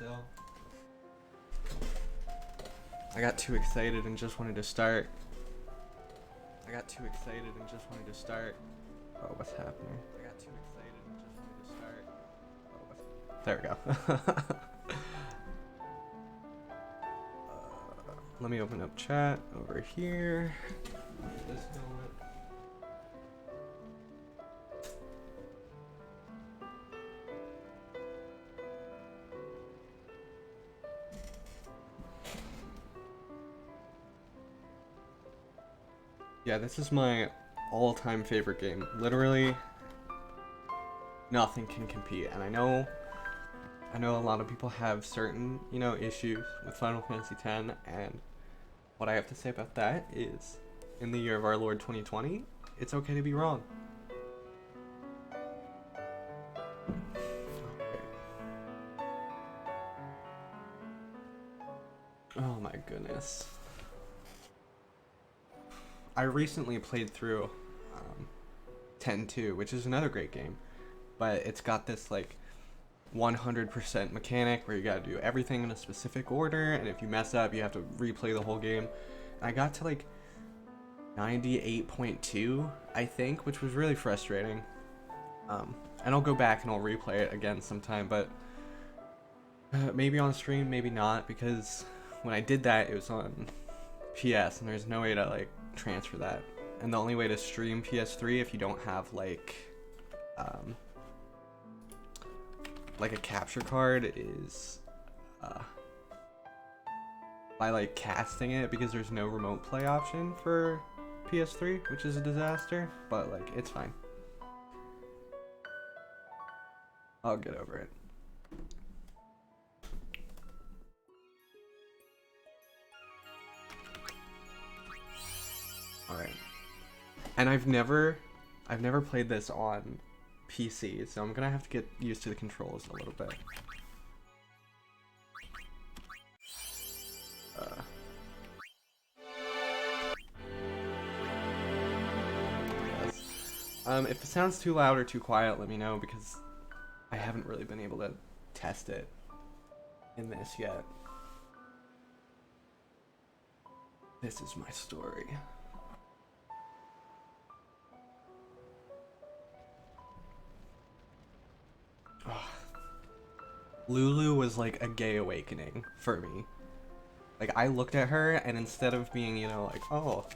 still. I got too excited and just wanted to start. Oh, what's happening? I got too excited and just wanted to start. There we go. Let me open up chat over here. Get this going. Yeah, this is my all-time favorite game. Literally, nothing can compete. And I know a lot of people have certain, issues with Final Fantasy X, and what I have to say about that is, in the year of our Lord 2020, it's okay to be wrong. Oh my goodness. I recently played through 10-2, which is another great game, but it's got this like 100% mechanic where you gotta do everything in a specific order, and if you mess up you have to replay the whole game. And I got to like 98.2 I think, which was really frustrating. And I'll go back and I'll replay it again sometime, but maybe on stream, maybe not, because when I did that it was on PS and there's no way to like transfer that, and the only way to stream PS3 if you don't have like a capture card is by like casting it, because there's no remote play option for PS3, which is a disaster, but like it's fine. I'll get over it. Alright. And I've never played this on PC, so I'm gonna have to get used to the controls a little bit. Yes. If it sounds too loud or too quiet, let me know, because I haven't really been able to test it in this yet. This is my story. Lulu was like a gay awakening for me. Like, I looked at her, and instead of being, like, oh,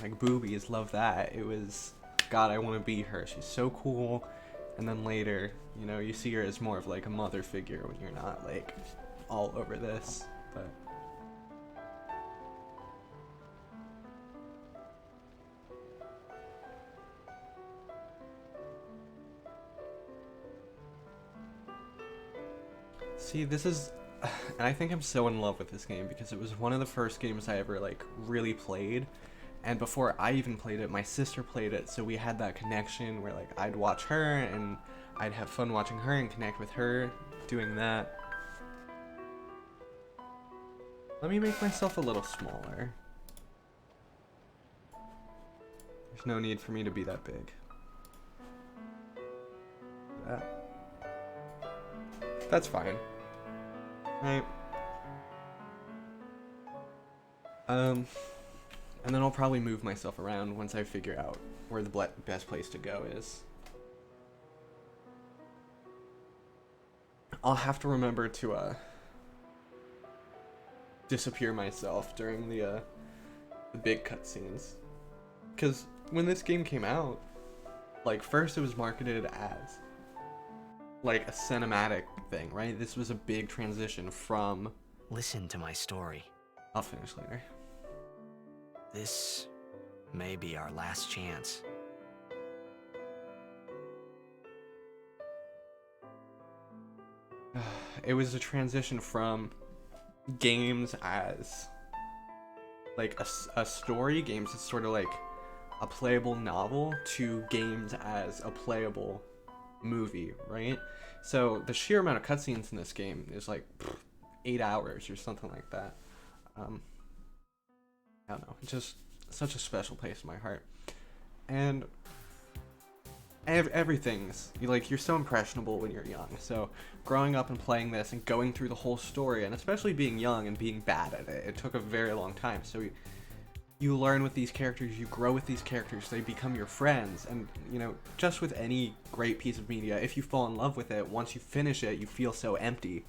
like boobies, love that, it was, God, I want to be her. She's so cool. And then later, you see her as more of like a mother figure when you're not like all over this. But see, this is, and I think I'm so in love with this game because it was one of the first games I ever like really played, and before I even played it, my sister played it, so we had that connection where like I'd watch her and I'd have fun watching her and connect with her doing that. Let me make myself a little smaller. There's no need for me to be that big. That's fine. Right. And then I'll probably move myself around once I figure out where the best place to go is. I'll have to remember to disappear myself during the big cutscenes, because when this game came out, like, first it was marketed as like a cinematic thing, right? This was a big transition from... Listen to my story. I'll finish later. This may be our last chance. It was a transition from games as like a story, games as sort of like a playable novel, to games as a playable movie, right? So the sheer amount of cutscenes in this game is like 8 hours or something like that. I don't know, it's just such a special place in my heart. And everything's like you're so impressionable when you're young. So growing up and playing this and going through the whole story, and especially being young and being bad at it, it took a very long time. So you learn with these characters, you grow with these characters, they become your friends. And you know, just with any great piece of media, if you fall in love with it, once you finish it, you feel so empty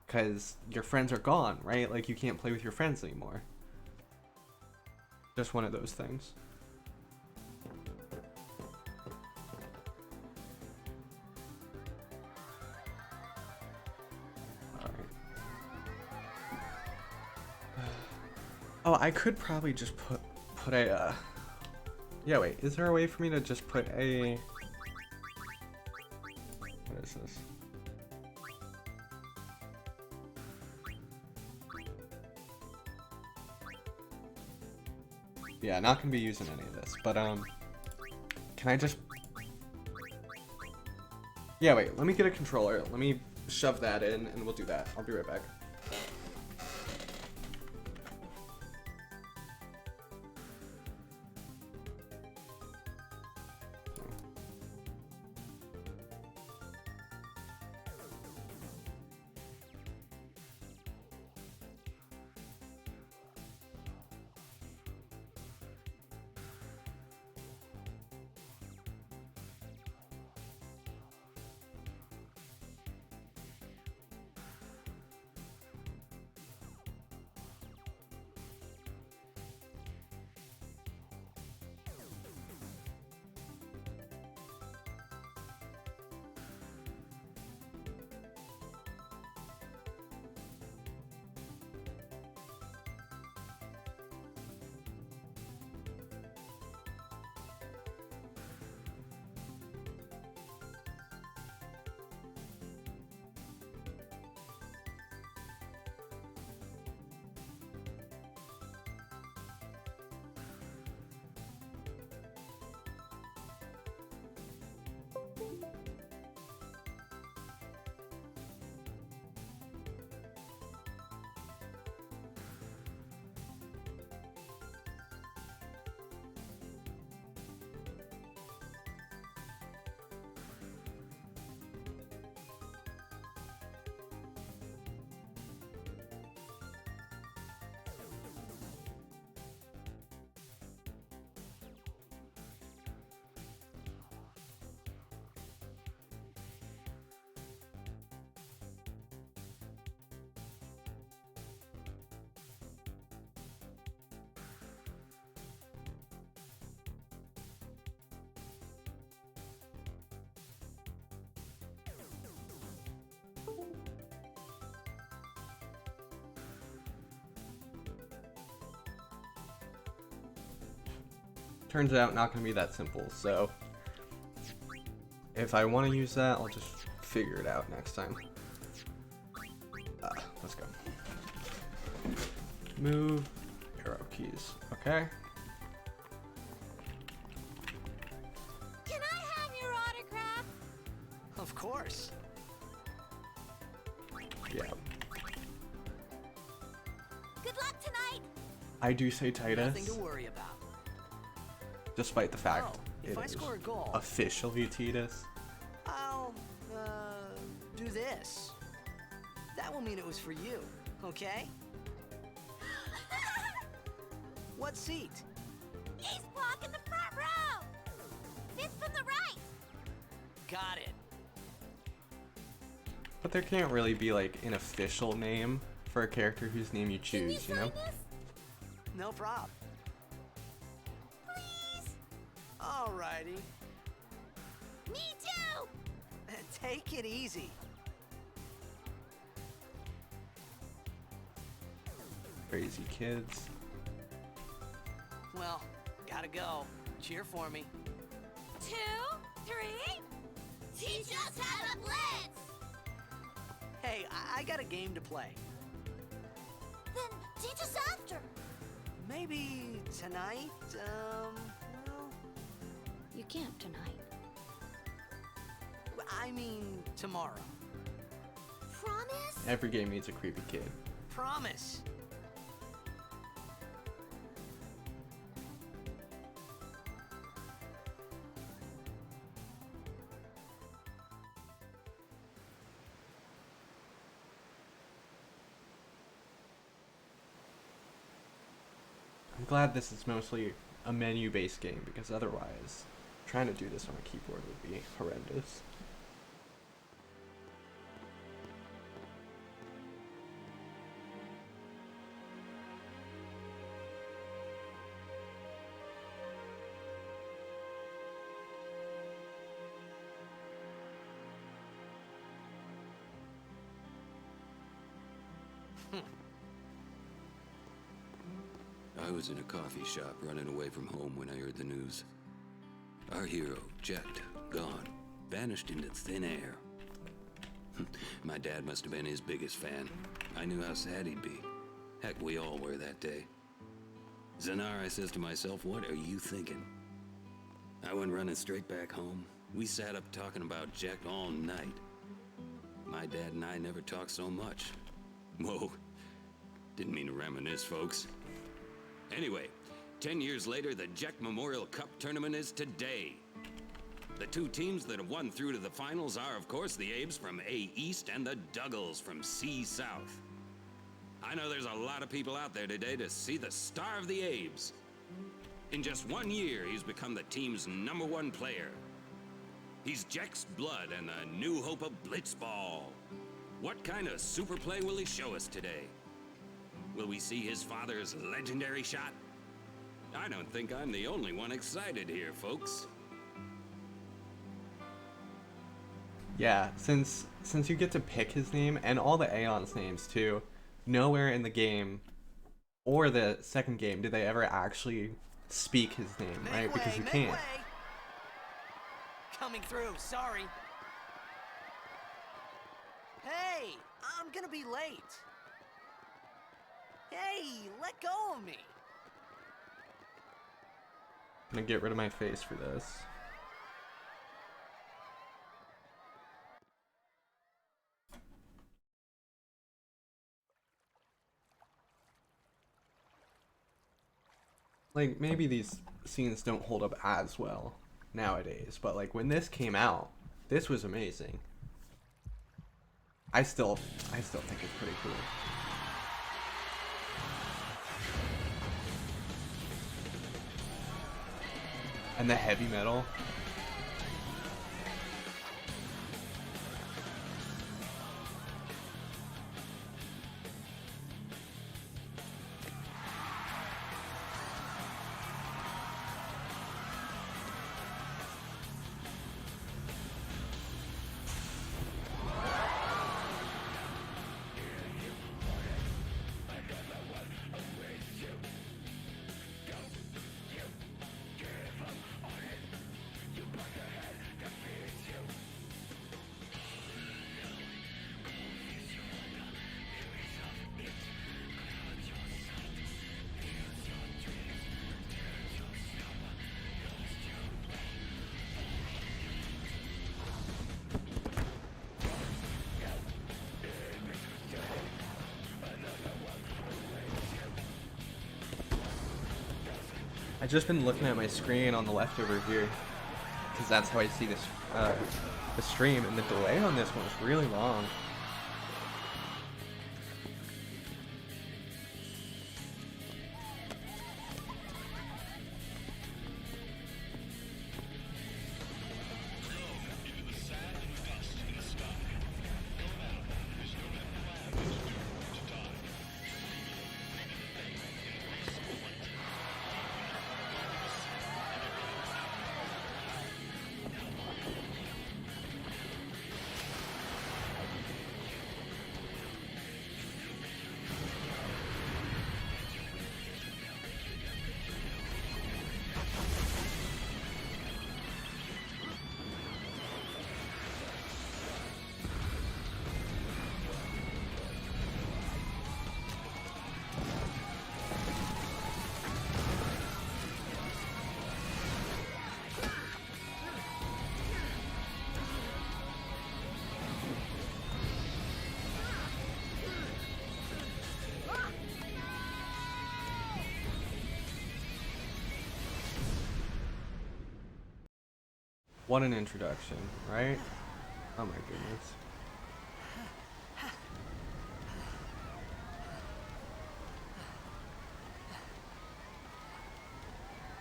because your friends are gone, right? Like you can't play with your friends anymore. Just one of those things. Oh, I could probably just put a yeah, wait, is there a way for me to just put a what is this? Yeah, not gonna be using any of this, but can I just yeah, wait, let me get a controller. Let me shove that in and we'll do that. I'll be right back. Turns out not gonna be that simple, so if I want to use that, I'll just figure it out next time. Let's go. Move, arrow keys, okay. Can I have your autograph? Of course. Yeah. Good luck tonight. I do say Titus, Nothing to worry about. despite the fact If it I is score a goal, officially Titus. I'll do this. That will mean it was for you, okay? What seat? He's blocking the front row. Fifth from the right. Got it. But there can't really be like an official name for a character whose name you Can you choose, you know? sign this? No prob. Please. Alrighty. Me too. Take it easy. Crazy kids. Well, gotta go. Cheer for me. 2, 3. Teach us how to blitz. Hey, I got a game to play. Then teach us after. Maybe tonight, well, You can't tonight. I mean tomorrow. Promise? Every game needs a creepy kid. Promise. I'm glad this is mostly a menu-based game, because otherwise, trying to do this on a keyboard would be horrendous. I was in a coffee shop running away from home when I heard the news. Our hero, Jet, gone, vanished into thin air. My dad must have been his biggest fan. I knew how sad he'd be. Heck, we all were that day. Zanar, I says to myself, what are you thinking? I went running straight back home. We sat up talking about Jack all night. My dad and I never talked so much. Whoa, didn't mean to reminisce, folks. Anyway, 10 years later, the Jack Memorial Cup tournament is today. The two teams that have won through to the finals are, of course, the Abes from A East and the Duggles from C South. I know there's a lot of people out there today to see the star of the Abes. In just 1 year, he's become the team's #1 player. He's Jack's blood and the new hope of Blitzball. What kind of super play will he show us today? Will we see his father's legendary shot? I don't think I'm the only one excited here, folks. Yeah, since you get to pick his name, and all the Aeon's names too, nowhere in the game or the second game did they ever actually speak his name, right? Because you can't. Way. Coming through, sorry. Hey, I'm gonna be late. Hey, let go of me. I'm gonna get rid of my face for this. Like, maybe these scenes don't hold up as well nowadays, but like when this came out, this was amazing. I still think it's pretty cool. And the heavy metal. I've just been looking at my screen on the left over here, because that's how I see this the stream, and the delay on this one is really long. What an introduction, right? Oh my goodness.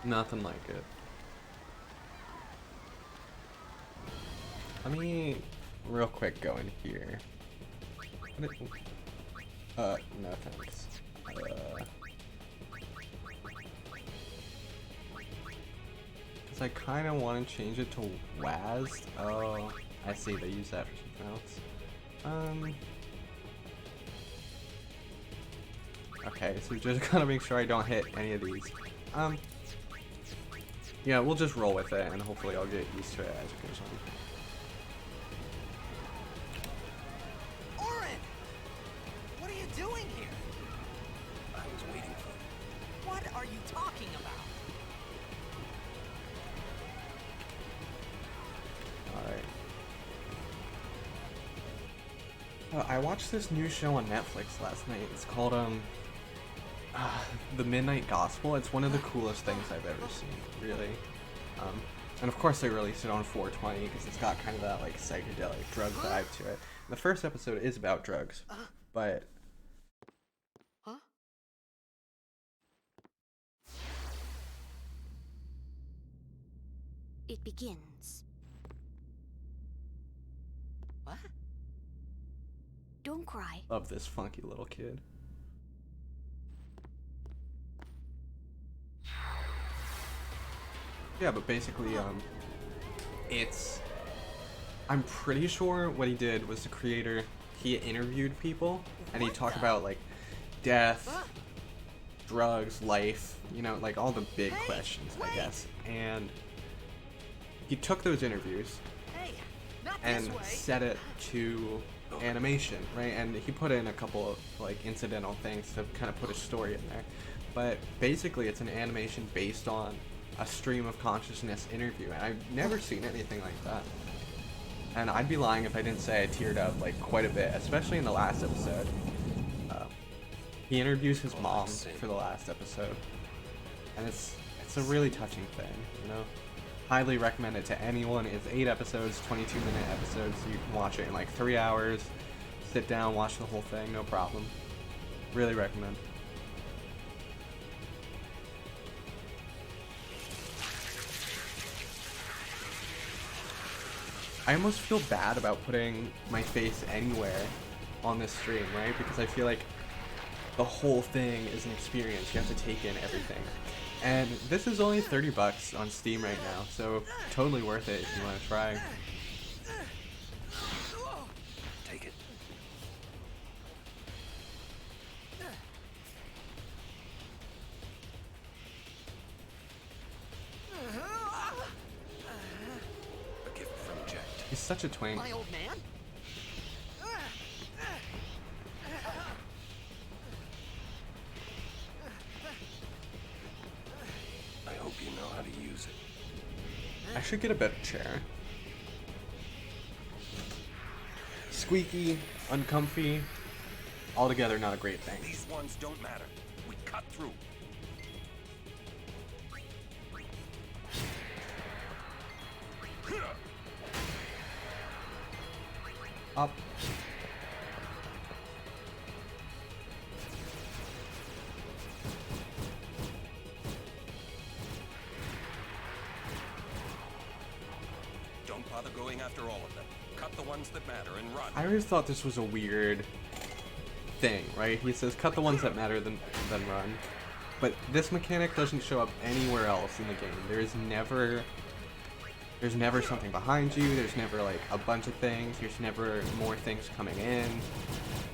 Nothing like it. Let me real quick go in here. No thanks. Cause I kind of want to change it to WASD. Oh, I see. They use that for something else. Okay, so just gotta make sure I don't hit any of these. Yeah, we'll just roll with it, and hopefully I'll get used to it as it goes on. Oren! What are you doing here? I was waiting for you. What are you talking about? Alright. I watched this new show on Netflix last night. It's called, The Midnight Gospel. It's one of the coolest things I've ever seen, really. And of course they released it on 420 because it's got kind of that like psychedelic drug vibe to it. The first episode is about drugs, but Huh? It begins. What? Don't cry. love this funky little kid. Yeah, but basically, I'm pretty sure what he did was the creator, he interviewed people, and he talked about, like, death, drugs, life, you know, like, all the big questions, I guess. And he took those interviews Hey, not and this way. set it to animation, right? And he put in a couple of, like, incidental things to kind of put a story in there. But basically, it's an animation based on a stream of consciousness interview, and I've never seen anything like that. And I'd be lying if I didn't say I teared up like quite a bit, especially in the last episode. He interviews his mom for the last episode, and it's a really touching thing, you know. Highly recommend it to anyone. It's 8 episodes, 22-minute episodes. You can watch it in like 3 hours. Sit down, watch the whole thing, no problem. Really recommend. I almost feel bad about putting my face anywhere on this stream, right? Because I feel like the whole thing is an experience. You have to take in everything. And this is only $30 on Steam right now, so totally worth it if you want to try. Take it. A gift from Jet. He's such a twink. My old man? I hope you know how to use it. I should get a better chair. Squeaky, uncomfy, altogether not a great thing. These ones don't matter. We cut through. Up. Don't bother going after all of them. Cut the ones that matter and run. I always thought this was a weird thing, right? He says cut the ones that matter, then run. But this mechanic doesn't show up anywhere else in the game. There's never something behind you. There's never like a bunch of things. There's never more things coming in.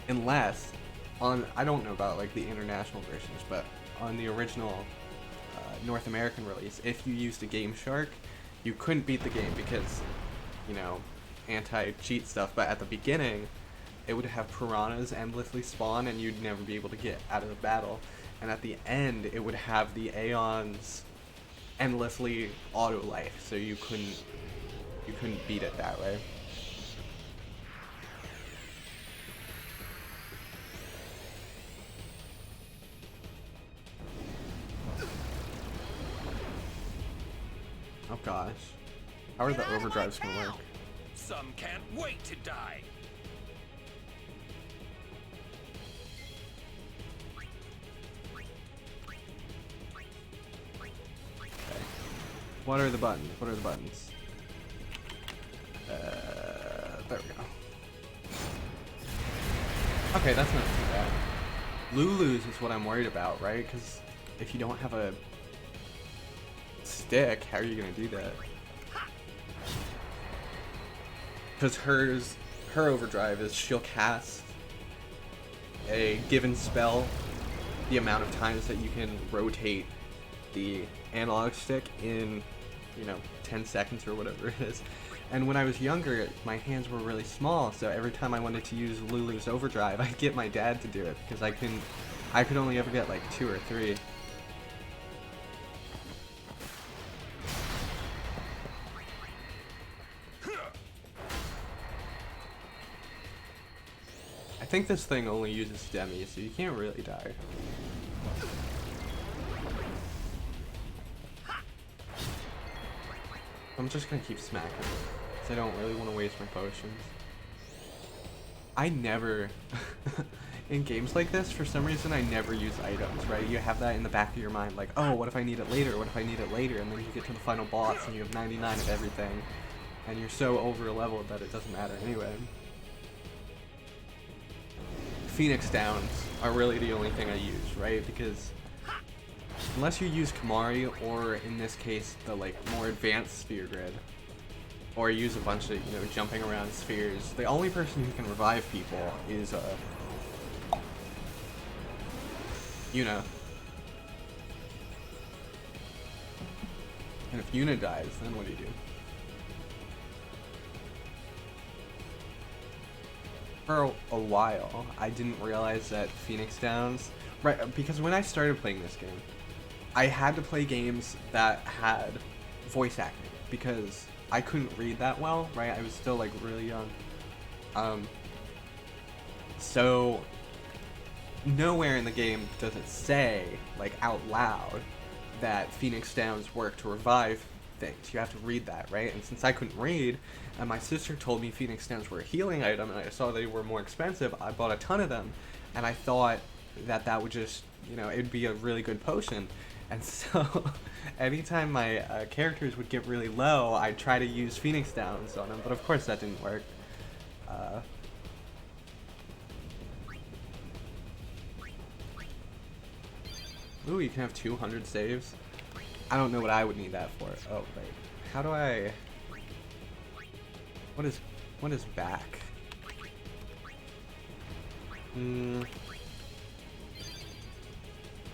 Unless on, I don't know about like the international versions, but on the original North American release, if you used a Game Shark, you couldn't beat the game because, you know, anti-cheat stuff. But at the beginning, it would have piranhas endlessly spawn and you'd never be able to get out of the battle. And at the end, it would have the Aeons endlessly auto life, so you couldn't beat it that way. Oh gosh, how are the overdrives gonna work? Some can't wait to die. What are the buttons? What are the buttons? There we go. Okay, that's not too bad. Lulu's is what I'm worried about, right? Because if you don't have a stick, how are you gonna do that? Because her overdrive is she'll cast a given spell the amount of times that you can rotate the analog stick in, 10 seconds or whatever it is. And when I was younger, my hands were really small, so every time I wanted to use Lulu's overdrive, I'd get my dad to do it, because I could only ever get like 2 or 3. I think this thing only uses Demi, so you can't really die. I'm just gonna keep smacking it, because I don't really want to waste my potions. I never, in games like this, for some reason, I never use items, right? You have that in the back of your mind, like, oh, what if I need it later? What if I need it later? And then you get to the final boss and you have 99 of everything, and you're so over-leveled that it doesn't matter anyway. Phoenix Downs are really the only thing I use, right? Because unless you use Kamari, or in this case, the more advanced sphere grid, or use a bunch of, jumping around spheres, the only person who can revive people is, Yuna. And if Yuna dies, then what do you do? For a while, I didn't realize that Phoenix Downs, right, because when I started playing this game, I had to play games that had voice acting, because I couldn't read that well, right? I was still really young. So nowhere in the game does it say out loud that Phoenix Downs work to revive things. You have to read that, right? And since I couldn't read, and my sister told me Phoenix Downs were a healing item, and I saw they were more expensive, I bought a ton of them, and I thought that would just, it'd be a really good potion. And so, anytime my characters would get really low, I'd try to use Phoenix Downs on them, but of course that didn't work. Ooh, you can have 200 saves? I don't know what I would need that for. Oh, wait. How do I... What is back?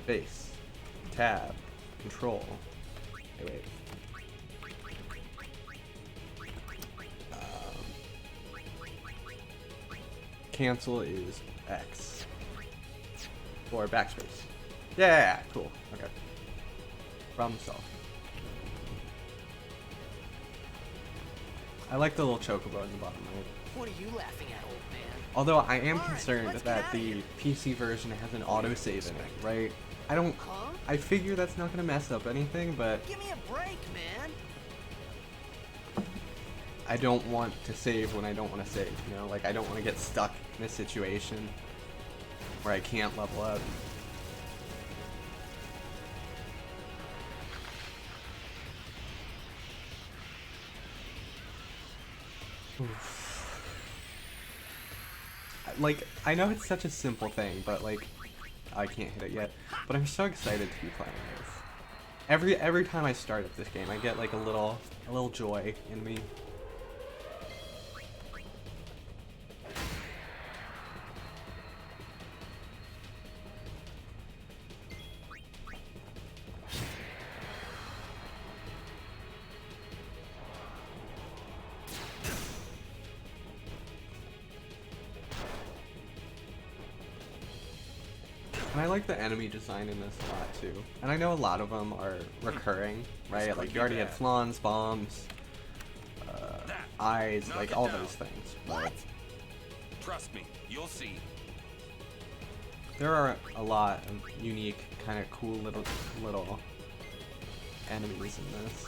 Base. Tab. Control. Wait. Cancel is X. Or backspace. Yeah, cool. Okay. Problem solved. I like the little chocobo in the bottom right. What are you laughing at, old man? Although I am Alright, concerned let's that get outta the here. PC version has an autosave in it, right? I don't... Huh? I figure that's not gonna mess up anything, but Give me a break, man. I don't want to save when I don't want to save, I don't want to get stuck in a situation where I can't level up. Oof. I know it's such a simple thing, but I can't hit it yet. But I'm so excited to be playing this. Every time I start up this game, I get a little joy in me. And I like the enemy design in this a lot too. And I know a lot of them are recurring, right? You already had flans, bombs, eyes, all those things. But Trust me, you'll see. there are a lot of unique, kind of cool little enemies in this.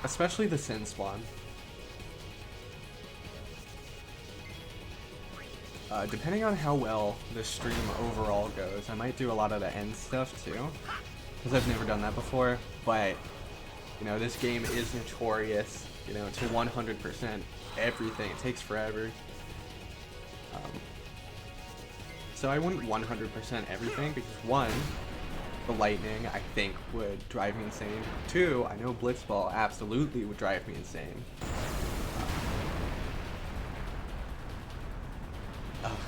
Especially the Sin Spawn. Depending on how well the stream overall goes, I might do a lot of the end stuff too. because I've never done that before, but you know, this game is notorious, you know, to 100% everything. It takes forever. So I wouldn't 100% everything because one, the lightning I think would drive me insane. Two, I know Blitzball absolutely would drive me insane.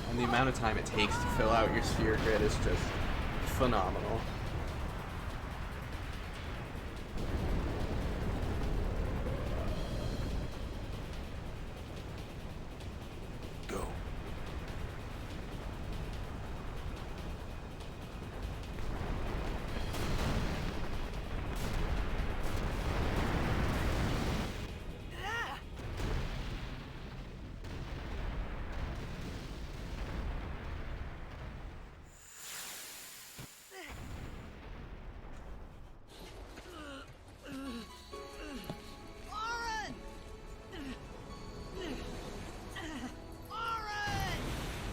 And the amount of time it takes to fill out your sphere grid is just phenomenal. Go.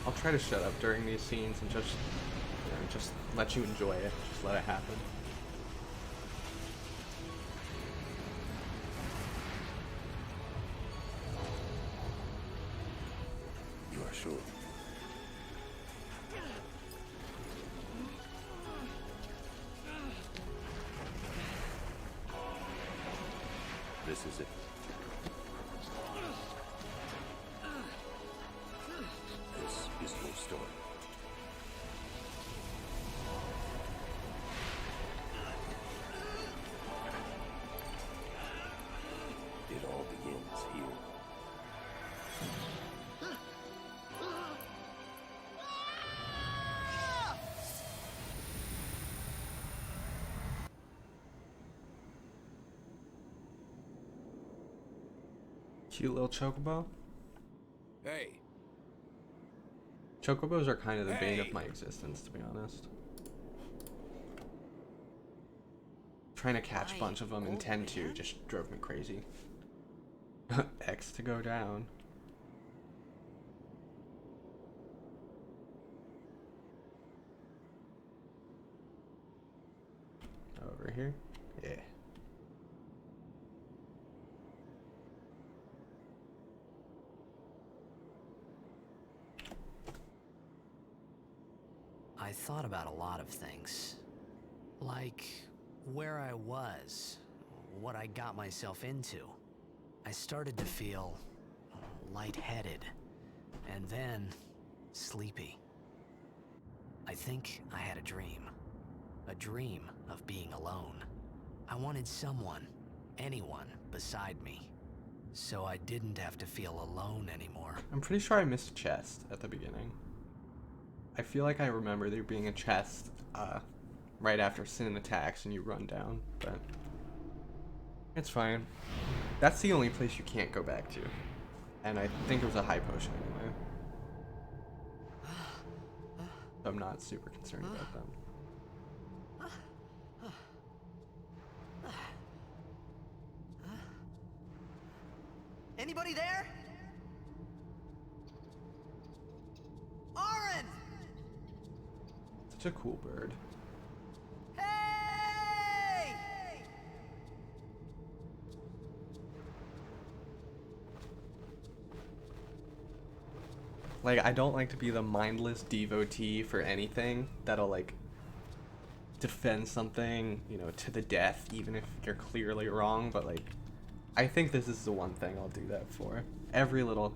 I'll try to shut up during these scenes and just, you know, just let you enjoy it. Just let it happen. You are sure? This is it. This is your story. It all begins here. Cute little chocobo. Hey, Chocobos are kind of the bane of Hey! my existence, to be honest. Trying to catch a bunch of them in old 10-2 man? just drove me crazy. X to go down. Over here? Yeah. I thought about a lot of things. Like where I was, what I got myself into. I started to feel lightheaded, and then sleepy. I think I had a dream of being alone. I wanted someone, anyone beside me, so I didn't have to feel alone anymore. I'm pretty sure I missed chest at the beginning. I feel like I remember there being a chest right after Sin attacks and you run down, but it's fine. That's the only place you can't go back to. And I think it was a high potion anyway. So I'm not super concerned about them. Anybody there? Aaron! Such a cool bird. Hey! Like, I don't like to be the mindless devotee for anything that'll, like, defend something, you know, to the death, even if you're clearly wrong, but, like, I think this is the one thing I'll do that for. Every little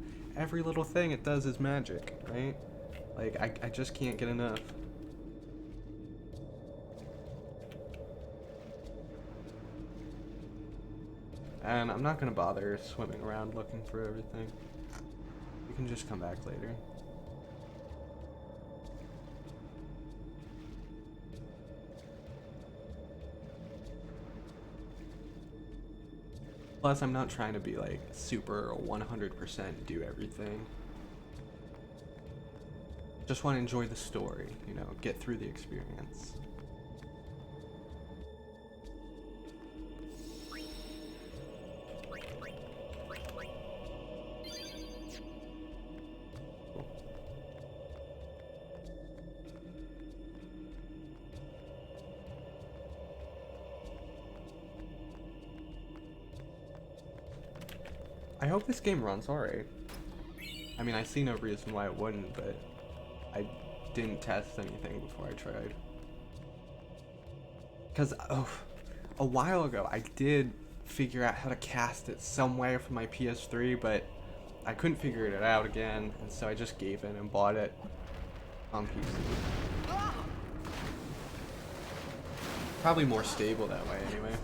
thing it does is magic, right? Like, I just can't get enough. And I'm not gonna bother swimming around looking for everything. We can just come back later. Plus, I'm not trying to be like super 100% do everything. Just want to enjoy the story, you know, get through the experience. I hope this game runs alright. I mean, I see no reason why it wouldn't, but I didn't test anything before I tried. Because, a while ago, I did figure out how to cast it some way from my PS3, but I couldn't figure it out again, and so I just gave in and bought it on PC. Probably more stable that way, anyway.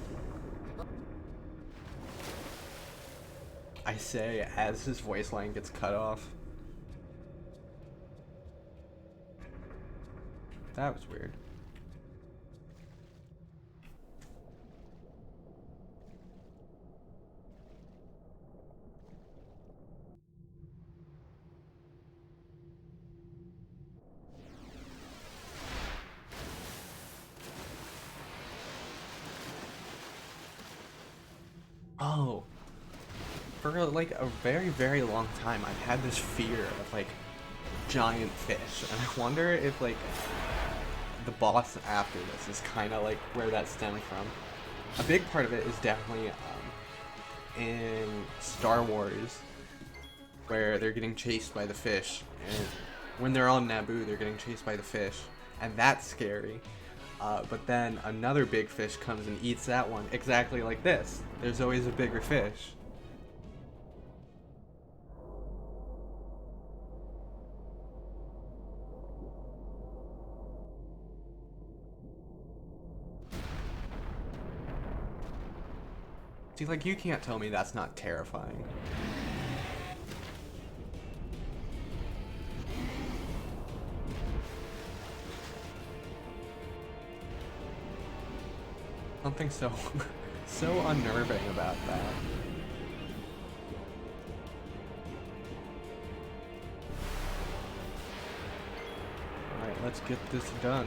I say as his voice line gets cut off. That was weird. Oh. For like a very, very long time, I've had this fear of like giant fish, and I wonder if like the boss after this is kind of like where that stemmed from. A big part of it is definitely in Star Wars, where they're getting chased by the fish, and when they're on Naboo, they're getting chased by the fish, and that's scary. But then another big fish comes and eats that one, exactly like this. There's always a bigger fish. See, like, you can't tell me that's not terrifying. Something so, so unnerving about that. Alright, let's get this done.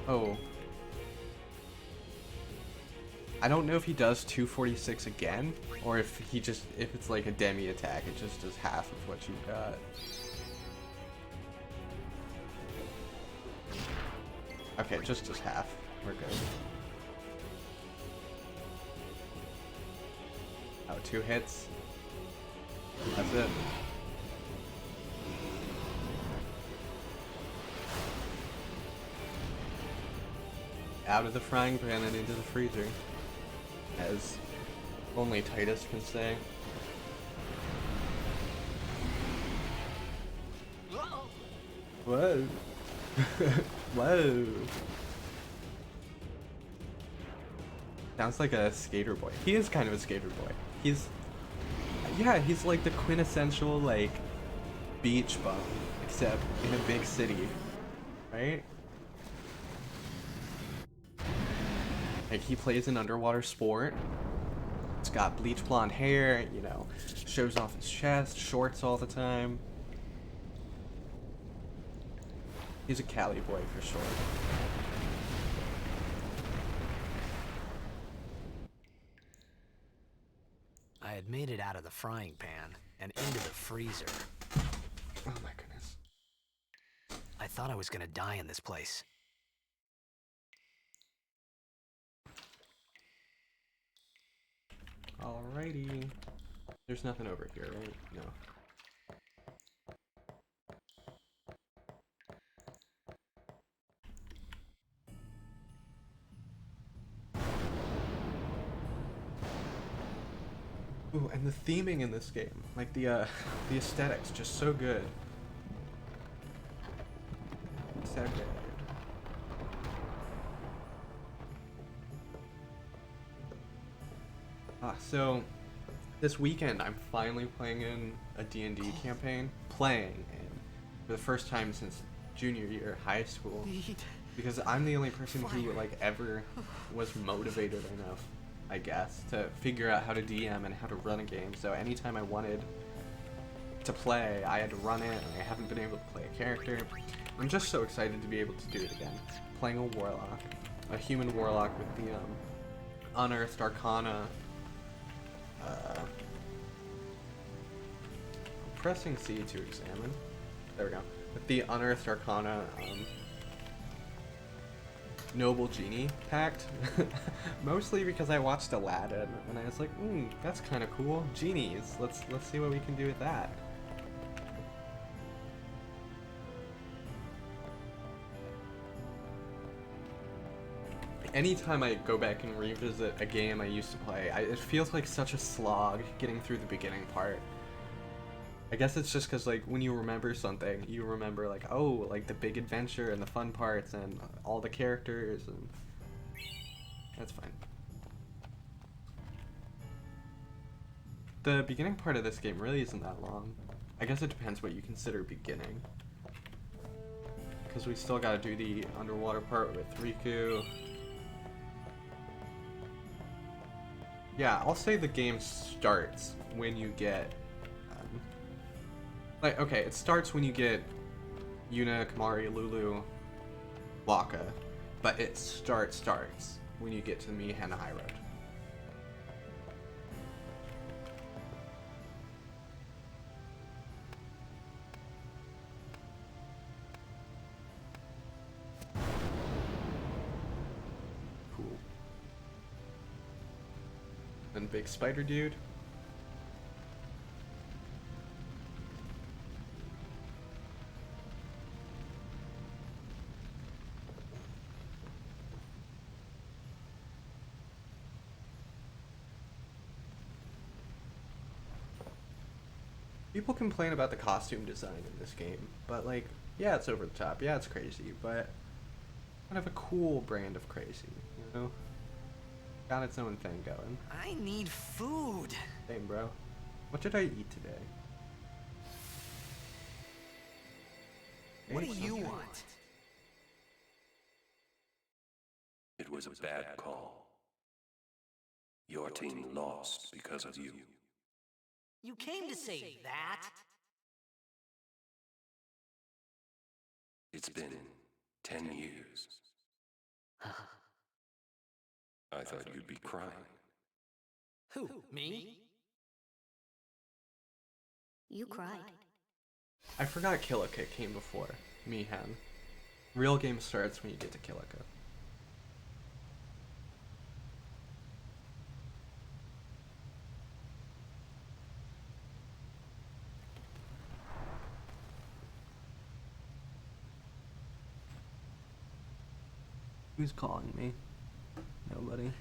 Oh. I don't know if he does 246 again, or if it's like a demi attack, it just does half of what you got. Okay, just half. We're good. Oh, 2 hits. That's it. Out of the frying pan and into the freezer, as only Titus can say. Whoa. Whoa. Sounds like a skater boy. He is kind of a skater boy. He's like the quintessential, like, beach bum, except in a big city, right? Like, he plays an underwater sport. He's got bleach blonde hair, you know, shows off his chest, shorts all the time. He's a Cali boy for sure. I had made it out of the frying pan and into the freezer. Oh my goodness. I thought I was gonna die in this place. Alrighty. There's nothing over here, right? No. Ooh, and the theming in this game, like the aesthetics, just so good. So good. So this weekend I'm finally playing in a D&D campaign, for the first time since junior year high school, because I'm the only person who like ever was motivated enough, I guess, to figure out how to DM and how to run a game. So anytime I wanted to play, I had to run it, and I haven't been able to play a character. I'm just so excited to be able to do it again. Playing a warlock, a human warlock with the unearthed arcana. Pressing C to examine. There we go. With the unearthed arcana Noble Genie packed. Mostly because I watched Aladdin and I was like, that's kind of cool. Genies. Let's see what we can do with that. Anytime I go back and revisit a game I used to play, it feels like such a slog getting through the beginning part. I guess it's just because, like, when you remember something, you remember, like, oh, like, the big adventure and the fun parts and all the characters, and that's fine. The beginning part of this game really isn't that long. I guess it depends what you consider beginning. Because we still gotta do the underwater part with Riku. Yeah, I'll say the game starts when you get... like, okay, it starts when you get Yuna, Kamari, Lulu, Waka, but it starts when you get to the Mihan High Road. Cool. Then big spider dude. People complain about the costume design in this game, but like, yeah, it's over the top, yeah, it's crazy, but kind of a cool brand of crazy, you know? Got its own thing going. I need food. Same, bro. What did I eat today? What do you want? It was a bad call. Your team lost because of you. You came to say that? It's been 10 years. I thought you'd be crying. Who, me? You cried. I forgot Kilika came before Mihan. Real game starts when you get to Kilika. Who's calling me? Nobody.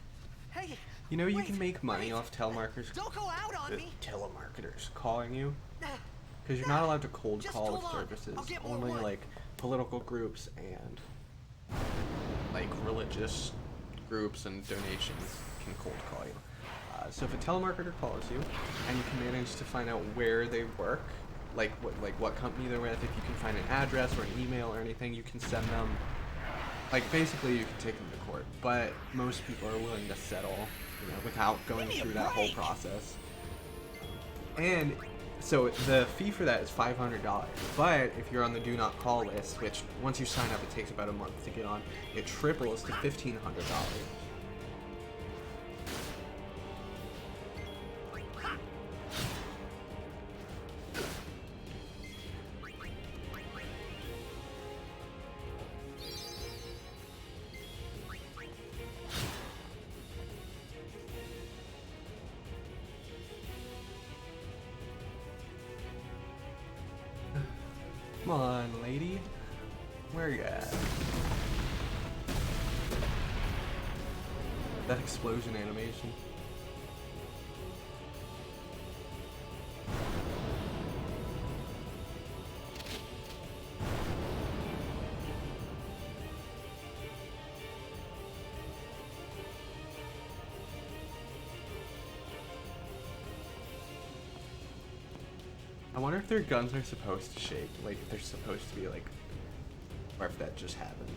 Hey, You know, you wait, can make money wait. off telemarketers. Don't go out on me. Telemarketers calling you. Because you're not allowed to cold Just call with hold on. services. I'll get more Only wood. like political groups and like religious groups and donations can cold call you. So if a telemarketer calls you and you can manage to find out where they work, like what company they're with, if you can find an address or an email or anything, you can send them. Like basically you can take them to court, but most people are willing to settle, you know, without going through that whole process. And so the fee for that is $500, but if you're on the do not call list, which once you sign up it takes about a month to get on, it triples to $1,500. Come on, lady. Where you at? That explosion animation. I wonder if their guns are supposed to shake, like if they're supposed to be like, or if that just happened.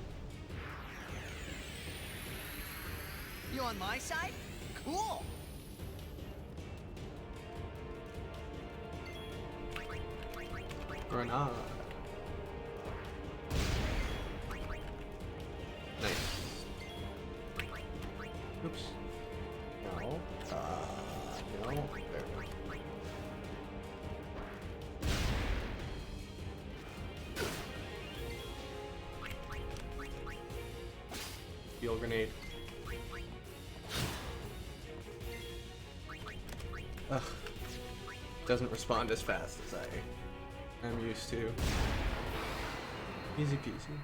You on my side? Cool. Grenade. Nice. Oops. No. No. There. Heal grenade. Ugh. Doesn't respond as fast as I'm used to. Easy peasy.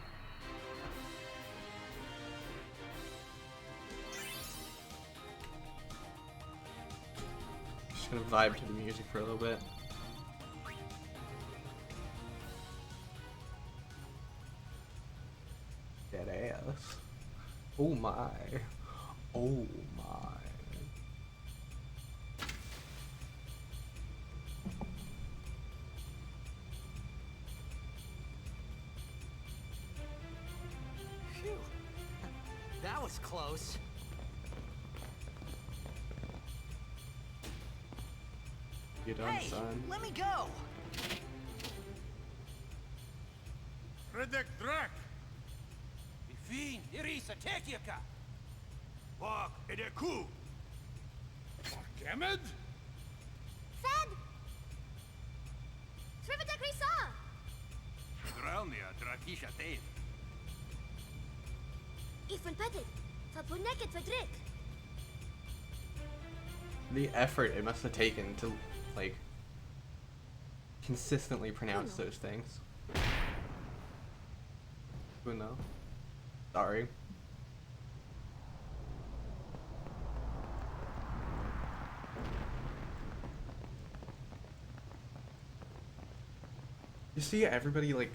Just gonna vibe to the music for a little bit. Dead ass. Oh my. Oh my. Phew. That was close. You done, Hey, son? let me go. Redek Drak! Ifin, Irisa, Tekiaka! Wak, Edeku! Kemed? Fed! Trivitek Risa! Drelnia, Drakisha Tain. Ifan Petit! Fapuneket Fedrik! The effort it must have taken to, like, consistently pronounce those things. Who knows? Sorry. You see everybody, like,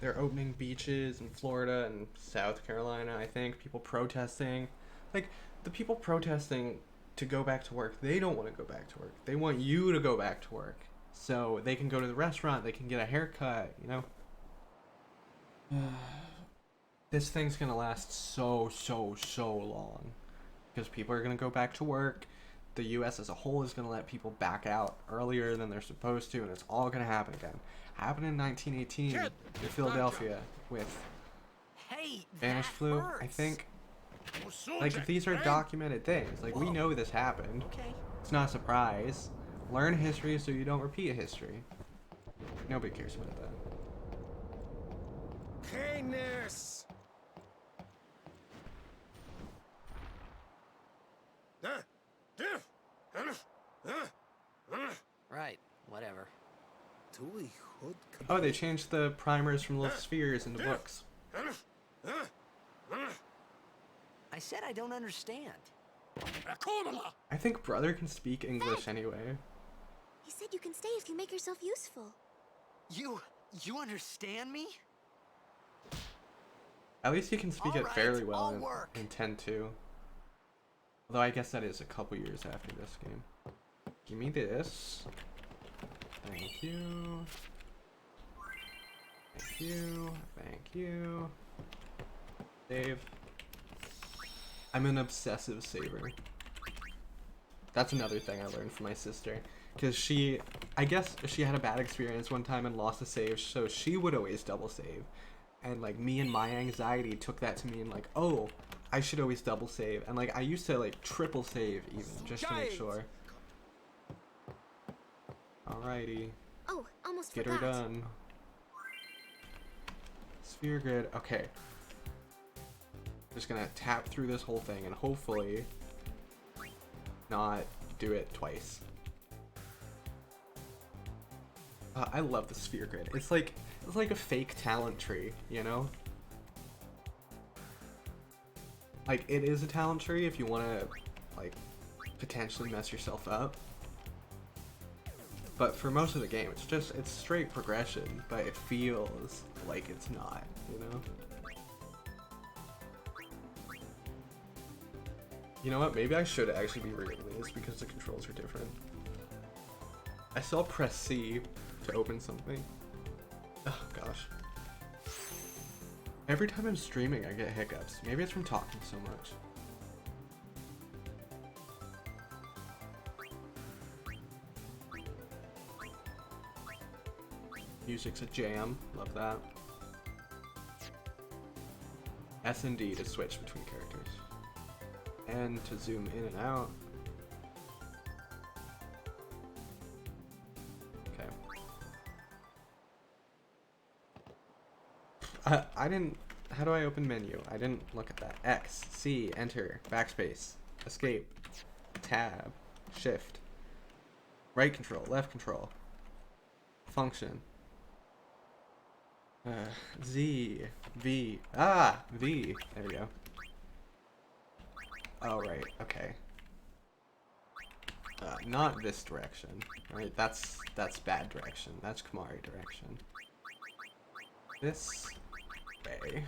they're opening beaches in Florida and South Carolina, I think. People protesting. Like, the people protesting to go back to work, they don't want to go back to work. They want you to go back to work. So they can go to the restaurant, they can get a haircut, you know? This thing's gonna last so long. Because people are gonna go back to work. The US as a whole is gonna let people back out earlier than they're supposed to, and it's all gonna happen again. Happened in 1918 in Philadelphia with Hey, Spanish that flu, hurts. I think. Like, these are documented things. Like, we know this happened. Okay. It's not a surprise. Learn history so you don't repeat history. Nobody cares about that. Canis! Right, whatever. Oh, they changed the primers from little spheres into books. I said I don't understand. I think brother can speak English anyway. He said you can stay if you make yourself useful. You understand me? At least he can speak it Alright, fairly well I'll work. in 10-2. Although I guess that is a couple years after this game. Give me this. Thank you. Thank you. Thank you. Save. I'm an obsessive saver. That's another thing I learned from my sister. Because I guess she had a bad experience one time and lost a save, so she would always double save. And like me and my anxiety took that to mean like, oh, I should always double save. And like I used to like triple save even, just to make sure. Alrighty. Oh, almost Get her forgot. done. Sphere grid. Okay. Just gonna tap through this whole thing and hopefully not do it twice. I love the sphere grid. It's like a fake talent tree, you know? Like, it is a talent tree if you want to, like, potentially mess yourself up. But for most of the game, it's straight progression, but it feels like it's not, you know? You know what? Maybe I should actually be reading these because the controls are different. I still press C to open something. Oh gosh. Every time I'm streaming, I get hiccups. Maybe it's from talking so much. Music's a jam. Love that. S and D to switch between characters. And to zoom in and out. Okay. I how do I open menu? I didn't look at that. X, C, enter, backspace, escape, tab, shift, right control, left control, function, Z, V, V, there we go. Oh, right, okay. Not this direction, right? That's bad direction. That's Kamari direction. This way.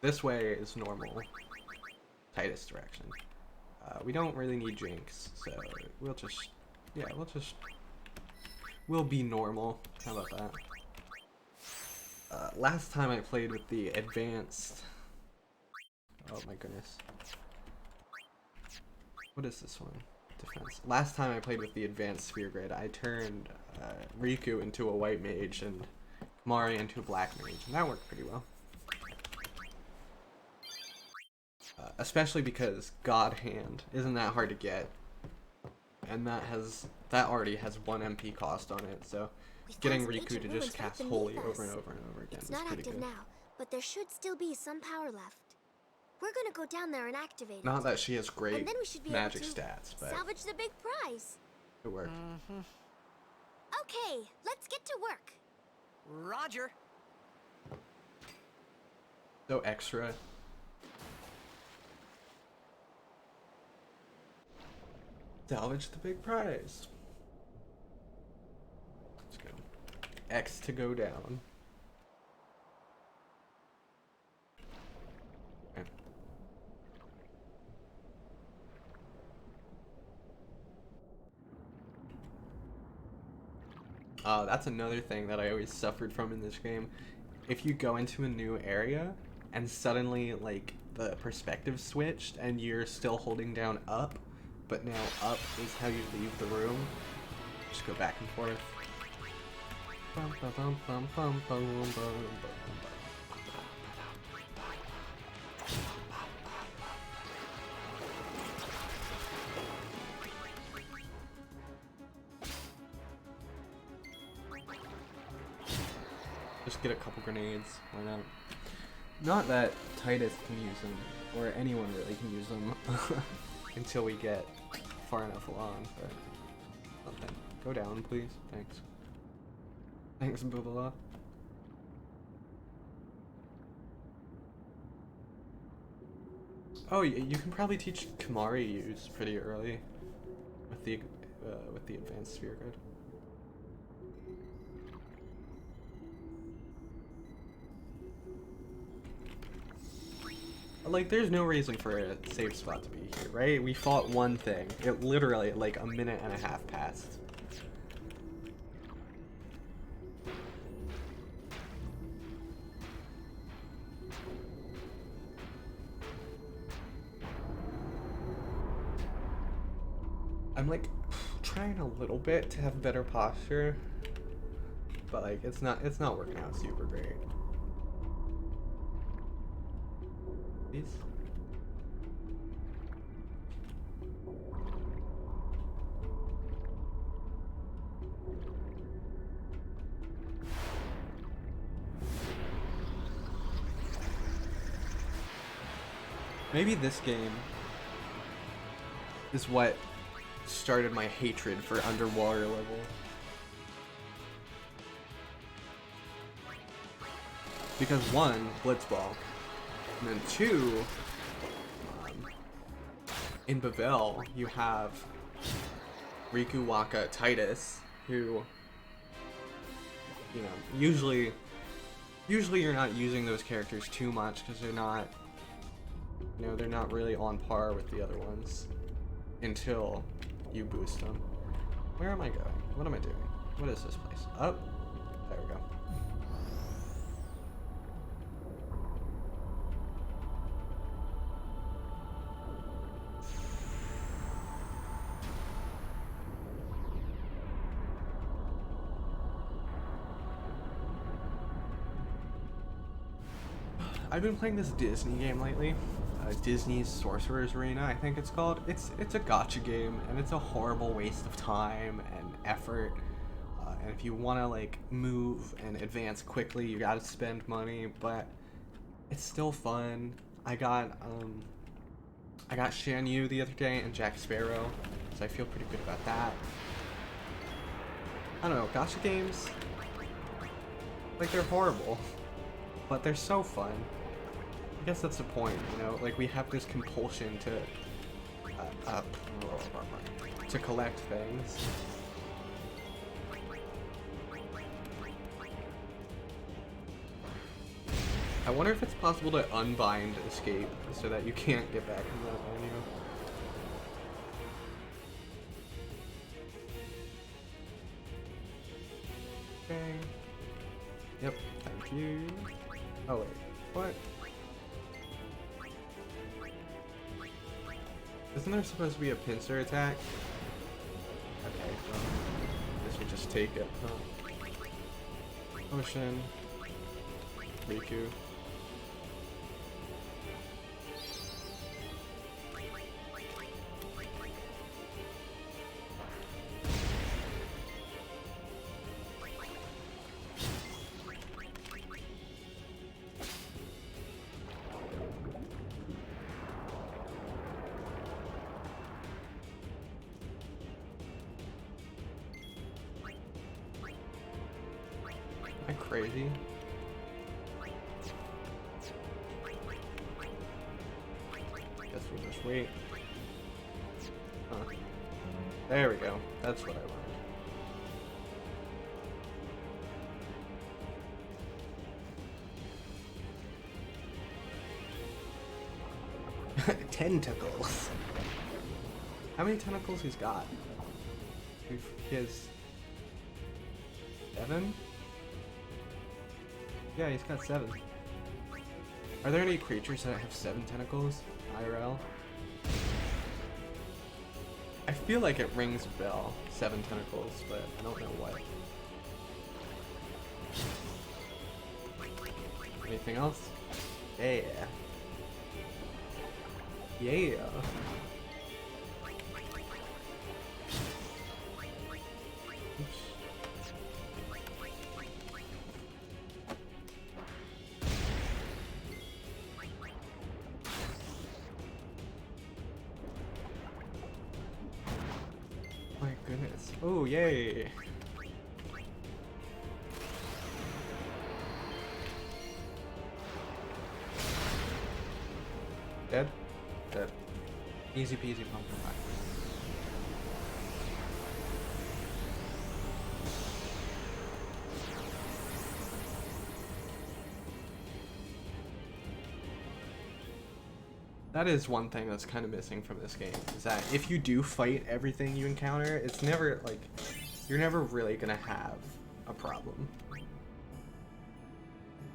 This way is normal. Titus direction. We don't really need Jinx, so we'll just, yeah, we'll be normal. How about that? Last time I played with the advanced, oh my goodness. What is this one? Defense. Last time I played with the advanced sphere grid, I turned Riku into a white mage and Kamari into a black mage, and that worked pretty well. Especially because God Hand isn't that hard to get, and that already has 1 MP cost on it, so getting Riku to just cast Holy over and over and over again is pretty good. It's not active now, but there should still be some power left. We're gonna go down there and activate it. Not that she has great and then we should be magic able to stats, but salvage the big prize. it worked. Okay, let's get to work. Roger. So extra. Salvage the big prize. Let's go. X to go down. Okay. That's another thing that I always suffered from in this game. If you go into a new area and suddenly like the perspective switched and you're still holding down up, but now up is how you leave the room. Just go back and forth. Just get a couple grenades. Why not? Not that Titus can use them, or anyone really can use them. Until we get far enough along, but nothing. Go down, please. Thanks. Thanks, Bubala. Oh, you can probably teach Kamari use pretty early with the advanced sphere grid. Like, there's no reason for a safe spot to be here, right? We fought one thing. It literally, like, a minute and a half passed. I'm, like, trying a little bit to have better posture, but, like, it's not working out super great. Maybe this game is what started my hatred for underwater level. Because 1, Blitzball. And then 2, in Bavel, you have Riku, Waka, Titus, who, you know, usually you're not using those characters too much because they're not, you know, they're not really on par with the other ones until you boost them. Where am I going? What am I doing? What is this place? Oh, there we go. I've been playing this Disney game lately, Disney's Sorcerer's Arena, I think it's called. It's a gacha game, and it's a horrible waste of time and effort. and if you want to like move and advance quickly, you gotta spend money, but it's still fun. I got Shan Yu the other day and Jack Sparrow, so I feel pretty good about that. I don't know, gacha games, like, they're horrible, but they're so fun. I guess that's the point, you know, like, we have this compulsion to collect things. I wonder if it's possible to unbind escape so that you can't get back in that menu. Okay. Yep, thank you. Oh wait, what? Isn't there supposed to be a pincer attack? Okay, well, I guess we just take it. Potion. Riku. Am I crazy? Guess we'll just wait. Huh. There we go. That's what I wanted. Tentacles. How many tentacles he's got? He has 7? Yeah, he's got 7. Are there any creatures that have 7 tentacles? IRL? I feel like it rings a bell, 7 tentacles, but I don't know what. Anything else? Yeah. Yeah. Oops. My goodness. Oh, yay. Dead? Dead. Easy peasy pumpkin pie. That is one thing that's kind of missing from this game, is that if you do fight everything you encounter, it's never, like, you're never really gonna have a problem.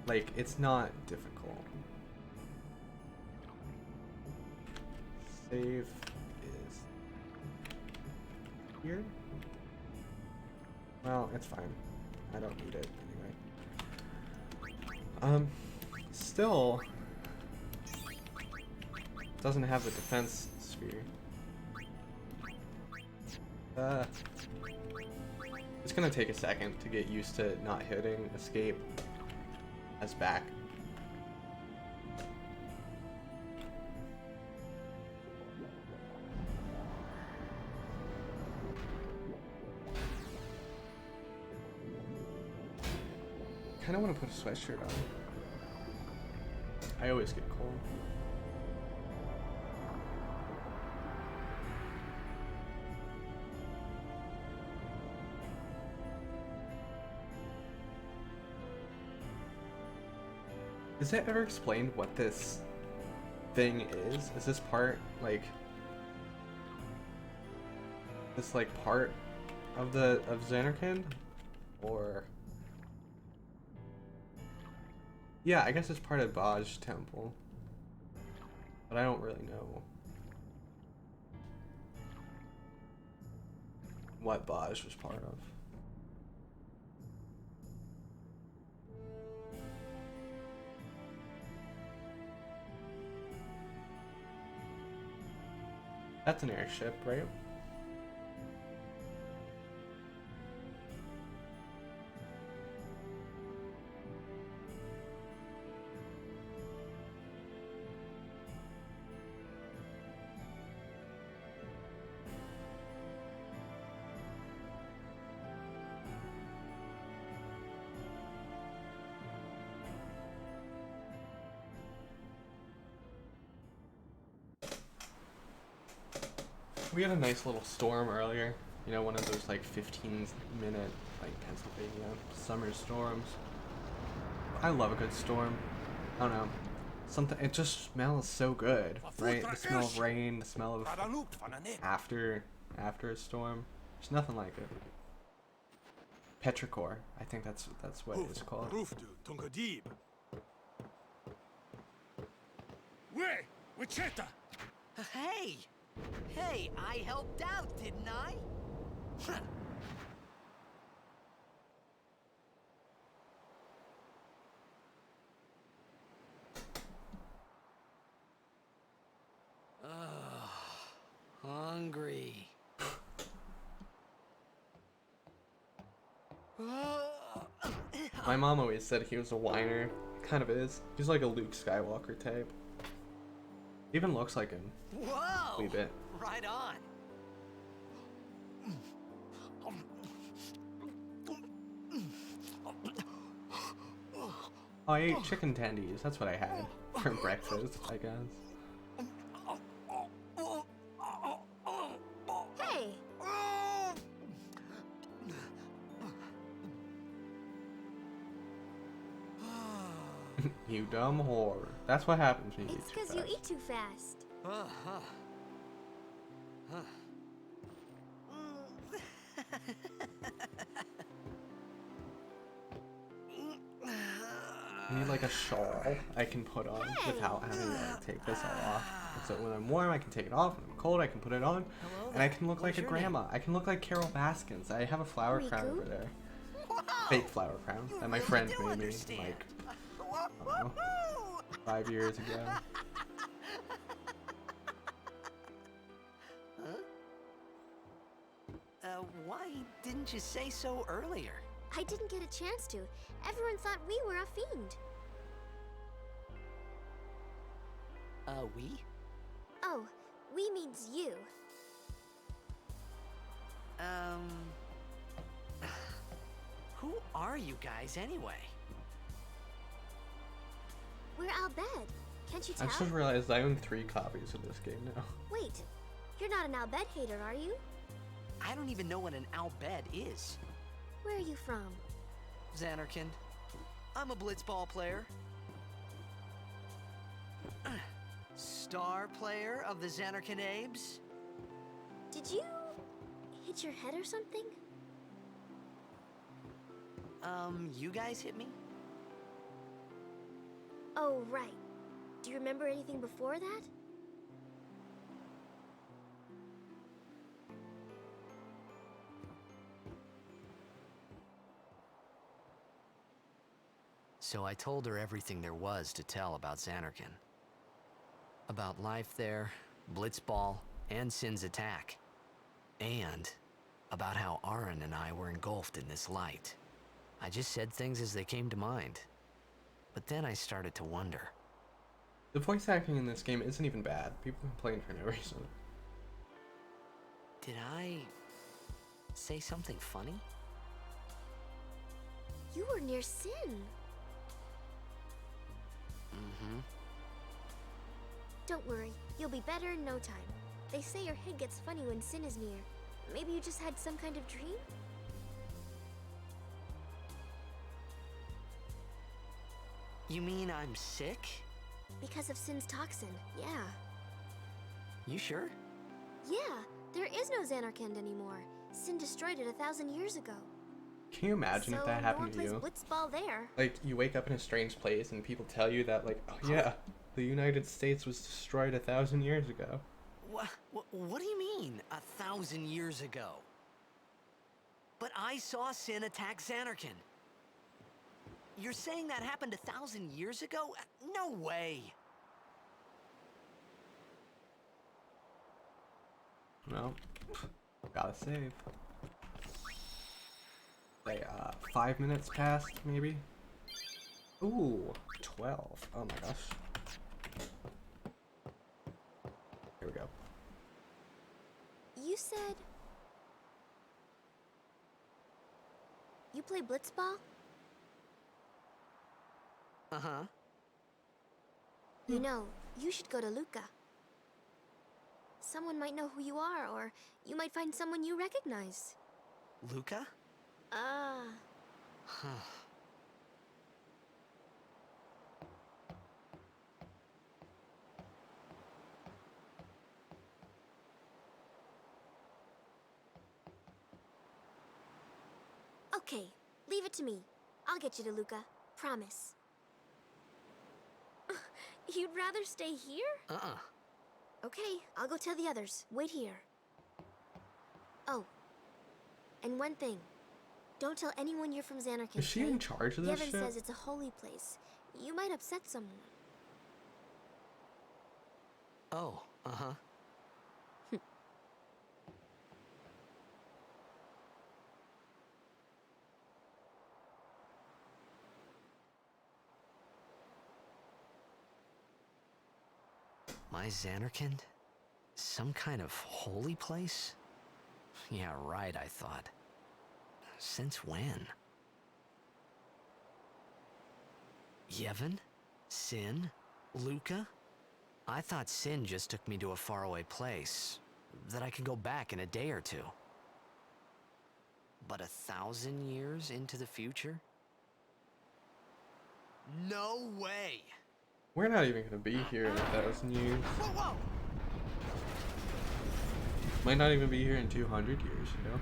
Like, it's not difficult. Save is here? Well, it's fine. I don't need it anyway. Still doesn't have the defense sphere. It's gonna take a second to get used to not hitting escape as back. I kinda wanna put a sweatshirt on. I always get cold. Is it ever explained what this thing is? Is this part, like, this, like, part of Xanarkand? Or... yeah, I guess it's part of Baj Temple. But I don't really know what Baj was part of. That's an airship, right? We had a nice little storm earlier. You know, one of those like 15-minute like Pennsylvania summer storms. I love a good storm. I don't know. Something, it just smells so good, right? The smell of rain, the smell of after a storm. There's nothing like it. Petrichor, I think that's what it's called. Hey! Hey, I helped out, didn't I? Hungry. My mom always said he was a whiner. Kind of is. He's like a Luke Skywalker type. Even looks like him. Whoa! A wee bit. Right on. Oh, I ate chicken tendies. That's what I had for breakfast, I guess. Hey! You dumb whore. That's what happens when you It's eat too because you fast. eat too fast. I need like a shawl I can put on without having to like, take this all off. So when I'm warm, I can take it off. When I'm cold, I can put it on. Hello And I there. can look like a What's your grandma. I can look like Carol Baskins. I have a flower crown Riku? over there. Whoa! Fake flower crown You that my really friend do made me understand. like, I don't know, 5 years ago. Why didn't you say so earlier? I didn't get a chance to. Everyone thought we were a fiend. We? Oh, we means you. Who are you guys anyway? We're Al Bhed. Can't you I tell? just realized I own 3 copies of this game now. Wait, you're not an Al Bhed hater, are you? I don't even know what an Al Bhed is. Where are you from? Xanarkand. I'm a blitzball player. Star player of the Xanarkand Abes. Did you hit your head or something? You guys hit me? Oh, right. Do you remember anything before that? So I told her everything there was to tell about Xanarkand. About life there, Blitzball, and Sin's attack. And about how Aaron and I were engulfed in this light. I just said things as they came to mind. But then I started to wonder. The voice acting in this game isn't even bad. People complain for no reason. Did I say something funny? You were near Sin. Mm-hmm. Don't worry, you'll be better in no time. They say your head gets funny when Sin is near. Maybe you just had some kind of dream? You mean I'm sick? Because of Sin's toxin, yeah. You sure? Yeah, there is no Xanarkand anymore. Sin destroyed it 1,000 years ago. Can you imagine if that happened to no you? one plays Blitzball there. Like, you wake up in a strange place and people tell you that, like, oh yeah, the United States was destroyed 1,000 years ago. What do you mean, 1,000 years ago? But I saw Sin attack Xanarkand. You're saying that happened 1,000 years ago? No way! Well, gotta save. Say, 5 minutes passed, maybe? Ooh, 12. Oh my gosh. Here we go. You said... You play Blitzball? Uh-huh. You know, you should go to Luca. someone might know who you are, or you might find someone you recognize. Luca? Ah. Huh. Okay, leave it to me. I'll get you to Luca. Promise. You'd rather stay here? Okay, I'll go tell the others. Wait here. Oh, and one thing. Don't tell anyone you're from Xanarkand. Is she in charge of this Yevon shit? says it's a holy place. You might upset someone. Oh, uh-huh. My Xanarkand? Some kind of holy place? Yeah, right, I thought. Since when? Yevon? Sin? Luca? I thought Sin just took me to a faraway place, that I could go back in a day or two. But 1,000 years into the future? No way! We're not even gonna be here in 1,000 years. Whoa, whoa! Might not even be here in 200 years, you know?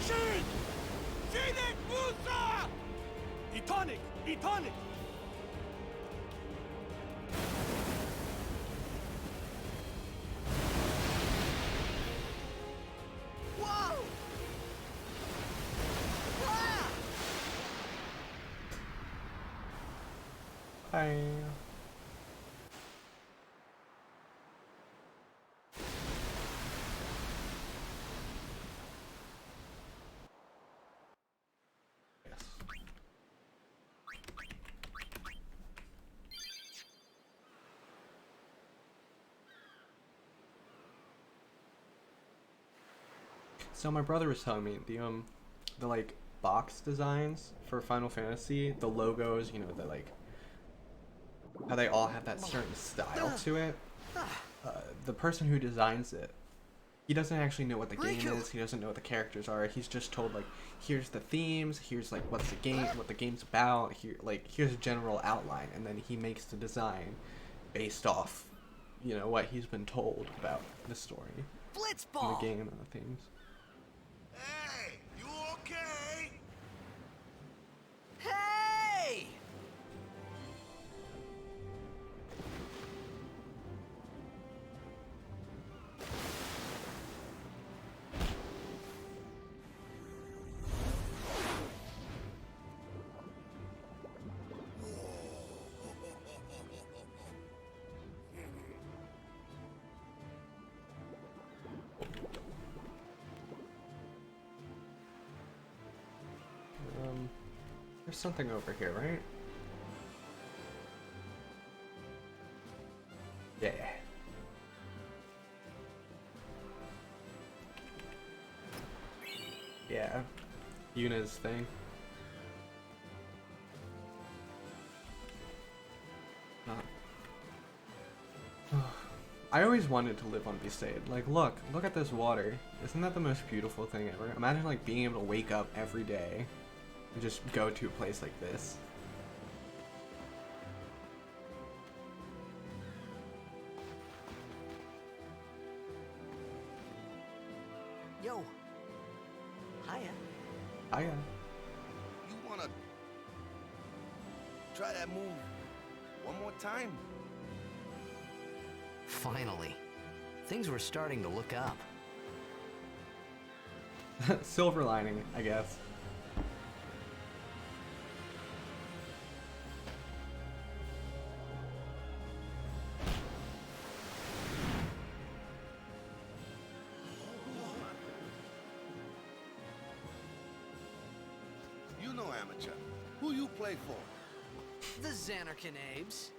Shin! Shinik Musa! Etonic! Etonic! Whoa! Ah! Bye. Yes. So my brother was telling me the like box designs for Final Fantasy, the logos, you know, the like how they all have that certain style to it. The person who designs it, he doesn't actually know what the game is. He doesn't know what the characters are. He's just told like, here's the themes. Here's like what the game's about. Here's a general outline, and then he makes the design based off, you know, what he's been told about the story, and the Blitzball! game, and the themes. Hey! You okay? Hey! There's something over here, right? Yeah. Yeah. Yuna's thing. I always wanted to live on Besaid. Like, look at this water. Isn't that the most beautiful thing ever? Imagine like being able to wake up every day and just go to a place like this. Yo. Hiya. I You wanna try that move one more time? Finally. Things were starting to look up. silver lining, I guess. You know amateur. Who you play for? The Xanarkand Abes.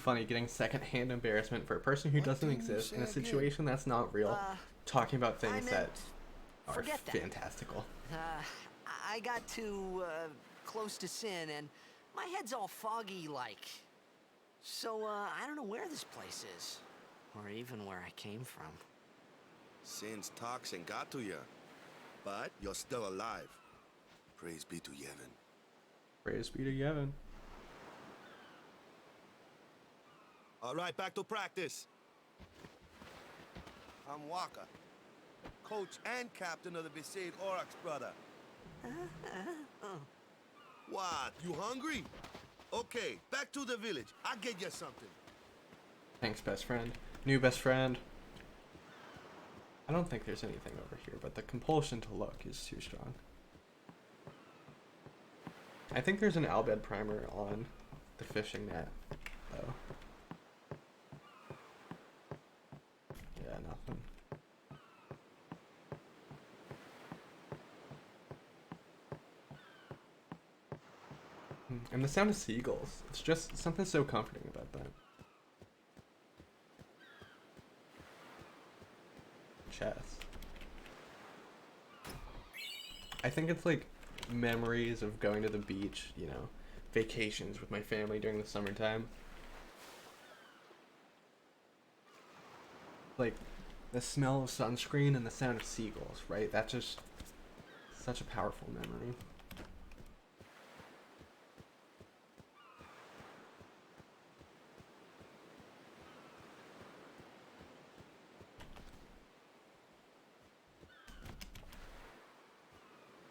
funny getting secondhand embarrassment for a person who What doesn't did you exist in say a again? situation that's not real, talking about I things meant, that are forget that. fantastical. I got too, close to Sin, and my head's all foggy like. So, I don't know where this place is. Or even where I came from. Sin's toxin got to you. But you're still alive. Praise be to Yevon. Praise be to Yevon. All right, back to practice. I'm Waka, coach and captain of the Besaid Aurochs, brother. What, you hungry? Okay, back to the village. I'll get you something. Thanks, best friend. New best friend. I don't think there's anything over here, but the compulsion to look is too strong. I think there's an Albed primer on the fishing net, though. Yeah, nothing. And the sound of seagulls. It's just something so comforting about that. Chess. I think it's like memories of going to the beach, you know, vacations with my family during the summertime. Like the smell of sunscreen and the sound of seagulls, right? That's just such a powerful memory.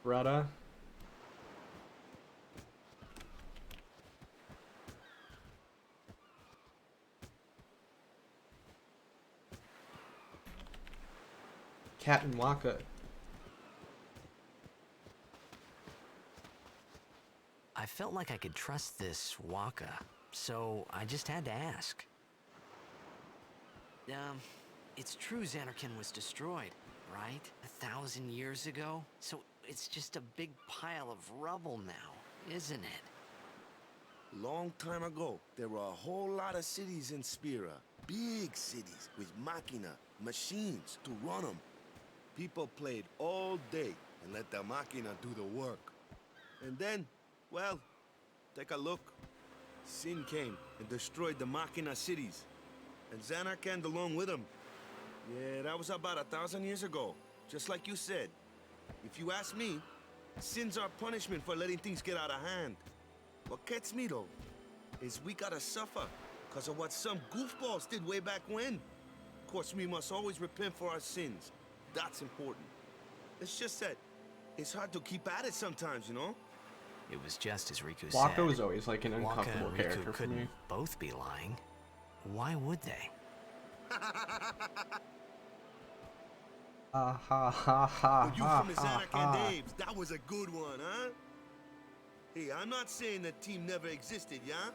Brother. Cat and Waka. I felt like I could trust this Waka, so I just had to ask. It's true Xanarkand was destroyed, right? 1,000 years ago? So it's just a big pile of rubble now, isn't it? Long time ago, there were a whole lot of cities in Spira. Big cities with machina, machines to run them. People played all day and let the machina do the work. And then, well, take a look. Sin came and destroyed the machina cities. And Xanarkand along with him. Yeah, that was about 1,000 years ago. Just like you said. If you ask me, Sin's our punishment for letting things get out of hand. What gets me, though, is we gotta suffer because of what some goofballs did way back when. Of course, we must always repent for our sins. That's important. It's just that it's hard to keep at it sometimes, you know? It was just as Riku Waka said. was always like an Waka uncomfortable and character Riku for couldn't me. both be lying. Why would they? Ha ha ha ha You ha from the ha Xanarkand ha. Apes, that was a good one, huh? Hey, I'm not saying the team never existed, yeah?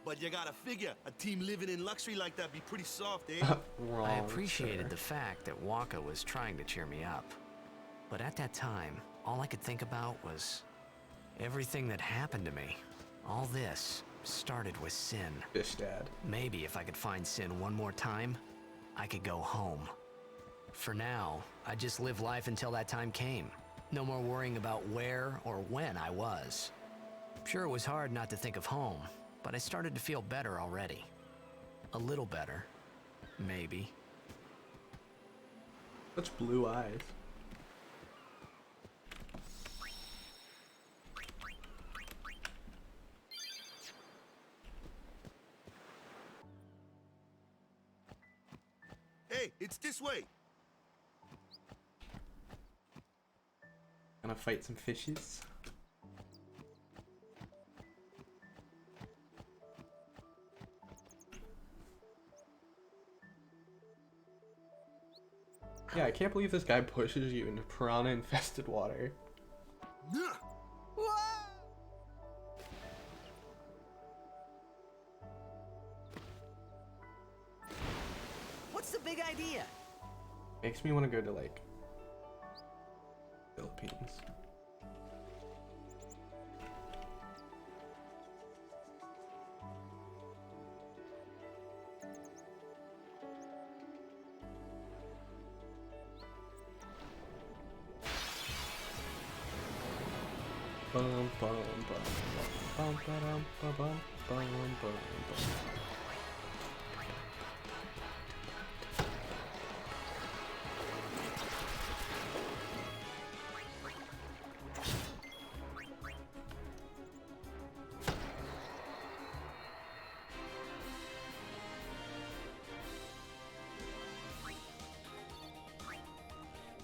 But you gotta figure, a team living in luxury like that be pretty soft, eh? Wrong, I appreciated sir. the fact that Waka was trying to cheer me up. But at that time, all I could think about was everything that happened to me. All this started with Sin. Fish dad. Maybe if I could find Sin one more time, I could go home. For now, I just live life until that time came. No more worrying about where or when I was. Sure, it was hard not to think of home, but I started to feel better already. A little better, maybe. Such blue eyes. Hey, it's this way. Gonna fight some fishes. Yeah, I can't believe this guy pushes you into piranha-infested water. What's the big idea? Makes me want to go to, like, Philippines. Bum, bum, bum, bum, ba-dum, ba-bum, bum, bum, bum.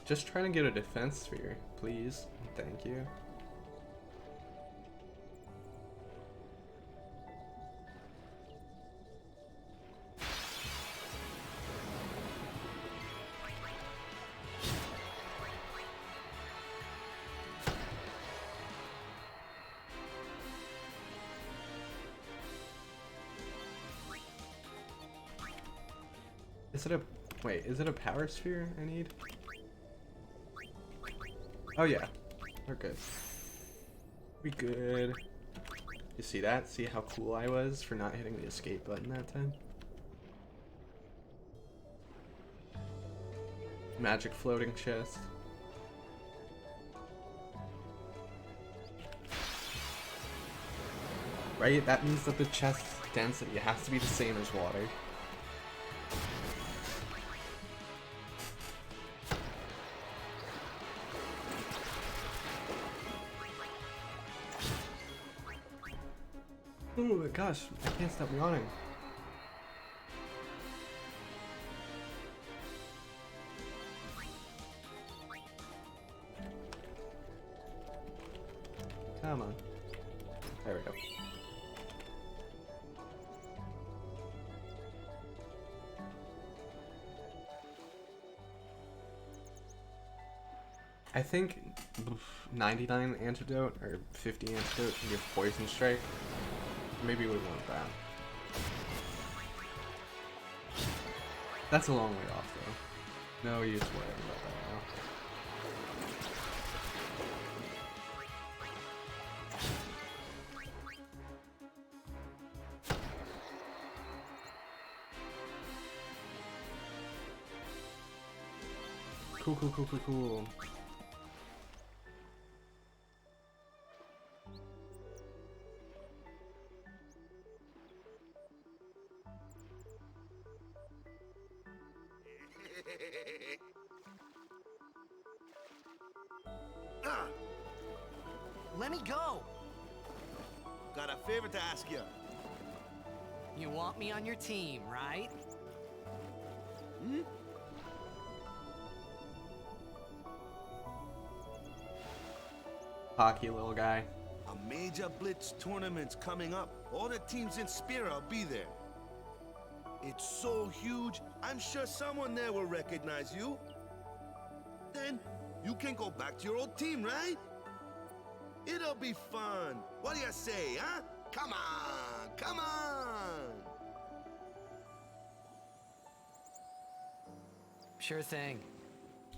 Just trying to get a defense sphere, please. Thank you. Is it a... Wait, is it a power sphere I need? Oh yeah, we're good. We good. You see that? See how cool I was for not hitting the escape button that time? Magic floating chest. Right? That means that the chest's density has to be the same as water. Oh my gosh, I can't stop yawning. Come on. There we go. I think 99 antidote or 50 antidote can give poison strike. Maybe we want that. That's a long way off though. No use worrying about that now. Cool, cool, cool, cool, cool. Let me go! Got a favor to ask you. You want me on your team, right? Hmm? Hockey little guy. A major blitz tournament's coming up. All the teams in Spira will be there. It's so huge, I'm sure someone there will recognize you. Then you can go back to your old team, right? It'll be fun. What do you say, huh? Come on, come on! Sure thing.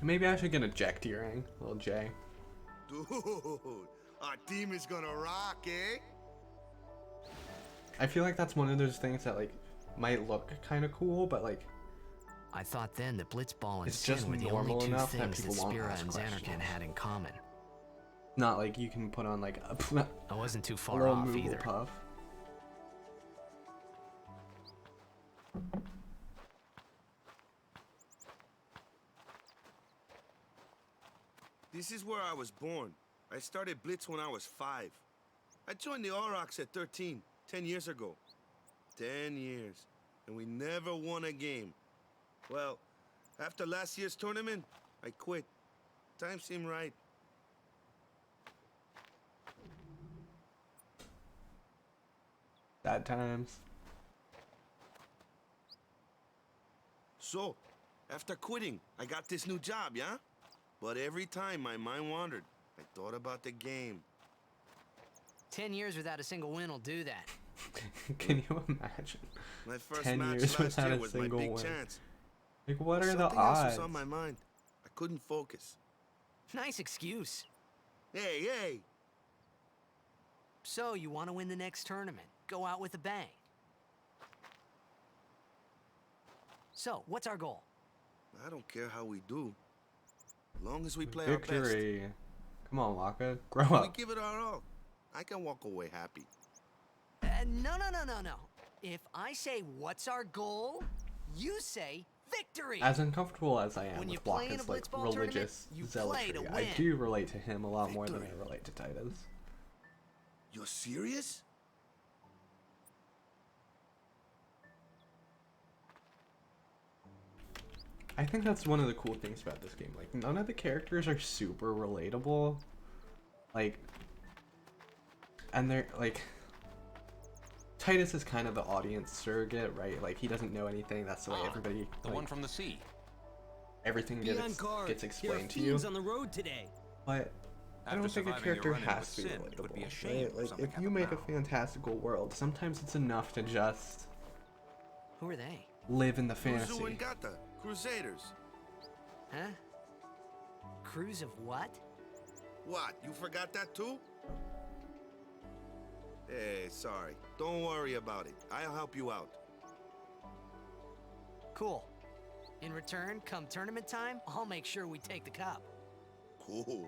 Maybe I should get a Jack Deering, little J. Dude, our team is gonna rock, eh? I feel like that's one of those things that like might look kind of cool, but like I thought then that Blitzball and It's Sin just were the normal only two enough that things that people won't Spira ask and Xanarkand questions. had in common. not like you can put on like a, I wasn't too a far little off Moogle either. puff. This is where I was born. I started Blitz when I was 5. I joined the Aurochs at 13, 10 years ago. 10 years, and we never won a game. Well, after last year's tournament, I quit. Time seemed right. Bad times. So, after quitting, I got this new job, yeah? But every time my mind wandered, I thought about the game. 10 years without a single win will do that. Can you imagine? My first 10 match years last without year a was my single big win. chance. Like, what are the Something else odds? was on my mind. I couldn't focus. Nice excuse. Hey, hey! So, you want to win the next tournament? Go out with a bang. So, what's our goal? I don't care how we do. As long as we play our best. Victory. Come on, Waka. Grow We up. give it our all. I can walk away happy. No. If I say what's our goal, you say victory. As uncomfortable as I am When you with play in a Waka's like blitzball tournament, religious you play to zealotry, I win. do relate to him a lot more than I Victory. relate to Titus. You're serious? I think that's one of the cool things about this game. Like, none of the characters are super relatable. Like, and they're like, Titus is kind of the audience surrogate, right? Like, he doesn't know anything. That's the way everybody. The like, one from the sea. everything Be on gets guard. explained to there are you. fiends on the road today. But I After don't think a surviving character your run-in has with to be Sin, it would be a relatable. shame Right? if Like, something if you make a happened now. fantastical world, sometimes it's enough to just Who are they? live in the Uzu fantasy. and Gata, Crusaders. Huh? Crews of what? What, you forgot that too? Hey, sorry. Don't worry about it. I'll help you out. Cool. In return, come tournament time, I'll make sure we take the cup. Cool.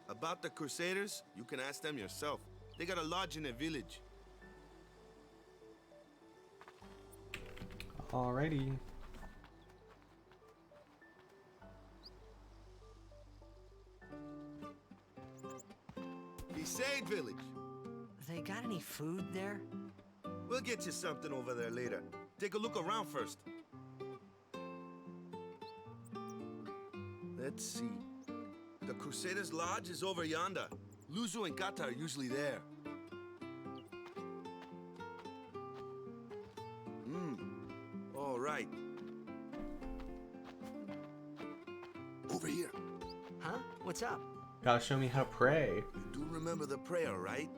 About the Crusaders, you can ask them yourself. They got a lodge in a village. Alrighty. Besaid village. They got any food there? We'll get you something over there later. Take a look around first. Let's see. The Crusaders' Lodge is over yonder. Luzu and Kata are usually there. All right. Over here. Huh? What's up? Gotta show me how to pray. You do remember the prayer, right?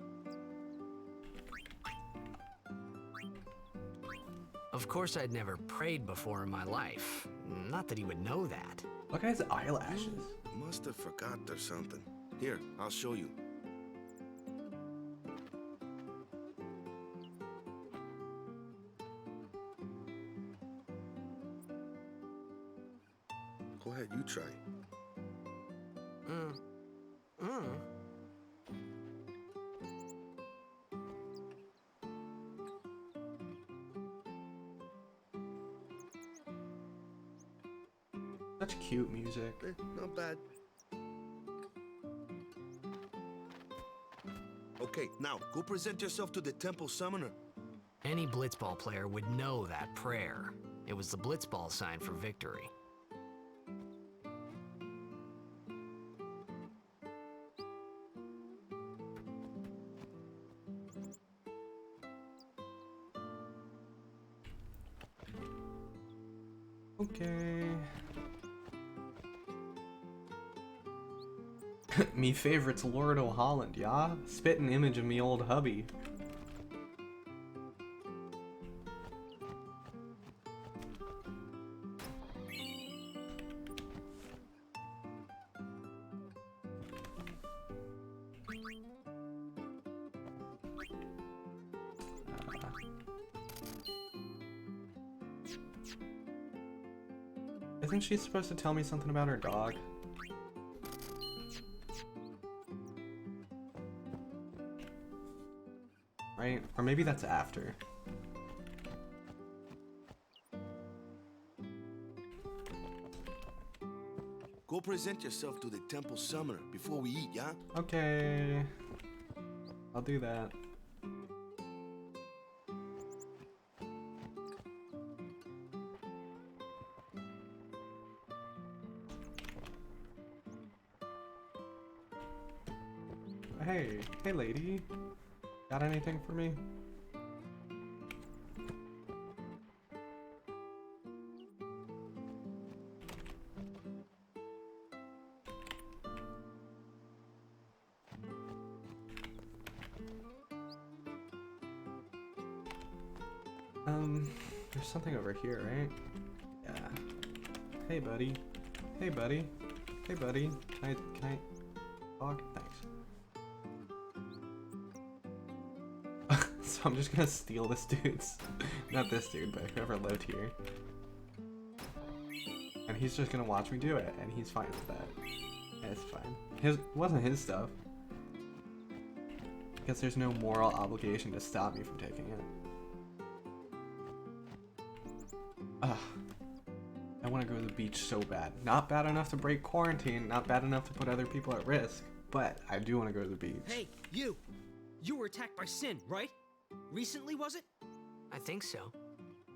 Of course I'd never prayed before in my life. Not that he would know that. Look at his eyelashes. Must have forgot or something. Here, I'll show you. Go ahead, you try. Such cute music. Not bad. Okay, now go present yourself to the temple summoner. Any blitzball player would know that prayer. It was the blitzball sign for victory. Okay. Me favorite's Lord O'Holland, yeah? Spittin' image of me old hubby. Isn't she supposed to tell me something about her dog? Right? Or maybe that's after. Go present yourself to the temple summoner before we eat, yeah? Okay. I'll do that. Hey lady. Got anything for me? There's something over here, right? Yeah. Hey buddy. Hey buddy. Hey buddy. Can I talk? Thanks. So I'm just gonna steal this dude's, not this dude, but whoever lived here. And he's just gonna watch me do it, and he's fine with that. It's fine. It wasn't his stuff. Guess there's no moral obligation to stop me from taking it. Ugh. I want to go to the beach so bad. Not bad enough to break quarantine, not bad enough to put other people at risk, but I do want to go to the beach. Hey, you! You were attacked by Sin, right? Recently, was it? I think so.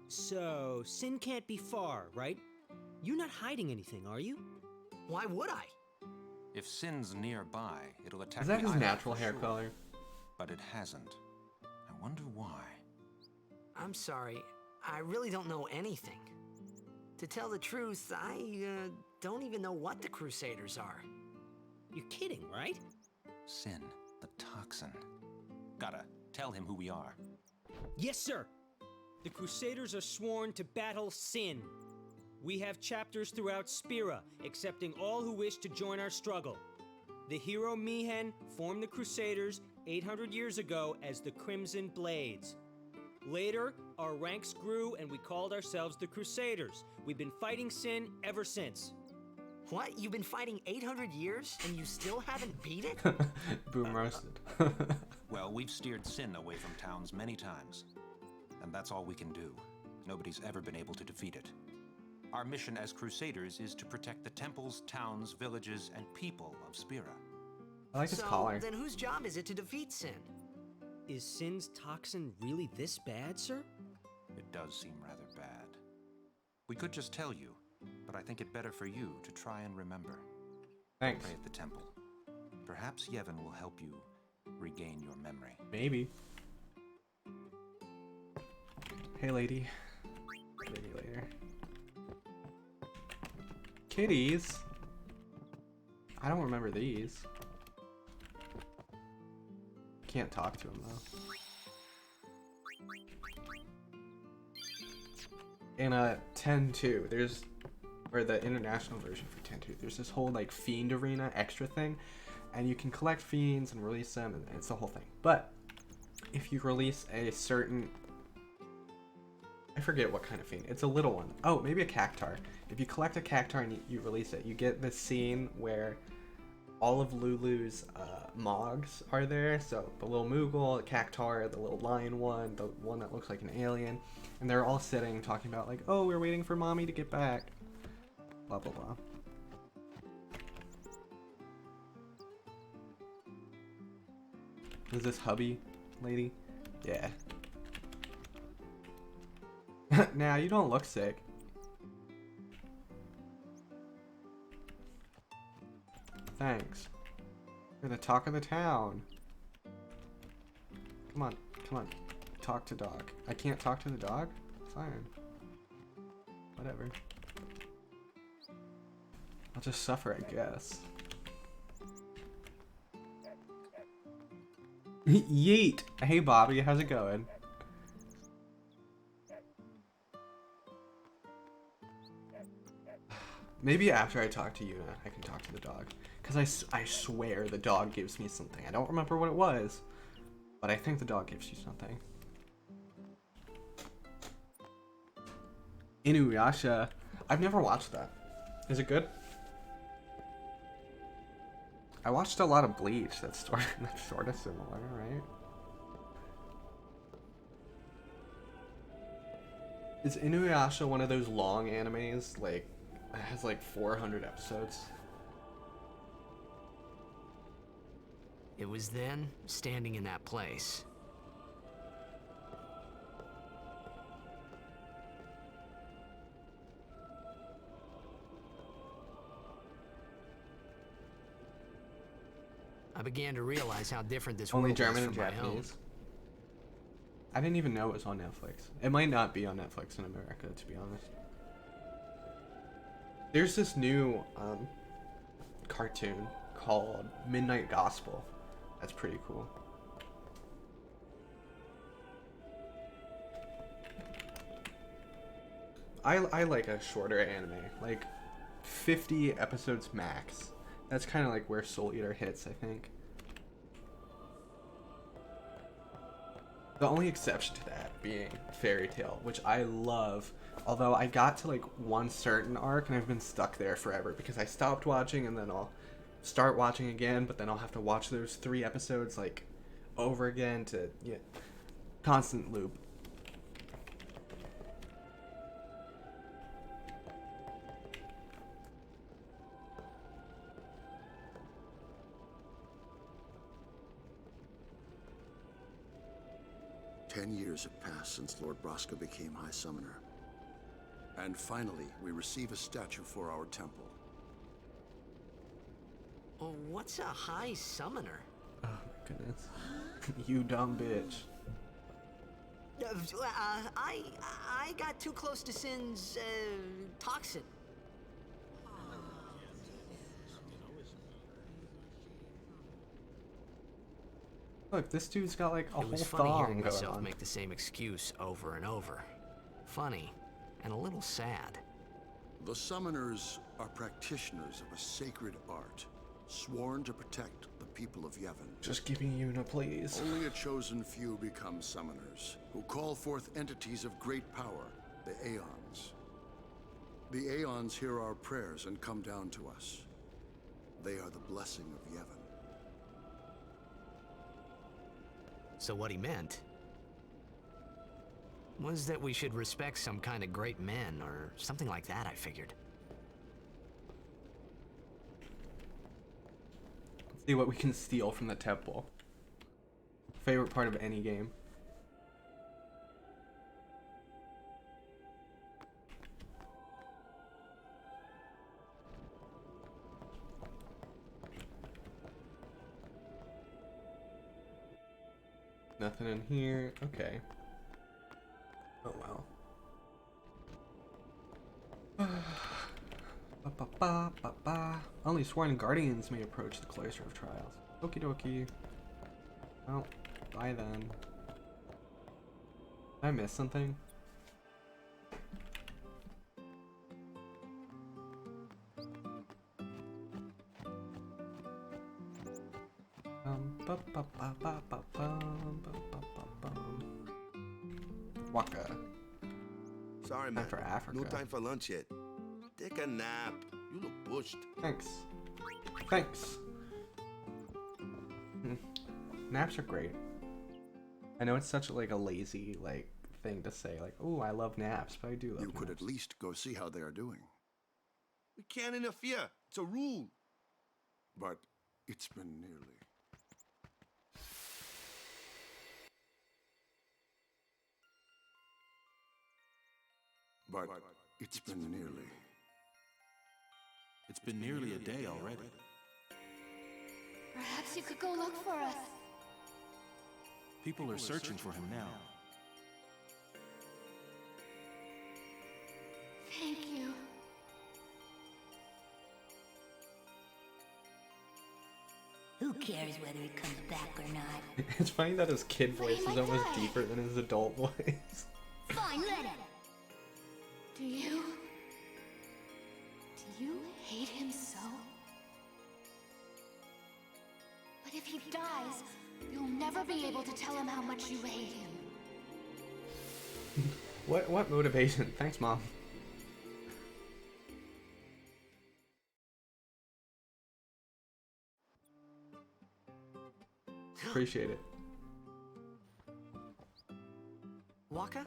So, Sin can't be far, right? You're not hiding anything, are you? Why would I? If Sin's nearby, it'll attack Is that the his island natural for hair sure. color? But it hasn't. I wonder why. I'm sorry. I really don't know anything. To tell the truth, I don't even know what the Crusaders are. You're kidding, right? Sin, the toxin. Gotta tell him who we are. Yes, sir! The Crusaders are sworn to battle Sin. We have chapters throughout Spira, accepting all who wish to join our struggle. The hero Mihen formed the Crusaders 800 years ago as the Crimson Blades. Later, our ranks grew and we called ourselves the Crusaders. We've been fighting Sin ever since. What? You've been fighting 800 years and you still haven't beat it? Boom roasted. Well, we've steered Sin away from towns many times. And that's all we can do. Nobody's ever been able to defeat it. Our mission as Crusaders is to protect the temples, towns, villages, and people of Spira. I like his So, collar. then whose job is it to defeat Sin? Is Sin's toxin really this bad, sir? It does seem rather bad. We could just tell you, but I think it better for you to try and remember. Thanks. Pray at the temple. Perhaps Yevon will help you regain your memory. Maybe. Hey, lady. Maybe later. Kitties. I don't remember these. Can't talk to him though. In 10.2, there's, or the international version for 10.2, there's this whole like fiend arena extra thing, and you can collect fiends and release them, and it's the whole thing. But if you release a certain, I forget what kind of fiend, it's a little one. Oh, maybe a cactar. If you collect a cactar and you release it, you get this scene where all of Lulu's Mogs are there. So the little Moogle, the Cactar, the little lion one, the one that looks like an alien, and they're all sitting talking about like, oh, we're waiting for mommy to get back. Blah blah blah. Is this hubby, lady? Yeah. Nah, you don't look sick. Thanks. You're the talk of the town. Come on, come on. Talk to dog. I can't talk to the dog? Fine. Whatever. I'll just suffer, I guess. Yeet! Hey Bobby, how's it going? Maybe after I talk to Yuna, I can talk to the dog. Because I swear the dog gives me something. I don't remember what it was, but I think the dog gives you something. Inuyasha. I've never watched that. Is it good? I watched a lot of Bleach. That's sort of similar, right? Is Inuyasha one of those long animes? Like, it has like 400 episodes. It was then, standing in that place. I began to realize how different this Only world German was and from my own. Japanese. I didn't even know it was on Netflix. It might not be on Netflix in America, to be honest. There's this new cartoon called Midnight Gospel. That's pretty cool. I like a shorter anime, like 50 episodes max. That's kind of like where Soul Eater hits, I think. The only exception to that being Fairy Tail, which I love. Although I got to like one certain arc and I've been stuck there forever because I stopped watching and then I'll start watching again, but then I'll have to watch those 3 episodes like over again to constant loop. Ten years have passed since Lord Braska became High Summoner. And finally, we receive a statue for our temple. Oh, what's a High Summoner? Oh my goodness. You dumb bitch. I got too close to Sin's, toxin. Look, this dude's got like a It whole was funny thong hearing going myself on. make the same excuse over and over. Funny, and a little sad. The Summoners are practitioners of a sacred art, sworn to protect the people of Yevon. Just give me Yuna, please. Only a chosen few become Summoners, who call forth entities of great power, the Aeons. The Aeons hear our prayers and come down to us. They are the blessing of Yevon. So what he meant was that we should respect some kind of great men, or something like that, I figured. Let's see what we can steal from the temple. Favorite part of any game. Nothing in here. Okay. Oh well. Only sworn guardians may approach the Cloister of Trials. Okie dokie. Well, bye then. Did I miss something? Waka. Sorry, Time man. for Africa. No time for lunch yet. Take a nap. You look bushed. Thanks. Thanks. Naps are great. I know it's such like a lazy thing to say, like, oh, I love naps, but I do love You naps. could at least go see how they are doing. We can't interfere. It's a rule. But it's been nearly. But it's been nearly. It's been nearly a day already. Perhaps you could go look for us. People are searching for him now. Thank you. Who cares whether he comes back or not? It's funny that his kid But he voice is might almost die. deeper than his adult voice. Fine, let him. Do you hate him so? But if he dies, you'll never be able to tell him how much you hate him. What motivation? Thanks, Mom. Appreciate it. Waka?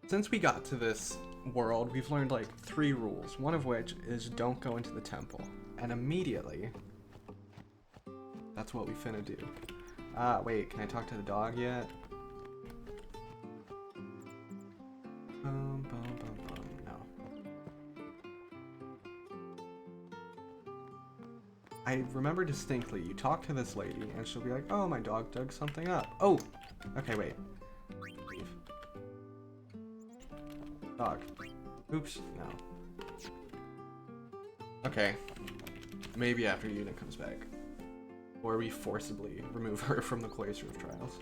Since we got to this world, we've learned like 3 rules, one of which is don't go into the temple. And immediately, that's what we finna do. Wait, can I talk to the dog yet? No. I remember distinctly, you talk to this lady and she'll be like, oh, my dog dug something up. Oh, okay, wait. Leave. Dog. Oops, no. Okay. Maybe after Yuna comes back. Or we forcibly remove her from the Cloister of Trials.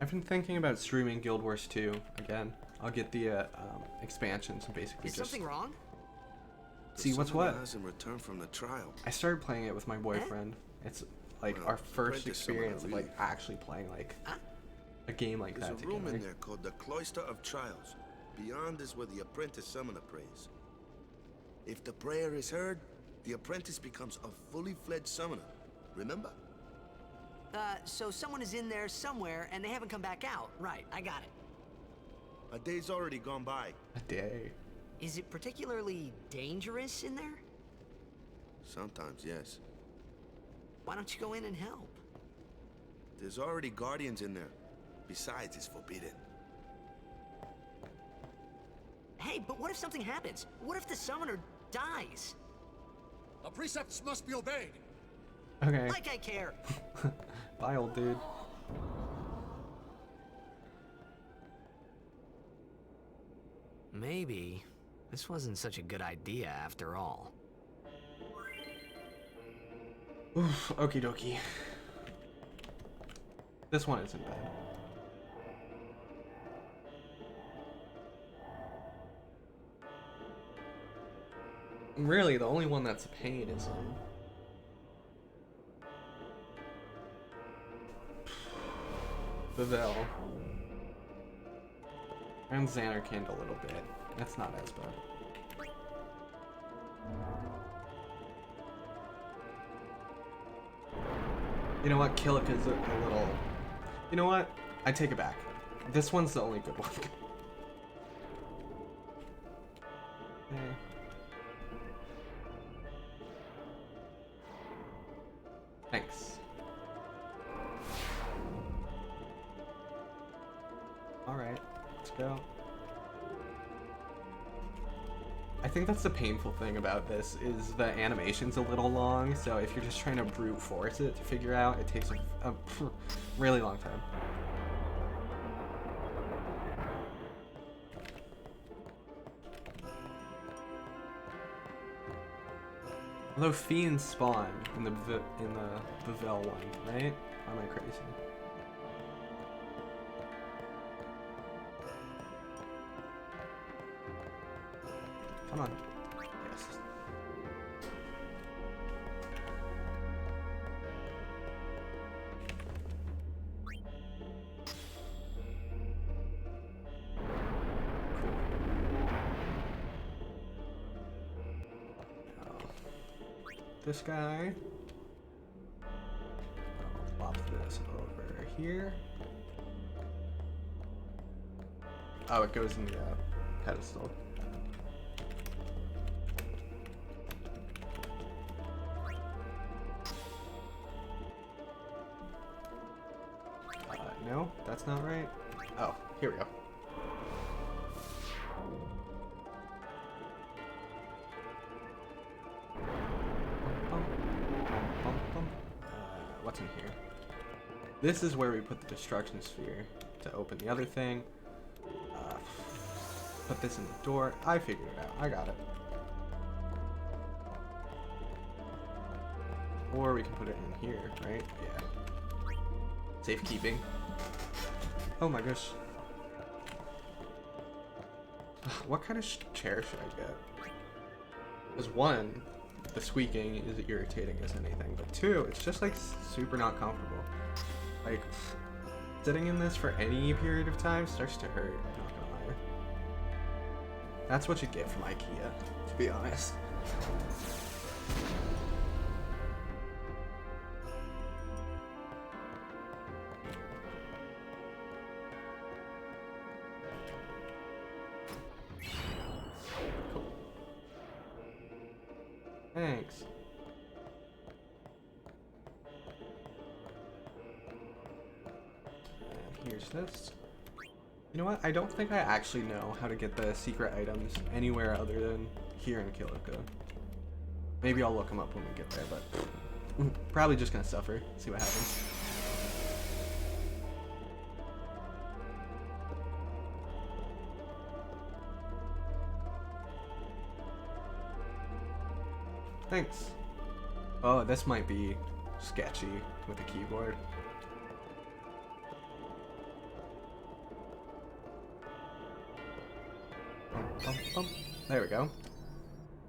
I've been thinking about streaming Guild Wars 2 again. I'll get the expansions and basically Is just something wrong? see The what's summoner what. hasn't returned from the trial. I started playing it with my boyfriend. It's like Well, our first apprentice summoner, experience of like actually playing like a game like There's that a room together. in there called the Cloister of Trials. Beyond is where the apprentice summoner prays. If the prayer is heard, the apprentice becomes a fully fledged summoner. Remember? So someone is in there somewhere and they haven't come back out. Right, I got it. A day's already gone by. A day. Is it particularly dangerous in there? Sometimes, yes. Why don't you go in and help? There's already guardians in there. Besides, it's forbidden. Hey, but what if something happens? What if the summoner dies? The precepts must be obeyed. Okay. Like I care. Bye, old dude. Maybe this wasn't such a good idea after all. Oof, okie dokie. This one isn't bad. Really, the only one that's a pain is Bavel. And Xanarkand a little bit. That's not as bad. You know what? Kilika's a little... You know what? I take it back. This one's the only good one. Okay. Thanks. Alright, let's go. I think that's the painful thing about this, is the animation's a little long, so if you're just trying to brute force it to figure out, it takes a really long time. Although fiends spawn in the Bavel one, right? Or am I crazy? Come on. Yes. This guy. I'll plop this over here. Oh, it goes in the pedestal. No, that's not right. Oh, here we go. What's in here? This is where we put the destruction sphere to open the other thing. Put this in the door. I figured it out. I got it. Or we can put it in here, right? Yeah. Safekeeping. Oh my gosh. What kind of chair should I get? Because one, the squeaking is irritating as anything, but two, it's just like super not comfortable. Like, sitting in this for any period of time starts to hurt, not gonna lie. That's what you get from IKEA, to be honest. Thanks. And here's this. You know what? I don't think I actually know how to get the secret items anywhere other than here in Kilika. Maybe I'll look them up when we get there, but probably just gonna suffer. See what happens. Thanks. Oh, this might be sketchy with the keyboard. Bum, bum. There we go.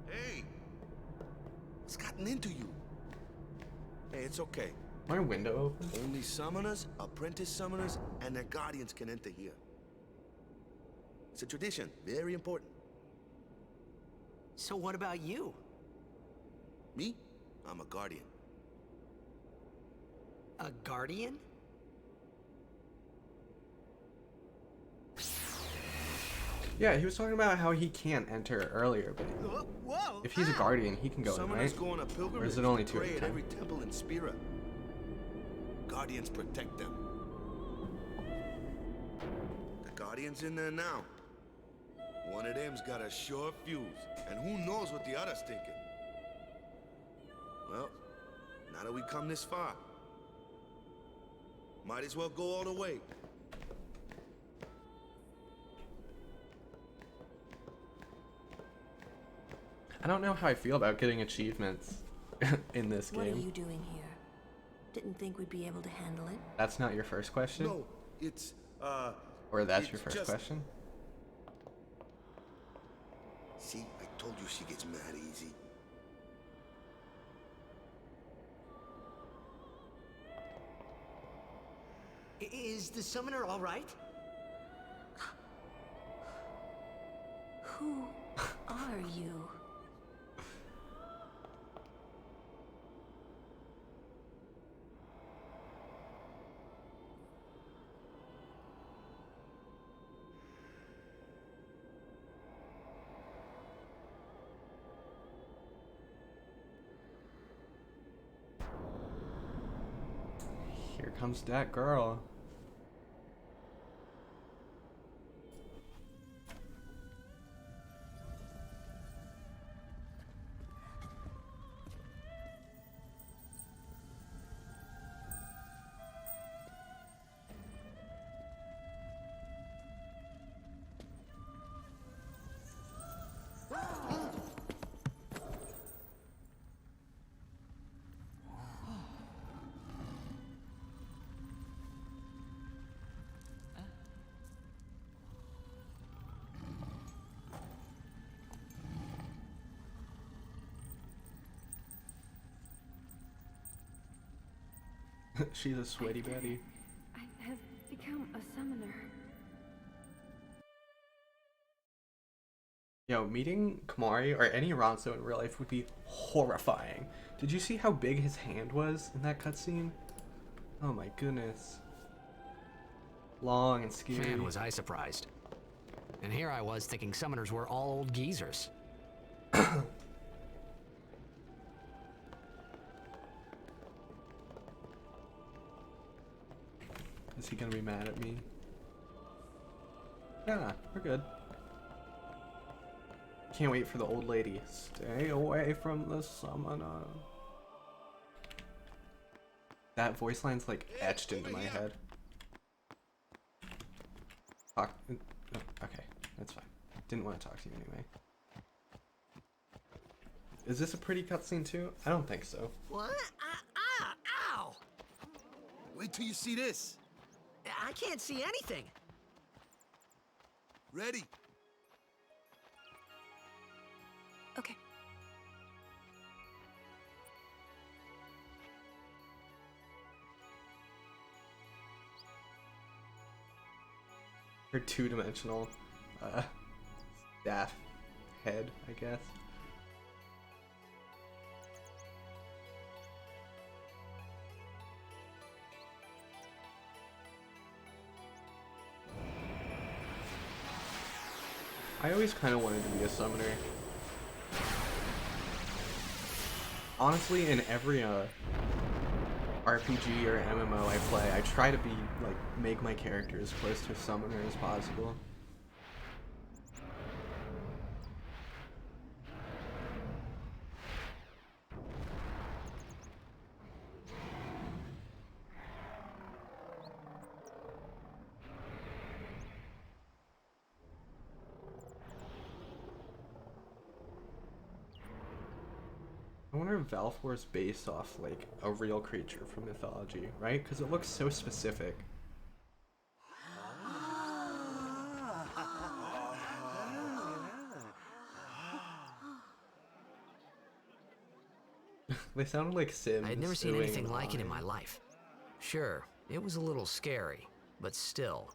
Hey! What's gotten into you? Hey, it's okay. My window open? Only summoners, apprentice summoners, and their guardians can enter here. It's a tradition, very important. So what about you? Me? I'm a guardian. A guardian? Yeah, he was talking about how he can't enter earlier, but if he's a guardian, he can go in, right? Summoners go on a pilgrimage Or is it only to 2 at pray a at time? every temple in Spira. Guardians protect them. The guardian's in there now. One of them's got a short fuse, and who knows what the other's thinking. Well, now that we come this far, might as well go all the way. I don't know how I feel about getting achievements in this What are game. you doing here? Didn't think we'd be able to handle it. That's not your first question? No, it's, Or that's it's your first just- question? See, I told you she gets mad easy. Is the summoner all right? Who are you? Here comes that girl. She's a sweaty Betty. I have become a summoner. Yo, meeting Kamari or any Ronso in real life would be horrifying. Did you see how big his hand was in that cutscene? Oh my goodness. Long and scary. Man, was I surprised. And here I was thinking summoners were all old geezers. Is he gonna be mad at me? Nah, we're good. Can't wait for the old lady. Stay away from the summoner. That voice line's like etched into my head. Talk. Okay, that's fine. Didn't want to talk to you anyway. Is this a pretty cutscene too? I don't think so. What? Ow! Wait till you see this. I can't see anything. Ready? Okay. Her two-dimensional staff head, I guess. I always kind of wanted to be a summoner. Honestly, in every RPG or MMO I play, I try to be like make my character as close to a summoner as possible. I wonder if Valfor is based off like a real creature from mythology, right? Because it looks so specific. They sounded like Sims. I'd never seen suing anything like it in my Ryan. life. Sure, it was a little scary, but still,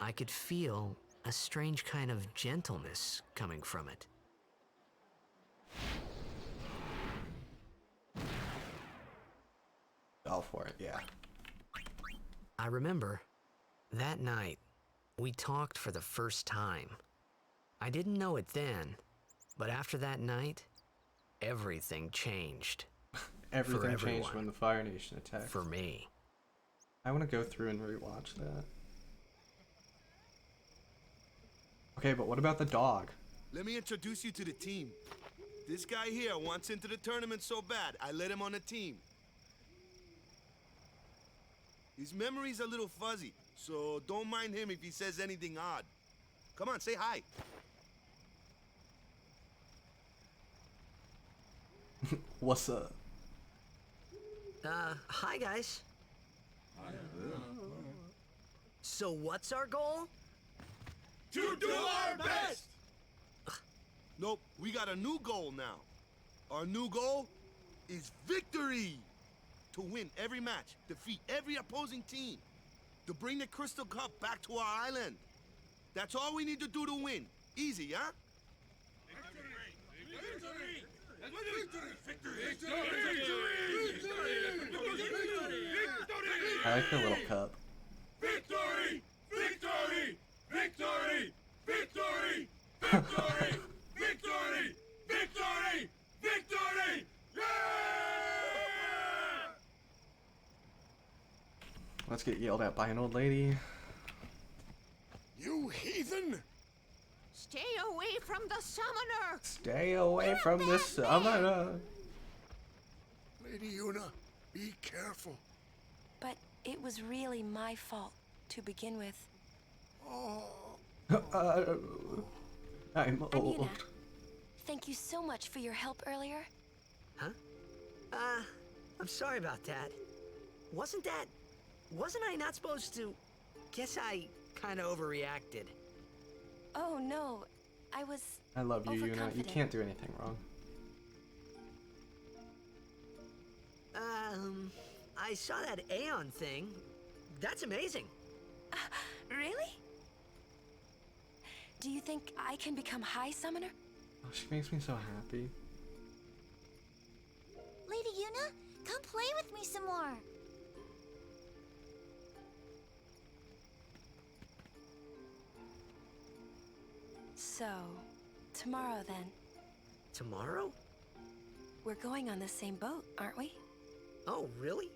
I could feel a strange kind of gentleness coming from it. All for it, yeah. I remember that night we talked for the first time. I didn't know it then, but after that night, everything changed. Everything changed when the Fire Nation attacked. For me. I want to go through and rewatch that. Okay, but what about the dog? Let me introduce you to the team. This guy here wants into the tournament so bad, I let him on the team. His memory's a little fuzzy, so don't mind him if he says anything odd. Come on, say hi. What's up? Hi guys. So what's our goal? To do our best! Nope, we got a new goal now. Our new goal is victory! To win every match, defeat every opposing team, to bring the Crystal Cup back to our island. That's all we need to do to win. Easy, huh? I like the little cup. Victory! Victory! Victory! Victory! Victory! Victory! Victory! Victory! Yeah! Let's get yelled at by an old lady. You heathen! Stay away from the summoner! Stay away from the summoner. Lady Una, be careful. But it was really my fault to begin with. I'm old. Anina, thank you so much for your help earlier. Huh? I'm sorry about that. Wasn't I not supposed to? Guess I kinda overreacted. Oh no, I was I love you, Yuna. You overconfident. can't do anything wrong. I saw that Aeon thing. That's amazing. Really? Do you think I can become High Summoner? Oh, she makes me so happy. Lady Yuna, come play with me some more. So, tomorrow then. Tomorrow? We're going on the same boat, aren't we? Oh, really?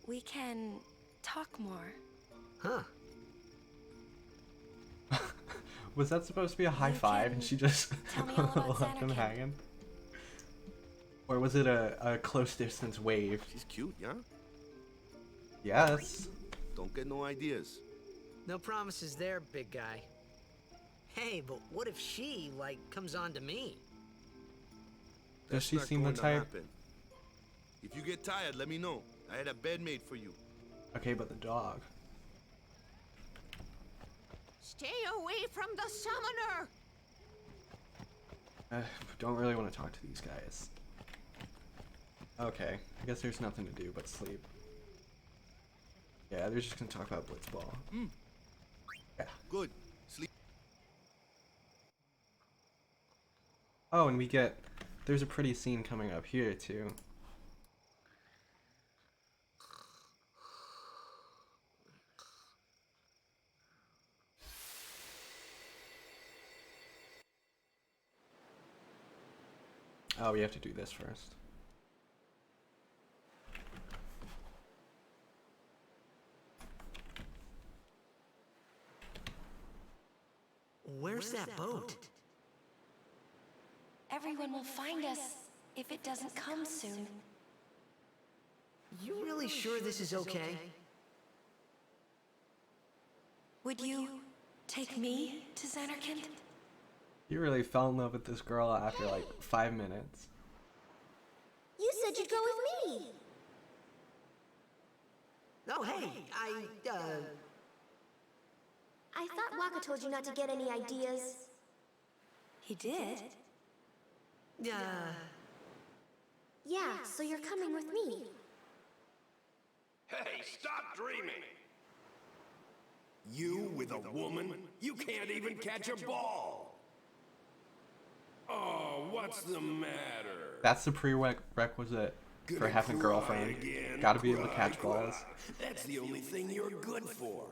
We can talk more. Huh. Was that supposed to be a high five and she just tell me all about left him Xanarkand. hanging? Or was it a close distance wave? She's cute, yeah? Yes. Don't get no ideas. No promises there, big guy. Hey, but what if she, like, comes on to me? Does she Not seem the going to type? happen. If you get tired, let me know. I had a bed made for you. Okay, but the dog. Stay away from the summoner! Don't really want to talk to these guys. Okay, I guess there's nothing to do but sleep. Yeah, they're just gonna talk about Blitzball. Yeah. Good. Sleep. Oh, and there's a pretty scene coming up here too. Oh, we have to do this first. Where's that boat? Everyone will find us if it doesn't come soon. You really sure this is okay? Would you take me to Xanarkand? You really fell in love with this girl after like 5 minutes. You said you'd go with me. Oh, hey, I thought Waka told you not to get any ideas. He did? so you're coming with me. Hey, stop dreaming! You with a woman? You can't even catch a ball! Oh, what's the matter? That's the prerequisite for having a girlfriend. Gotta be able to catch balls. That's the only thing you're good for.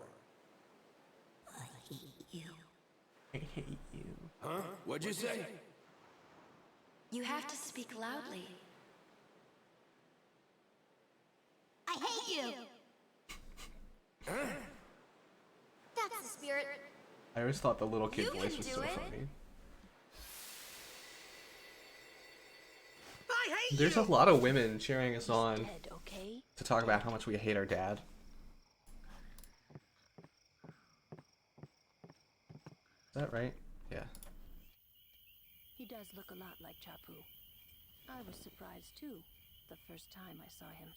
I hate you. I hate you. Huh? What'd you say? You have to speak loudly. I hate you. Huh? That's the spirit. I always thought the little kid You voice can was do so it. funny. I hate There's you! a lot of women cheering us on Dead, okay? to talk about how much we hate our dad. Is that right? Yeah. He does look a lot like Chapu. I was surprised too, the first time I saw him.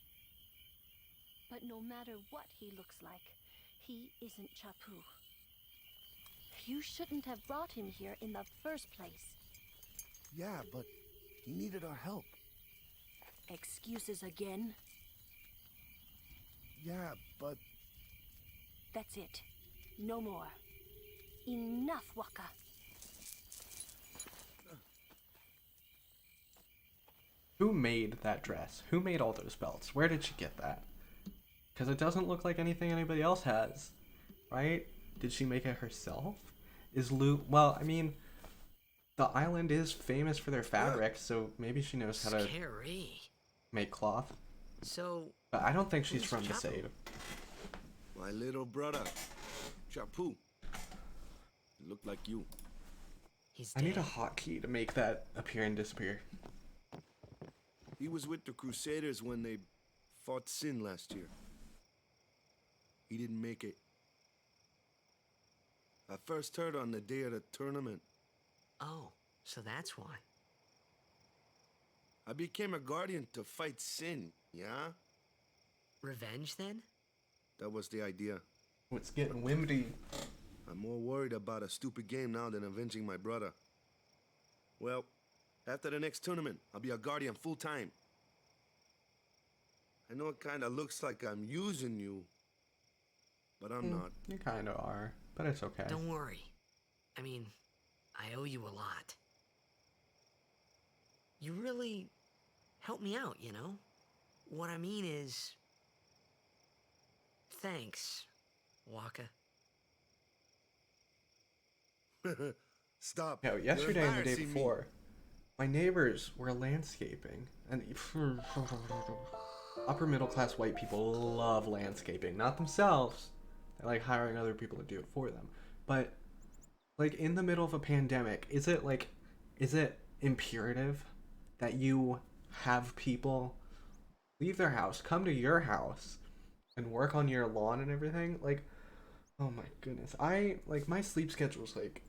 But no matter what he looks like, he isn't Chapu. You shouldn't have brought him here in the first place. Yeah, but he needed our help. Excuses again? Yeah, but That's it. No more. Enough, Waka. Who made that dress? Who made all those belts? Where did she get that? Because it doesn't look like anything anybody else has, right? Did she make it herself? Is Lou... Well, I mean, the island is famous for their fabric, so maybe she knows how to Scary. make cloth. So, But I don't think she's who's from the Chapu? Save. my little brother, Chapu. He looked like you. He's I dead. need a hotkey to make that appear and disappear. He was with the Crusaders when they fought Sin last year. He didn't make it. I first heard on the day of the tournament. Oh, so that's why. I became a guardian to fight Sin, yeah? Revenge, then? That was the idea. Oh, it's getting windy. I'm more worried about a stupid game now than avenging my brother. Well, after the next tournament, I'll be a guardian full time. I know it kinda looks like I'm using you, but I'm not. You kind of are, but it's okay. Don't worry. I mean, I owe you a lot. You really helped me out, you know? What I mean is... Thanks, Waka. Stop. Yo, You're yesterday and the day embarrassing me. before, my neighbors were landscaping, and upper middle class white people love landscaping. Not themselves, they like hiring other people to do it for them. But like in the middle of a pandemic, is it imperative that you have people leave their house, come to your house, and work on your lawn and everything? Like, oh my goodness, my sleep schedule's like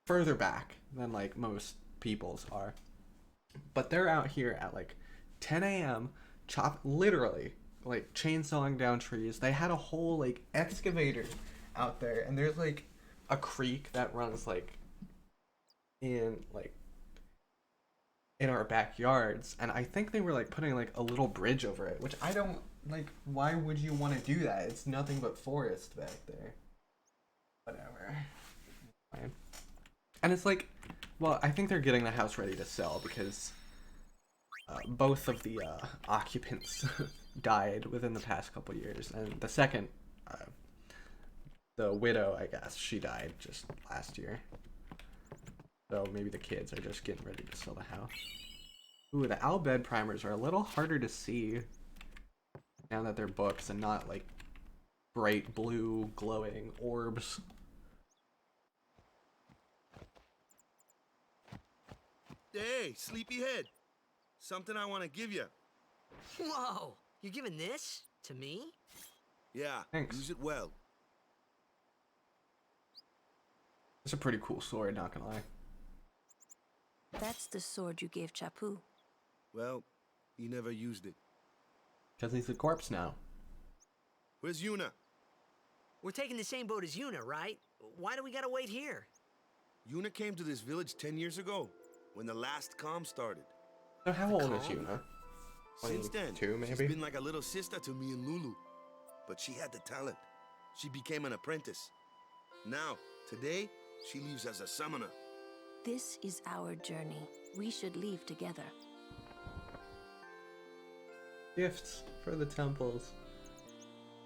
further back than like most people's are, but they're out here at like 10 a.m. literally like chainsawing down trees. They had a whole like excavator out there, and there's like a creek that runs like in our backyards, and I think they were like putting like a little bridge over it, which I don't like. Why would you want to do that? It's nothing but forest back there. Whatever. Fine. And it's like, well, I think they're getting the house ready to sell because both of the occupants died within the past couple years, and the second, the widow, I guess, she died just last year. So maybe the kids are just getting ready to sell the house. Ooh, the Al Bhed primers are a little harder to see now that they're books and not like bright blue glowing orbs. Hey, sleepyhead. Something I want to give you. Whoa! You're giving this to me? Yeah, Thanks. use it well. It's a pretty cool sword, not gonna lie. That's the sword you gave Chapu. Well, he never used it. Because he's a corpse now. Where's Yuna? We're taking the same boat as Yuna, right? Why do we gotta wait here? Yuna came to this village 10 years ago, when the last calm started. So how old is Yuna? Since then, 22 she's maybe? been like a little sister to me and Lulu. But she had the talent. She became an apprentice. Now, today, she leaves as a summoner. This is our journey. We should leave together. Gifts for the temples.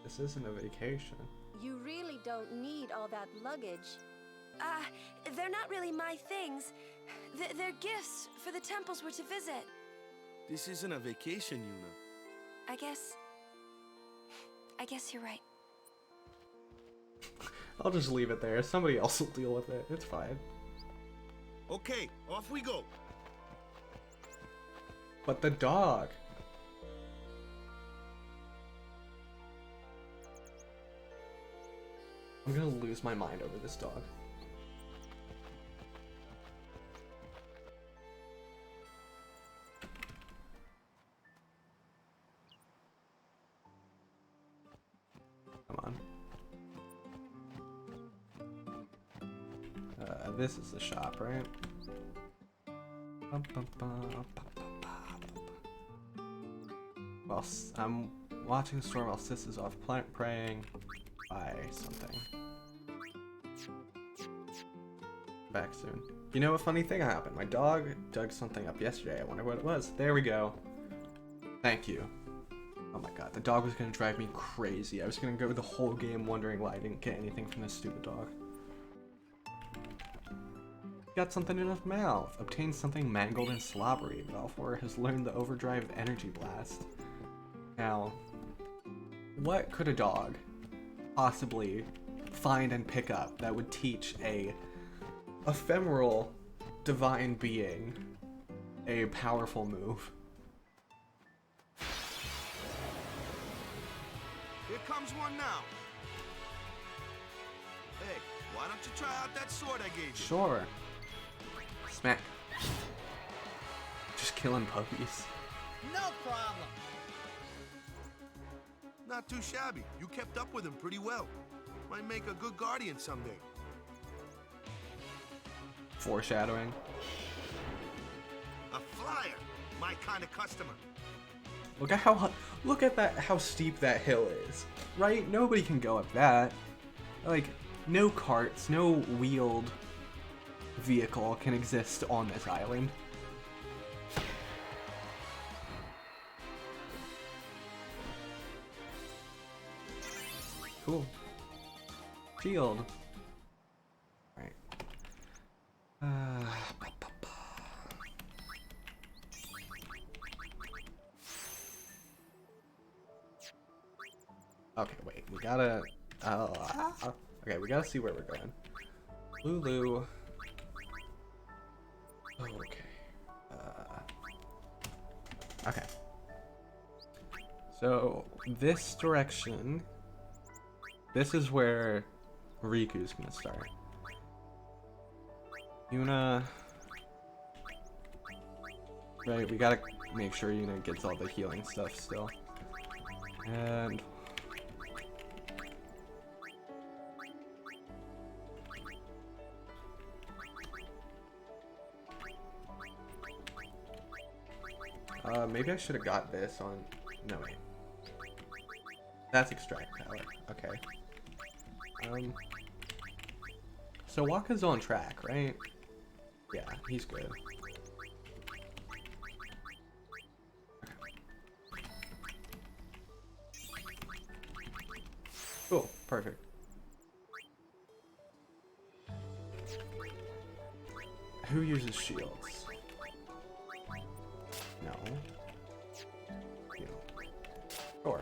This isn't a vacation. You really don't need all that luggage. They're not really my things. They're gifts for the temples we're to visit. This isn't a vacation, Yuna. I guess you're right. I'll just leave it there. Somebody else will deal with it. It's fine. Okay, off we go. But the dog. I'm gonna lose my mind over this dog. Come on. This is the shop, right? Well, I'm watching the store while Sis is off praying. Buy something. Back soon. You know, a funny thing happened. My dog dug something up yesterday. I wonder what it was. There we go. Thank you. Oh my god, the dog was gonna drive me crazy. I was gonna go the whole game wondering why I didn't get anything from this stupid dog. Got something in his mouth. Obtained something mangled and slobbery. Valfor has learned the overdrive energy blast. Now, what could a dog possibly find and pick up that would teach a ephemeral divine being a powerful move? Here comes one now. Hey, why don't you try out that sword I gave you? Sure. Smack. Just killing puppies. No problem. Not too shabby. You kept up with him pretty well. Might make a good guardian someday. Foreshadowing. A flyer. My kind of customer. Look at that, how steep that hill is. Right? Nobody can go up that. Like, no carts, no wheeled vehicle can exist on this island. Cool. Shield. Alright. Okay, wait. We gotta... okay, we gotta see where we're going. Lulu. Okay. Okay. So, this direction... This is where Riku's gonna start. Yuna... Right, we gotta make sure Yuna gets all the healing stuff still. And... maybe I should have got this on... No, wait. That's extract power. Okay. So Waka's on track, right? Yeah, he's good. Cool, perfect. Who uses shields? No. You. Sure.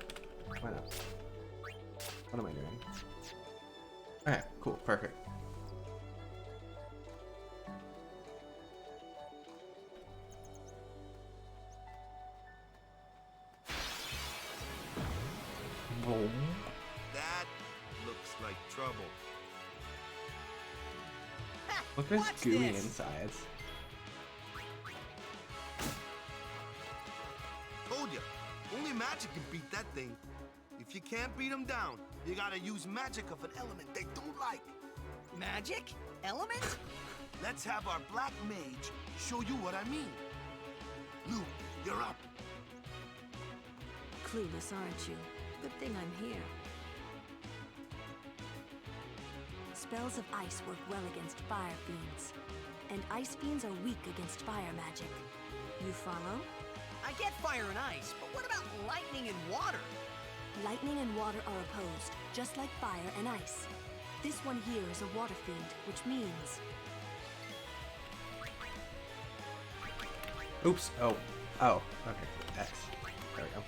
Why not? What am I doing? Okay, cool, perfect. Boom. That looks like trouble. Look at his gooey insides. Told ya, only magic can beat that thing. If you can't beat them down, you gotta use magic of an element they don't like. Magic? Element? Let's have our black mage show you what I mean. Lou, you're up. clueless, aren't you? Good thing I'm here. Spells of ice work well against fire fiends, and ice fiends are weak against fire magic. You follow? I get fire and ice, but what about lightning and water? Lightning and water are opposed, just like fire and ice. This one here is a water fiend, which means... Oops. Oh. Oh. Okay. X. There we go.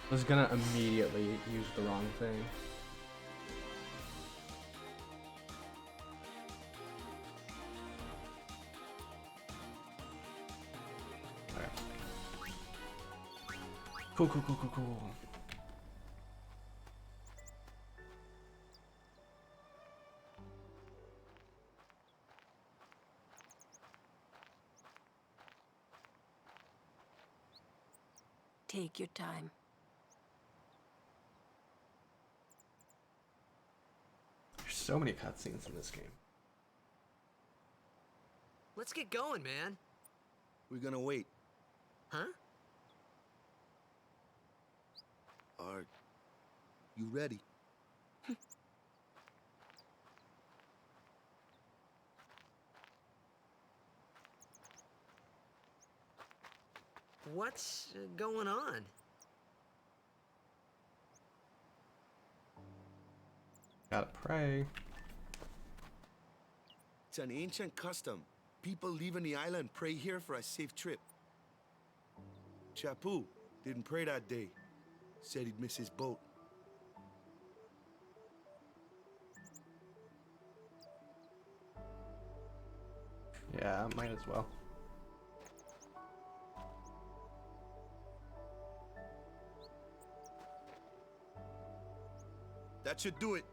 I was gonna immediately use the wrong thing. Alright. Cool. Take your time. There's so many cutscenes in this game. Let's get going, man. We're gonna wait. Huh? Are you ready? What's going on? Gotta pray. It's an ancient custom. People leaving the island pray here for a safe trip. Chappu didn't pray that day. Said he'd miss his boat. Yeah, might as well. That should do it.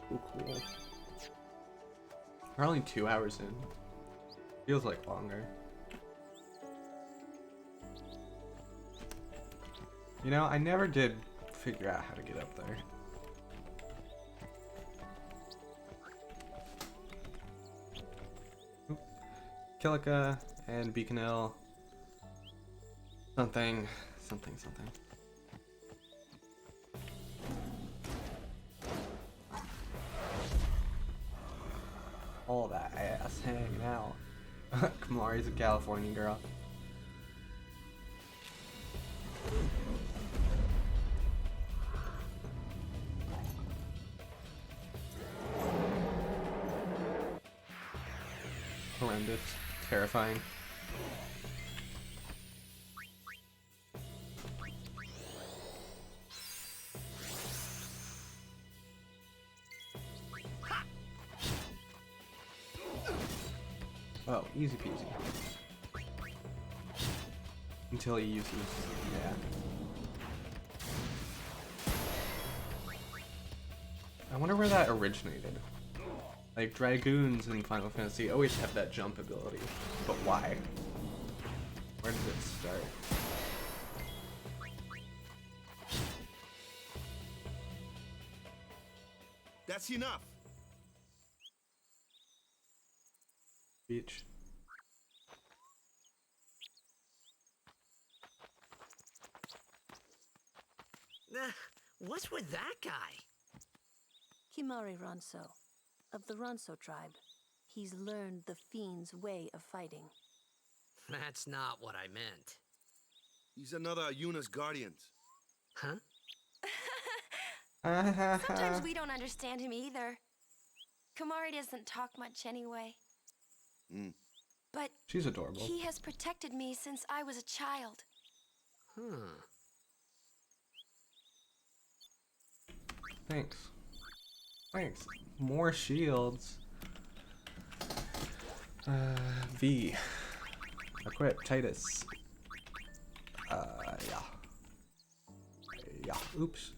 Cool. We're only 2 hours in. Feels like longer. You know, I never did figure out how to get up there. Oop. Kilika and Beacon Hill. Something. All that ass hanging out. Kamari's a California girl. Horrendous. Terrifying. Oh, easy peasy. Until he uses, yeah. I wonder where that originated. Like, Dragoons in Final Fantasy always have that jump ability, but why? Where did it start? That's enough. Beach. What's with that guy? Kimari Ronso, of the Ronso tribe. He's learned the fiend's way of fighting. That's not what I meant. He's another Yuna's guardians. Huh? Sometimes we don't understand him either. Kamari doesn't talk much anyway. But she's adorable. He has protected me since I was a child. Thanks. More shields. V. Equip Titus. Yeah. Oops.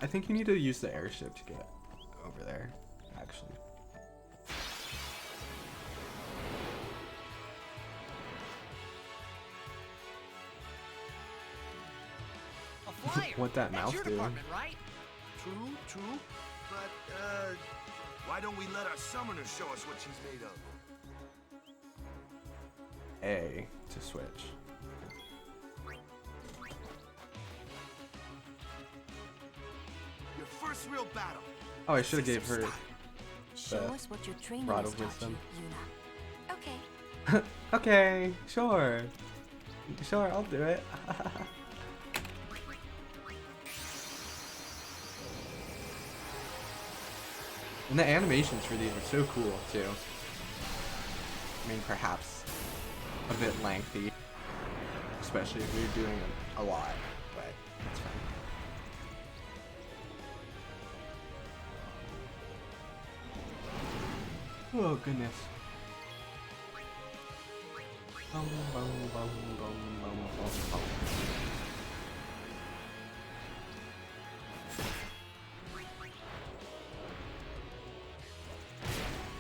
I think you need to use the airship to get over there. actually. A flyer. What that That's mouse your do? department, right? True. But, why don't we let our summoner show us what she's made of? A to switch. Your first real battle. Oh, I should have gave her Show us what your training Rod has of taught Wisdom. you, Yuna. Okay. Okay, sure. Sure, I'll do it. And the animations for these are so cool, too. I mean, perhaps a bit lengthy. Especially if you're doing a lot, but that's fine. Oh, goodness. Bum, bum, bum, bum, bum, bum, bum.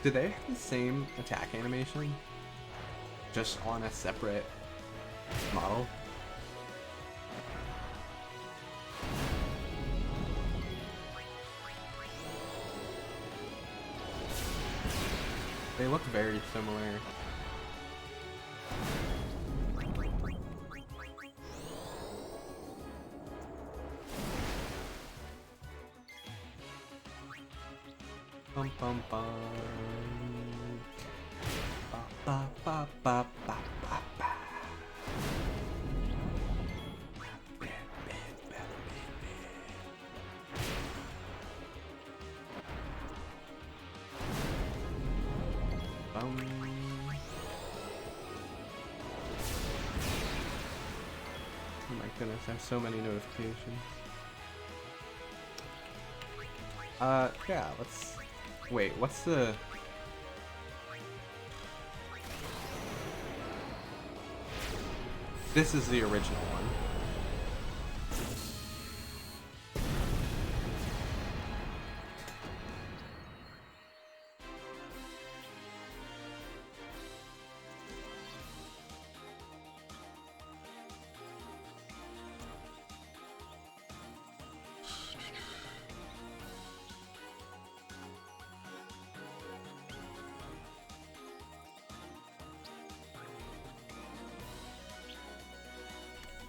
Do they have the same attack animation? Just on a separate model? They look very similar. Bum bum bum. Ba ba ba ba ba ba. Bum. Oh my goodness, I have so many notifications. Yeah, let's... Wait, what's the... This is the original one.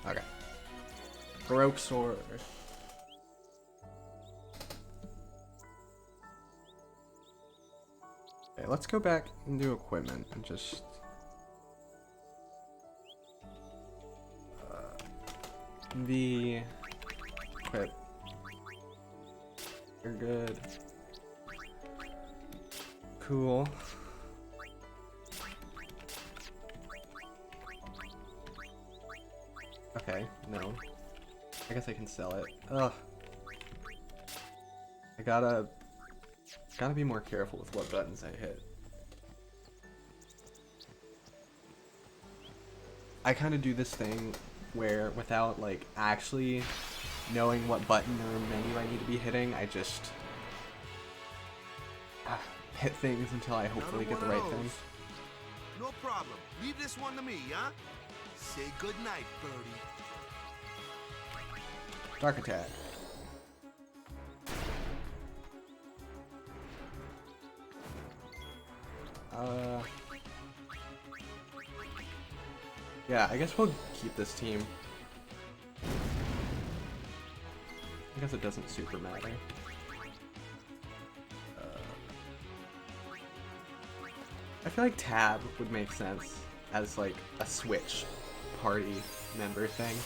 Okay. Baroque sword. Okay, let's go back into equipment and just... the... equip. You're good. Cool. Okay, no. I guess I can sell it. Ugh. I gotta be more careful with what buttons I hit. I kind of do this thing where without like actually knowing what button or menu I need to be hitting, I just hit things until I hopefully get the right thing. No problem. Leave this one to me, huh? Say goodnight, birdie. Dark attack. Yeah, I guess we'll keep this team. I guess it doesn't super matter. I feel like Tab would make sense as like a Switch party member thing.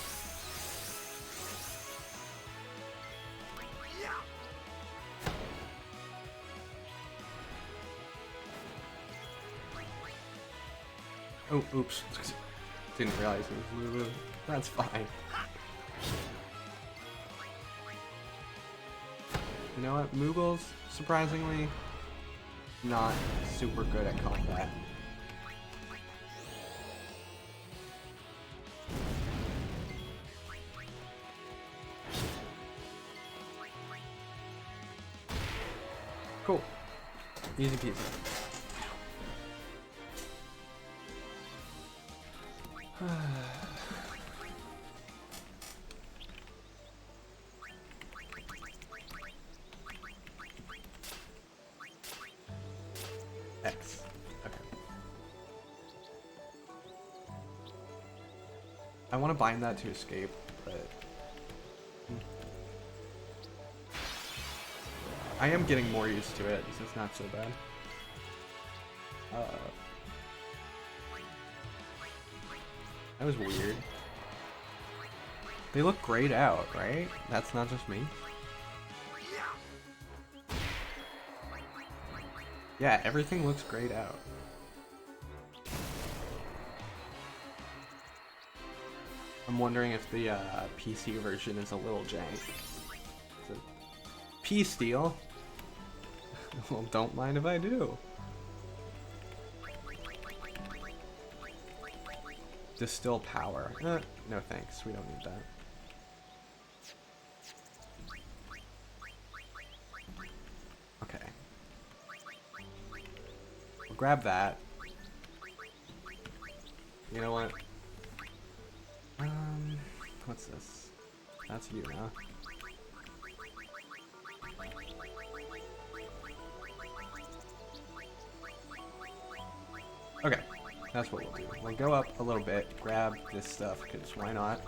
Oh, oops. Didn't realize it was Lulu. That's fine. You know what? Moogle's, surprisingly, not super good at combat. Cool. Easy peasy. X. Okay. I want to bind that to escape, but I am getting more used to it, so it's not so bad. That was weird. They look grayed out, right? That's not just me. Yeah, everything looks grayed out. I'm wondering if the PC version is a little jank. Is it P-Steel? Well, don't mind if I do. Distill power. No thanks, we don't need that. Okay. We'll grab that. You know what? What's this? That's you now. Okay, that's what we'll do. We'll go up a little bit, grab this stuff, because why not?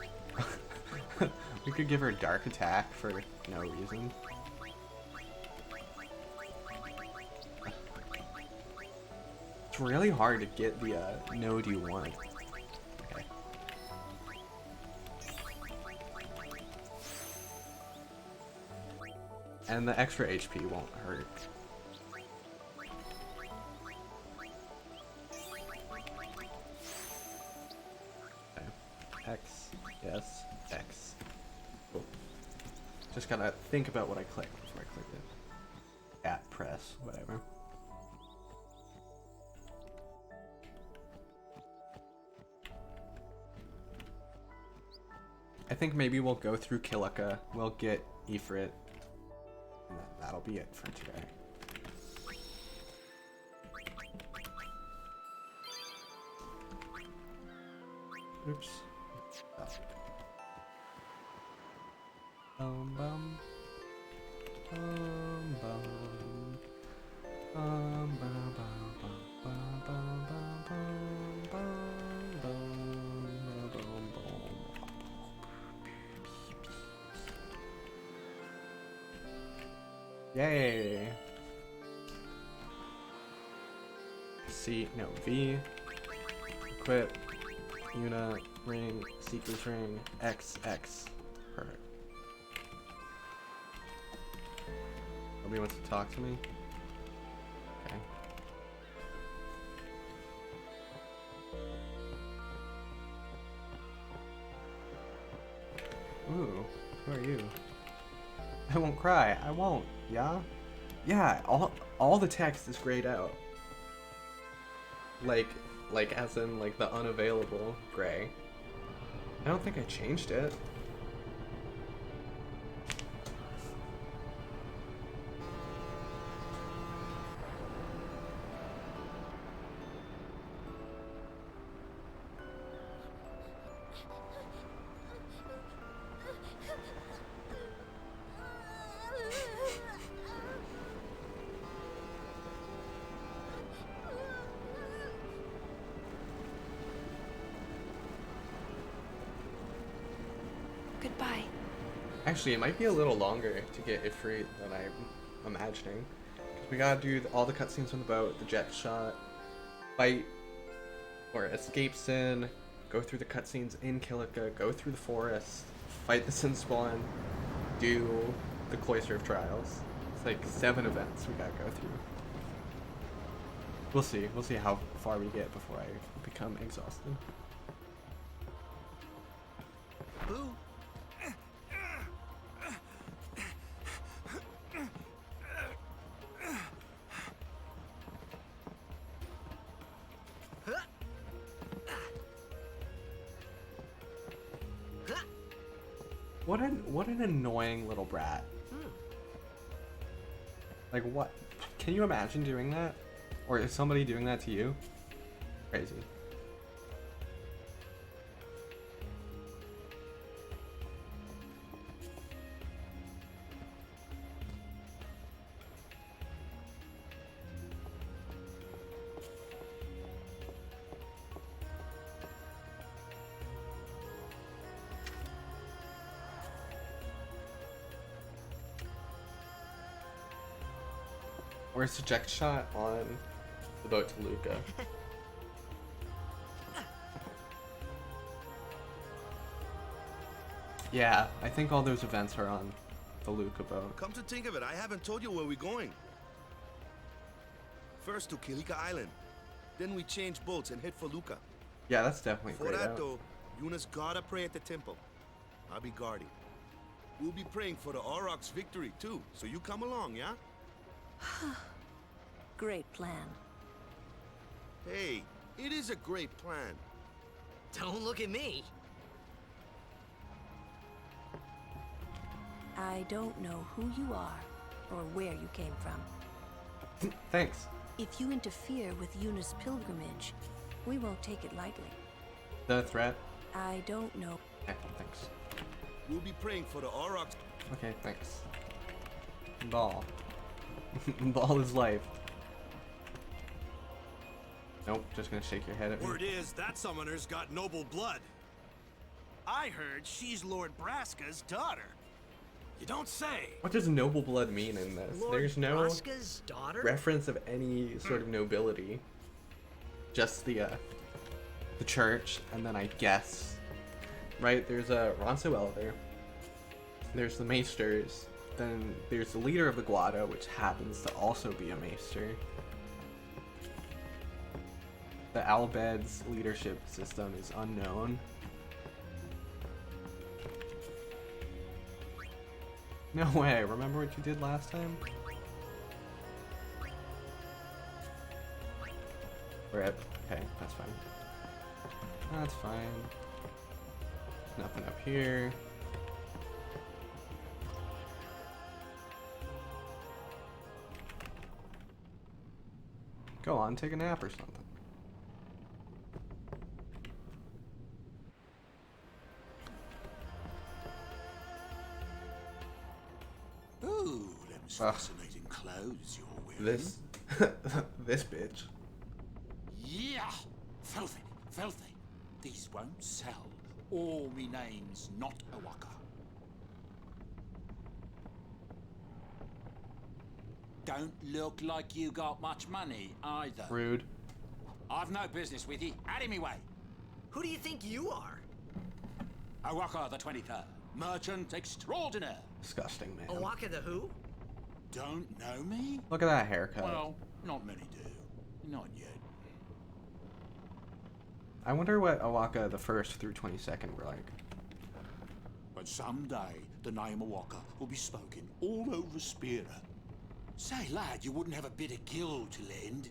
We could give her a dark attack for no reason. It's really hard to get the node you want. Okay. And the extra HP won't hurt. X, yes, X. Cool. Just gotta think about what I click before I click it. At press, whatever. I think maybe we'll go through Kilika, we'll get Ifrit, and that'll be it for today. Oops. Bum bum. Bum bum. Bum bum bum bum bum bum bum bum bum bum. Yay! C, no, V. Equip. Una, ring, Seeker's ring, XX. Perfect. Nobody wants to talk to me? Okay. Ooh, who are you? I won't cry. I won't. Yeah? Yeah, all the text is grayed out. Like as in like the unavailable gray. I don't think I changed it. Goodbye. Actually, it might be a little longer to get Ifrit than I'm imagining. We gotta do all the cutscenes on the boat, the jet shot, fight, or escape Sin, go through the cutscenes in Kilika, go through the forest, fight the Sin spawn, do the Cloister of Trials. It's like 7 events we gotta go through. We'll see. We'll see how far we get before I become exhausted. Boo! What an annoying little brat. Like what? Can you imagine doing that? Or is somebody doing that to you? Crazy. Where's the eject shot on the boat to Luca? Yeah, I think all those events are on the Luca boat. Come to think of it, I haven't told you where we're going. First to Kilika Island. Then we change boats and head for Luca. Yeah, that's definitely For great. that though, Yuna's gotta pray at the temple. I'll be guarding. We'll be praying for the Aurochs' victory too, so you come along, yeah? Great plan. Hey, it is a great plan. Don't look at me. I don't know who you are or where you came from. Thanks. If you interfere with Yuna's pilgrimage, we won't take it lightly. The threat? I don't know. Okay, thanks. We'll be praying for the Aurochs. Okay, thanks. Ball. Ball is life. Nope, just gonna shake your head at me. Word is that summoner's got noble blood. I heard she's Lord Braska's daughter. You don't say. What does noble blood mean in this? Lord There's no Braska's daughter? reference of any sort of nobility. Just the church, and then I guess, right? There's a Ronso Elder. There's the Maesters. Then there's the leader of the Guado, which happens to also be a Maester. The Albed's leadership system is unknown. No way, remember what you did last time? Rip. Okay, that's fine. That's fine. Nothing up here. Go on, take a nap or something. Ooh, them's fascinating clothes you're wearing. This, this bitch. Yeah, filthy, filthy. These won't sell. All me name's not Awaka. Don't look like you got much money either. Rude. I've no business with you. Out of me way. Who do you think you are? Awaka the 23rd. Merchant extraordinaire. Disgusting, man. Awaka the who? Don't know me? Look at that haircut. Well, not many do. Not yet. I wonder what Awaka the 1st through 22nd were like. But someday, the name Awaka will be spoken all over Spira. Say, lad, you wouldn't have a bit of gill to lend?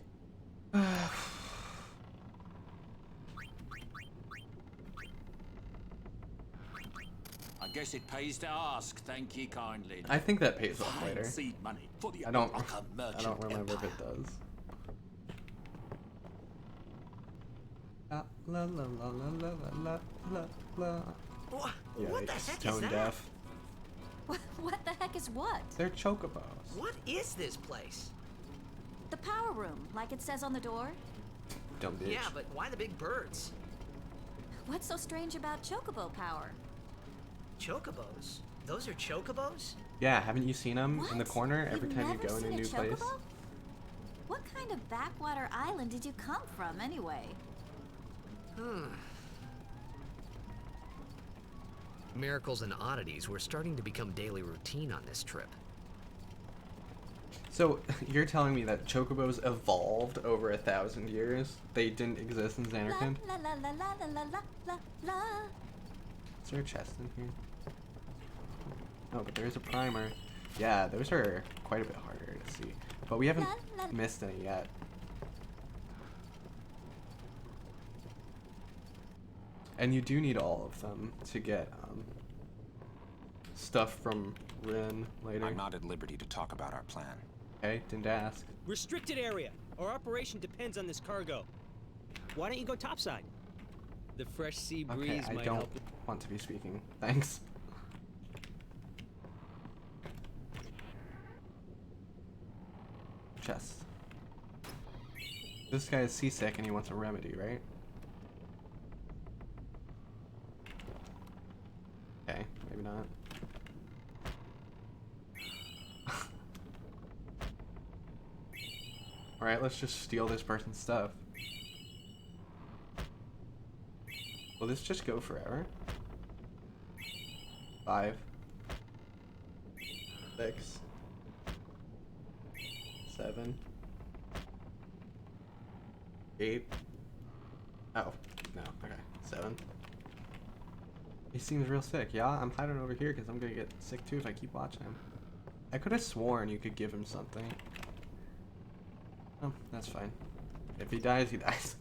I guess it pays to ask, thank ye kindly. I think that pays off Fine later. seed money for the I don't remember if it does. La la la la la la la la. What the heck tone is that? deaf. What the heck is what? They're chocobos. What is this place? The power room, like it says on the door. Dumb bitch. Yeah, but why the big birds? What's so strange about chocobo power? Chocobos? Those are chocobos? Yeah, haven't you seen them in the What? corner every You've time you never go in a seen new place? chocobo? What kind of backwater island did you come from, anyway? Miracles and oddities were starting to become daily routine on this trip. So, you're telling me that chocobos evolved over 1,000 years? They didn't exist in Xanarkand? La la la la la la la la la. Is there a chest in here? Oh, but there's a primer. Yeah, those are quite a bit harder to see. But we haven't missed any yet. And you do need all of them to get stuff from Rin later. I'm not at liberty to talk about our plan. Okay, didn't ask. Restricted area. Our operation depends on this cargo. Why don't you go topside? The fresh sea breeze Okay, I might don't help. want to be speaking. Thanks. Chest. This guy is seasick and he wants a remedy, right? Okay, maybe not. Alright, let's just steal this person's stuff. Will this just go forever? 5, 6, 7, 8. Oh, no, okay. 7. He seems real sick. Yeah, I'm hiding over here because I'm gonna get sick too if I keep watching him. I could have sworn you could give him something. Oh, that's fine. If he dies, he dies.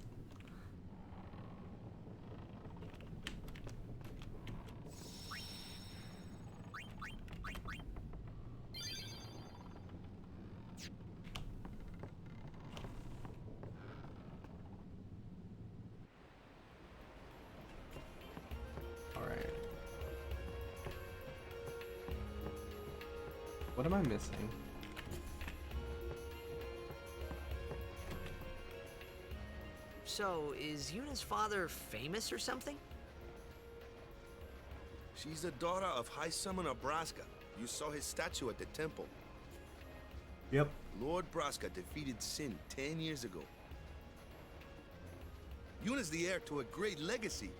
Alright. What am I missing? So, is Yuna's father famous or something? She's the daughter of High Summoner Braska. You saw his statue at the temple. Yep. Lord Braska defeated Sin 10 years ago. Yuna's the heir to a great legacy.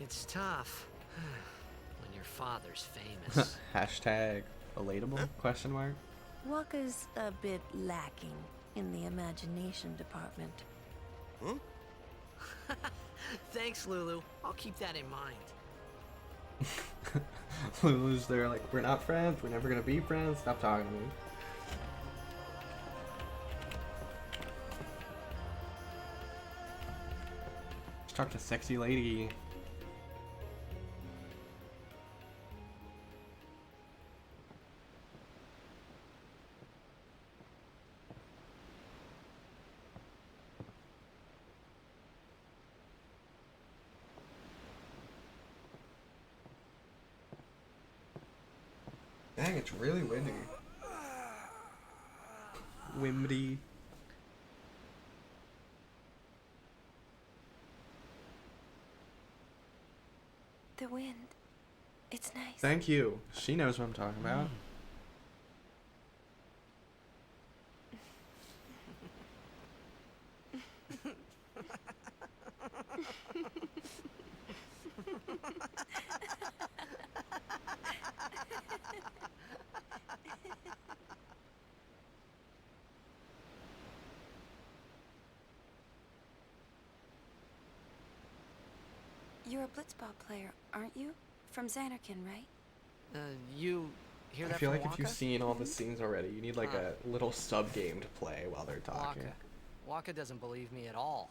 It's tough when your father's famous. Hashtag relatable? Question mark. Waka's a bit lacking in the imagination department. Huh? Thanks, Lulu. I'll keep that in mind. Lulu's there like, we're not friends, we're never gonna be friends, stop talking to me. Let's talk to sexy lady. Dang, it's really windy. Windy. The wind. It's nice. Thank you. She knows what I'm talking about. You're a blitzball player, aren't you? From Xanarkin, right? You hear that I feel from like if you've Waka? seen all the scenes already, you need like a little sub game to play while they're talking. Waka doesn't believe me at all.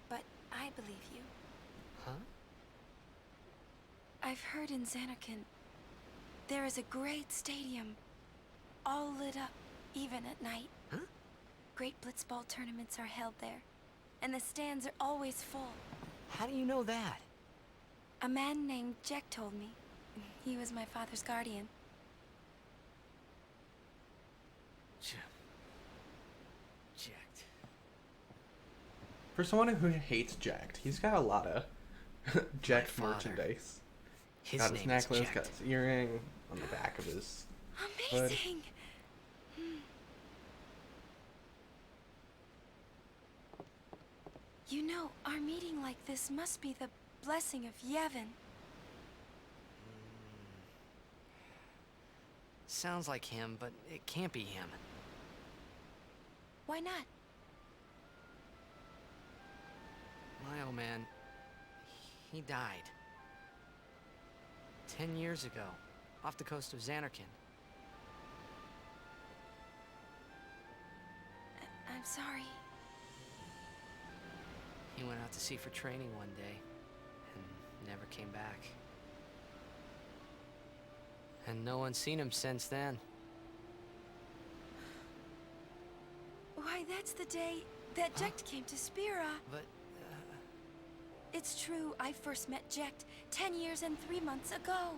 But I believe you. Huh? I've heard in Xanarkin there is a great stadium, all lit up, even at night. Huh? Great blitzball tournaments are held there, and the stands are always full. How do you know that? A man named Jack told me. He was my father's guardian. Jacked. For someone who hates Jacked, he's got a lot of Jacked merchandise. His Got his name is necklace, got Jacked. his earring on the back of his hood. Amazing! You know, our meeting like this must be the blessing of Yevon. Sounds like him, but it can't be him. Why not? My old man, he died. 10 years ago, off the coast of Xanarkin. I'm sorry. He went out to sea for training one day, and And no one's seen him since then. Why, that's the day that Jecht came to Spira. But, It's true, I first met Jecht 10 years and 3 months ago.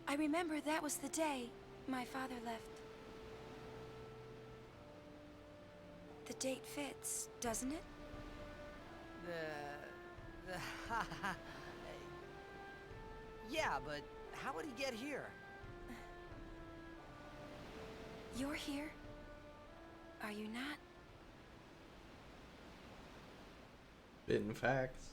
I remember that was the day my father left. The date fits, doesn't it? Yeah, but how would he get here? You're here? Are you not? Spitting facts.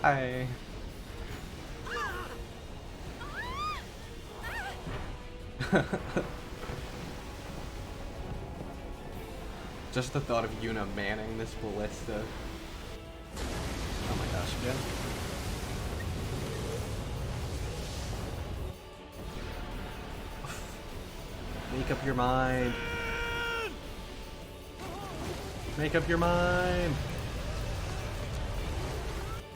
Bye. Just the thought of Yuna manning this ballista. Oh my gosh, again. Make up your mind. Make up your mind.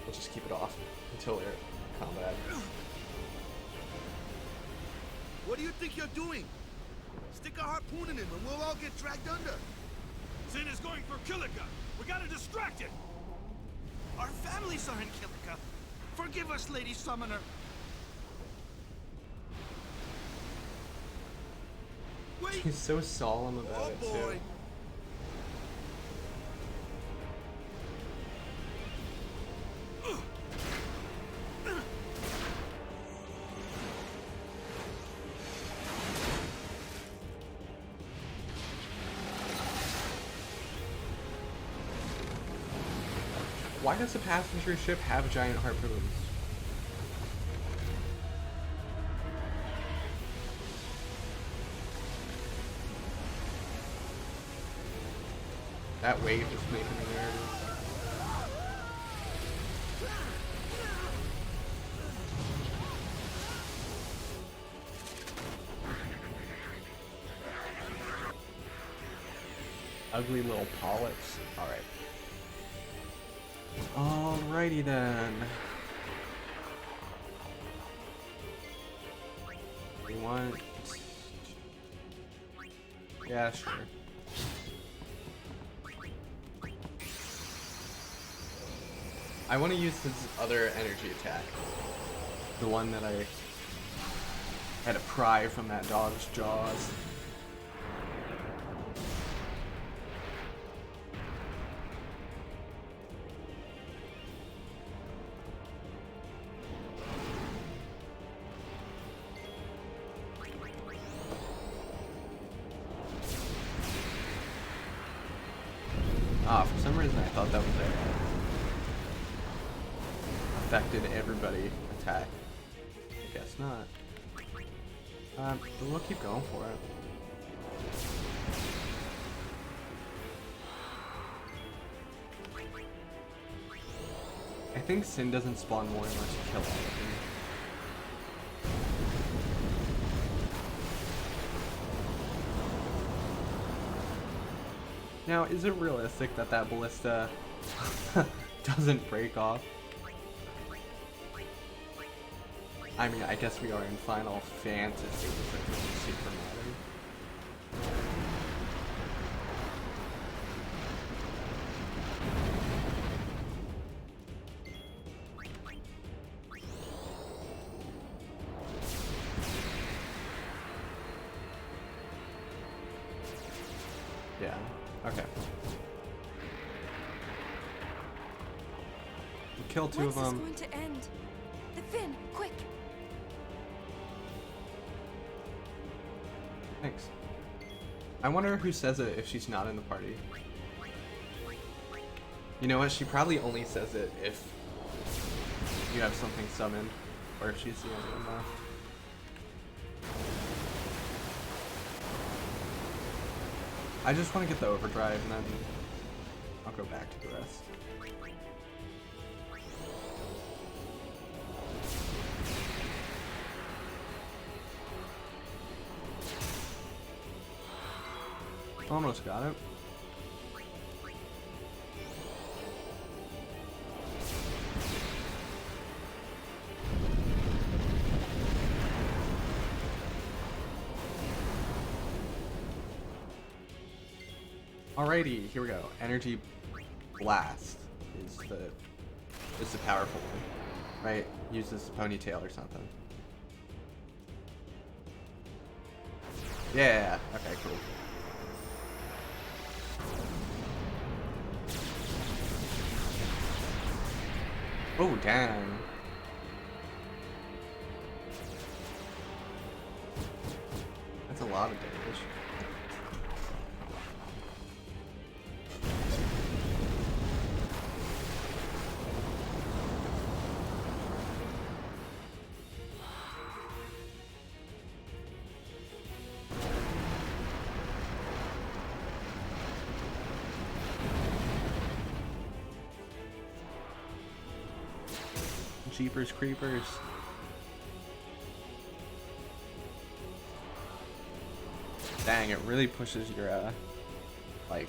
We'll just keep it off until we're in combat. What do you think you're doing? Stick a harpoon in him and we'll all get dragged under. Sin is going for Kilika. We gotta distract it. Our families are in Kilika. Forgive us, Lady Summoner. Wait. He's so solemn about it too. Why does a passenger ship have giant harpoons? That wave is making me nervous. Ugly little polyps. Alright. Alrighty then. We want... Yeah, sure. I want to use his other energy attack. The one that I had to pry from that dog's jaws. Ah, for some reason I thought that was it. Affected everybody attack. I guess not. But we'll keep going for it. I think Sin doesn't spawn more unless you kill all of them. Now, is it realistic that that ballista doesn't break off? I mean, I guess we are in Final Fantasy, so it's super modern. Yeah, okay. Kill two of them. When's this going to end? The fin, quick! Thanks. I wonder who says it if she's not in the party. You know what? She probably only says it if you have something summoned, or if she's the only one left. I just want to get the overdrive, and then I'll go back to the rest. Almost got it. Alrighty, here we go. Energy Blast is the powerful one, right? Uses ponytail or something. Yeah. Okay. Cool. Oh, damn. That's a lot of damage. Jeepers creepers. Dang, it really pushes your like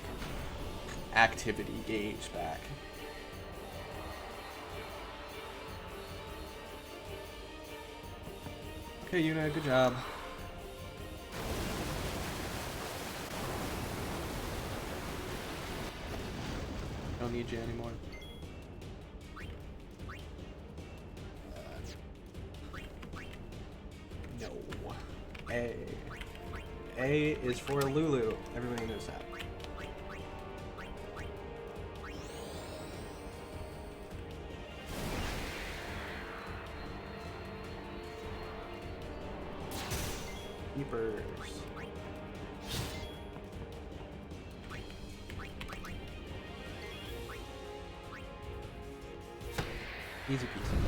activity gauge back. Okay, Yuna, good job. Don't need you anymore. A is for Lulu. Everybody knows that. Keepers. Easy peasy.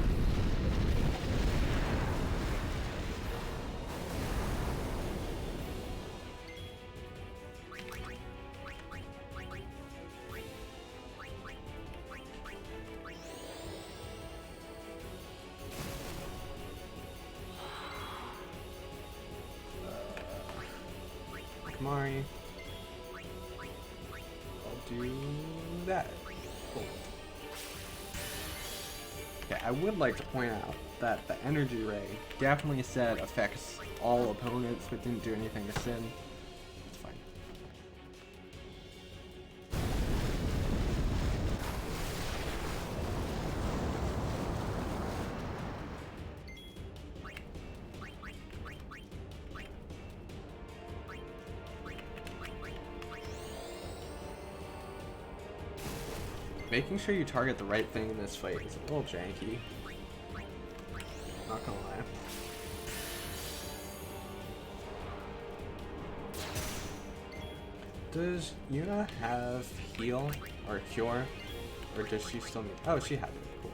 Mari. I'll do that. Cool. Okay, I would like to point out that the energy ray definitely said affects all opponents, but didn't do anything to Sin. It's fine. Making sure you target the right thing in this fight is a little janky. Not gonna lie. Does Yuna have heal or cure? Or does she still need... Oh, she has it. Cool.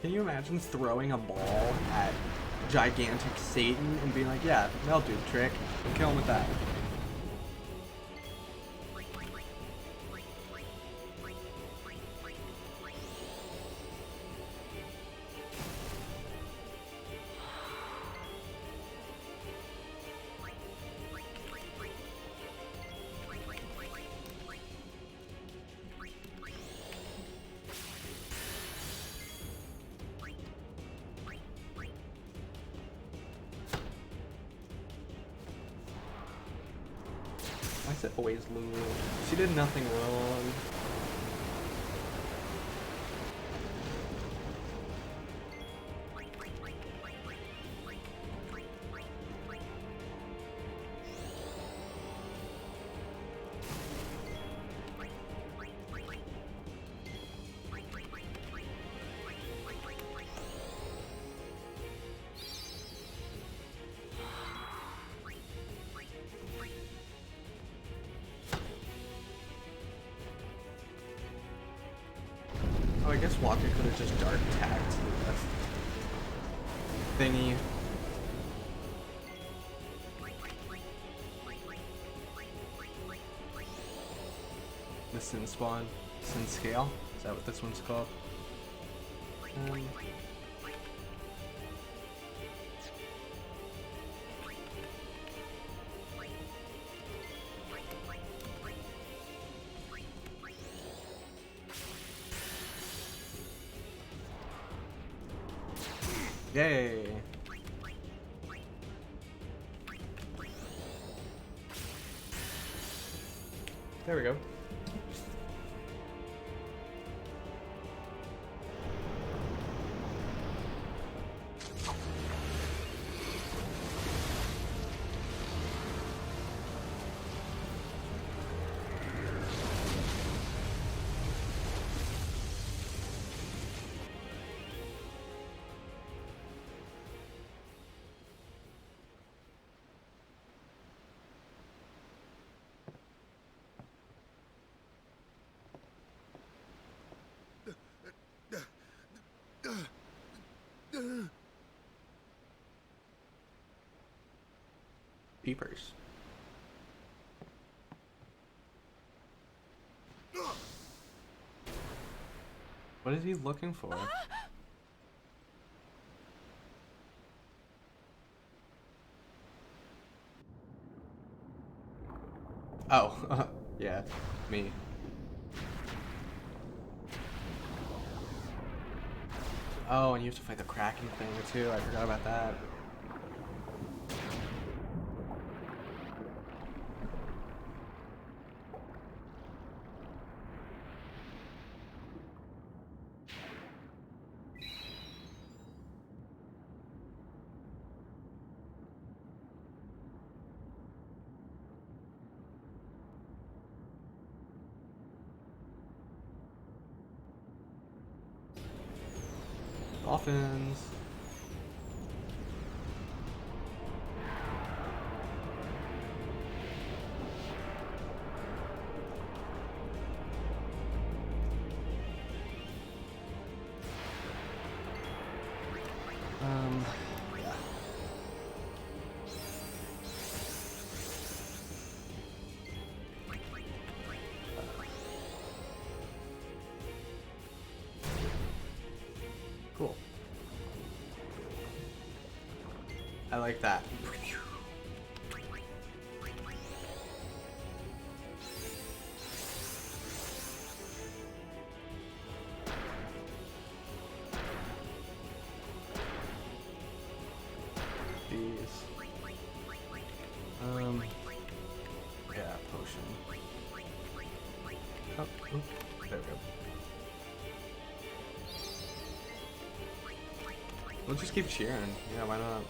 Can you imagine throwing a ball at gigantic Satan and being like, yeah, that'll do the trick. Kill him with that. Why is it always Lulu? She did nothing wrong. Oh, I guess Walker could have just dark attacked the thingy. The Sin Spawn. Sin Scale? Is that what this one's called? Yay! There we go. Peepers. What is he looking for? Oh, yeah, me. Oh, and you have to fight the Kraken thing too. I forgot about that. Dolphins. Yeah. Cool. I like that. These. Yeah, potion. Oh, oop, there we go. We'll just keep cheering. Yeah, why not?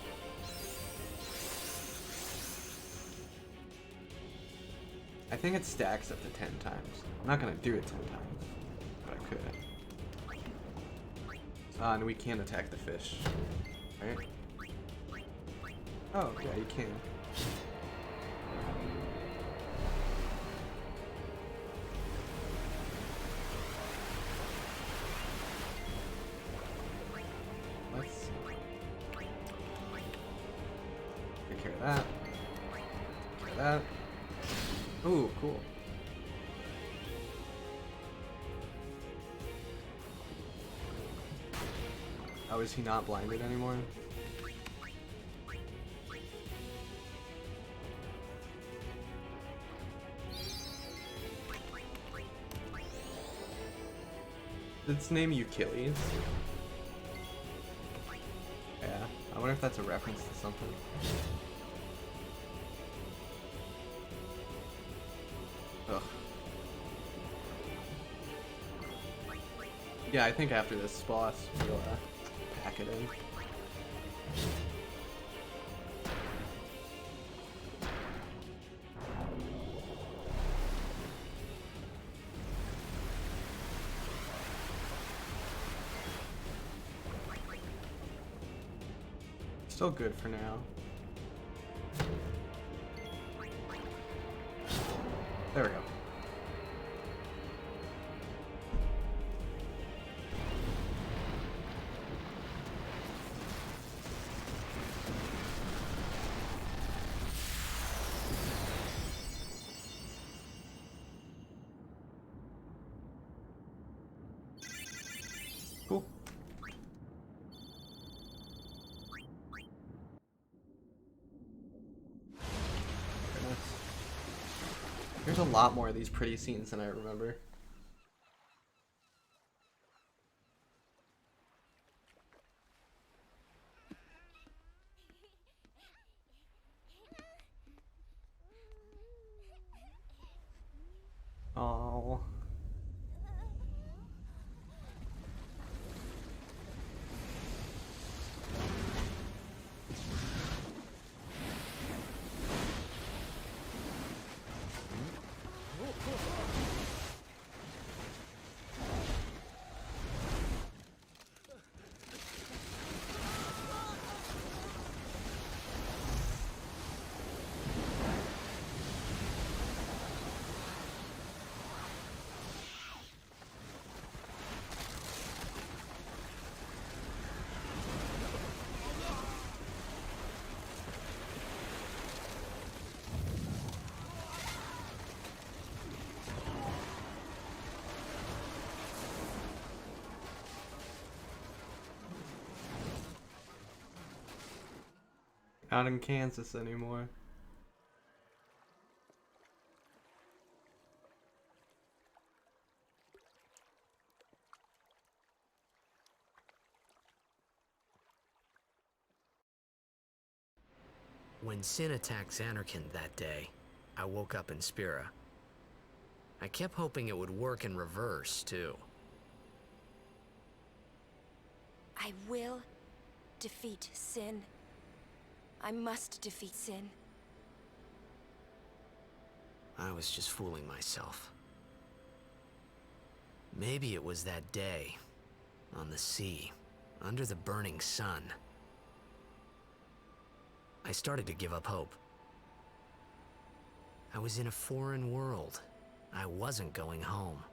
I think it stacks up to 10 times. I'm not gonna do it 10 times, but I could. And we can attack the fish, right? Oh, yeah, you can. Let's take care of that. Take care of that. Ooh, cool. Oh, is he not blinded anymore? Did its name Achilles? Yeah, I wonder if that's a reference to something. Ugh. Yeah, I think after this boss, we'll pack it in. Still good for now. There we go. lot more of these pretty scenes than I remember. Oh. Not in Kansas anymore. When Sin attacked Xanarkand that day, I woke up in Spira. I kept hoping it would work in reverse, too. I will defeat Sin. I must defeat Sin. I was just fooling myself. Maybe it was that day, on the sea, under the burning sun. I started to give up hope. I was in a foreign world. I wasn't going home.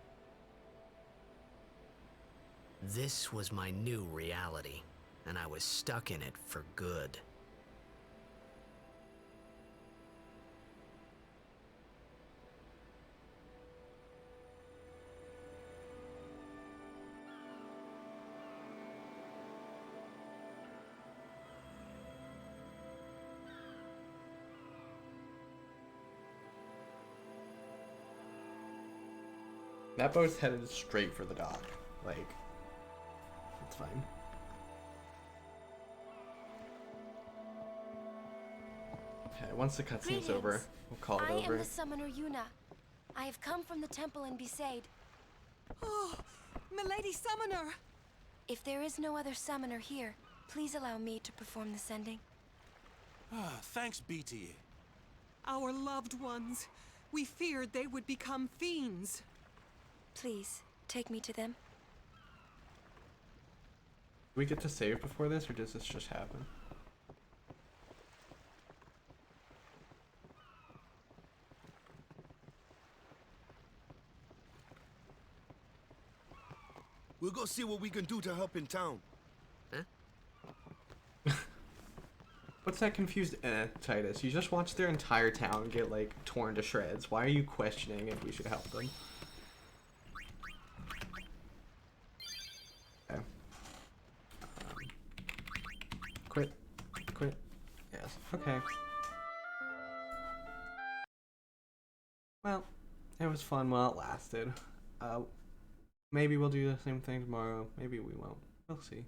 This was my new reality, and I was stuck in it for good. That boat's headed straight for the dock. Like, it's fine. Okay, once the cutscene's over, we'll call it over. I am the summoner Yuna. I have come from the temple in Besaid. Oh, milady summoner! If there is no other summoner here, please allow me to perform the sending. Thanks, BT. Our loved ones. We feared they would become fiends. Please, take me to them. Do we get to save before this, or does this just happen? We'll go see what we can do to help in town. What's that confused Titus? You just watched their entire town get, like, torn to shreds. Why are you questioning if we should help them? Okay. Quit. Quit. Yes. Okay. Well, it was fun while it lasted. Maybe we'll do the same thing tomorrow. Maybe we won't. We'll see.